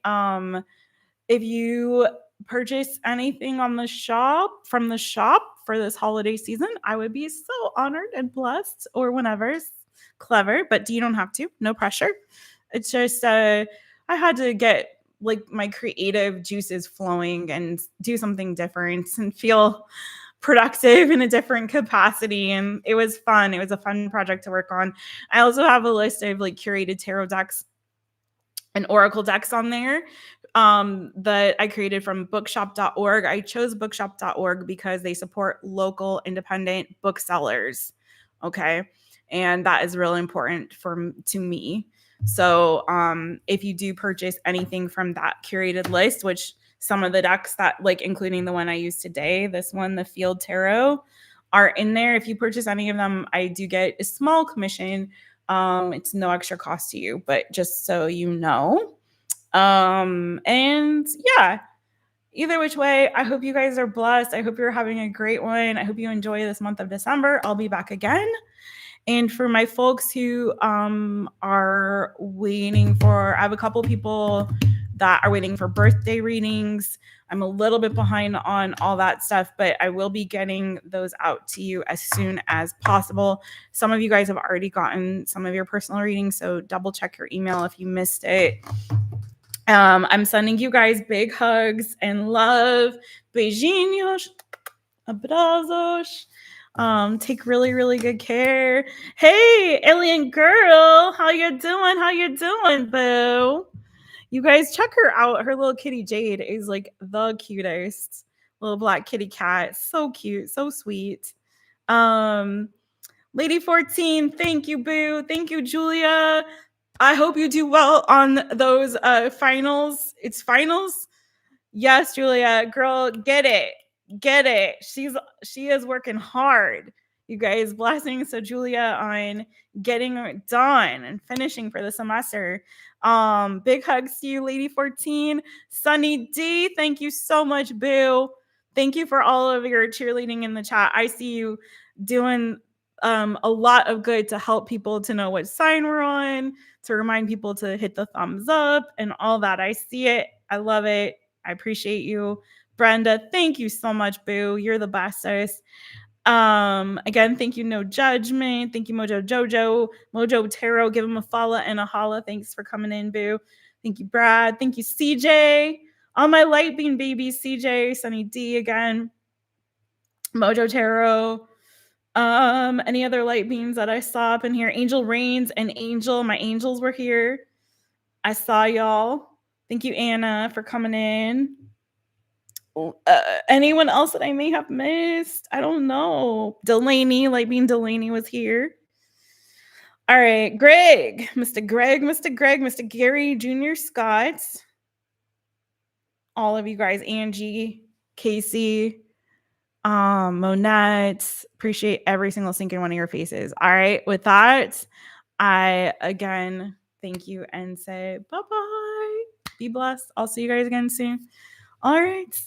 If you purchase anything on the shop from the shop for this holiday season, I would be so honored and blessed, or whenever. It's clever, but you don't have to. No pressure. It's just I had to get like my creative juices flowing and do something different and feel productive in a different capacity. And it was fun. It was a fun project to work on. I also have a list of like curated tarot decks and oracle decks on there that I created from bookshop.org. I chose bookshop.org because they support local independent booksellers. Okay. And that is really important to me. So if you do purchase anything from that curated list, which some of the decks that like, including the one I use today, this one, the Field Tarot, are in there. If you purchase any of them, I do get a small commission. It's no extra cost to you, but just so you know. And yeah, either which way, I hope you guys are blessed. I hope you're having a great one. I hope you enjoy this month of December. I'll be back again. And for my folks who are waiting for, I have a couple people that are waiting for birthday readings. I'm a little bit behind on all that stuff, but I will be getting those out to you as soon as possible. Some of you guys have already gotten some of your personal readings, so double check your email if you missed it. I'm sending you guys big hugs and love. Beijinhos, abrazos. Take really, really good care. Hey, alien girl, how you doing? How you doing, boo? You guys check her out. Her little kitty Jade is like the cutest little black kitty cat. So cute, so sweet. Lady 14, thank you, boo. Thank you, Julia. I hope you do well on those finals. It's finals. Yes, Julia, girl, get it. Get it. She is working hard. You guys, blessings to Julia on getting it done and finishing for the semester. Big hugs to you, Lady 14. Sunny D, thank you so much, boo. Thank you for all of your cheerleading in the chat. I see you doing a lot of good to help people to know what sign we're on, to remind people to hit the thumbs up and all that. I see it. I love it. I appreciate you. Brenda, thank you so much, boo. You're the bestest. Again, thank you, No Judgment. Thank you, Mojo Jojo, Mojo Tarot. Give him a follow and a holla. Thanks for coming in, boo. Thank you, Brad. Thank you, CJ. All my light beam babies, CJ, Sunny D again, Mojo Tarot. Any other light beams that I saw up in here? Angel Reigns and Angel. My angels were here. I saw y'all. Thank you, Anna, for coming in. Anyone else that I may have missed? I don't know. Delaney, light beam Delaney was here. All right, Greg, Mr. Greg, Mr. Greg, Mr. Gary Jr. Scott. All of you guys, Angie, Casey, Monette, appreciate every single single one of your faces. All right, with that, I again thank you and say bye-bye. Be blessed. I'll see you guys again soon. All right.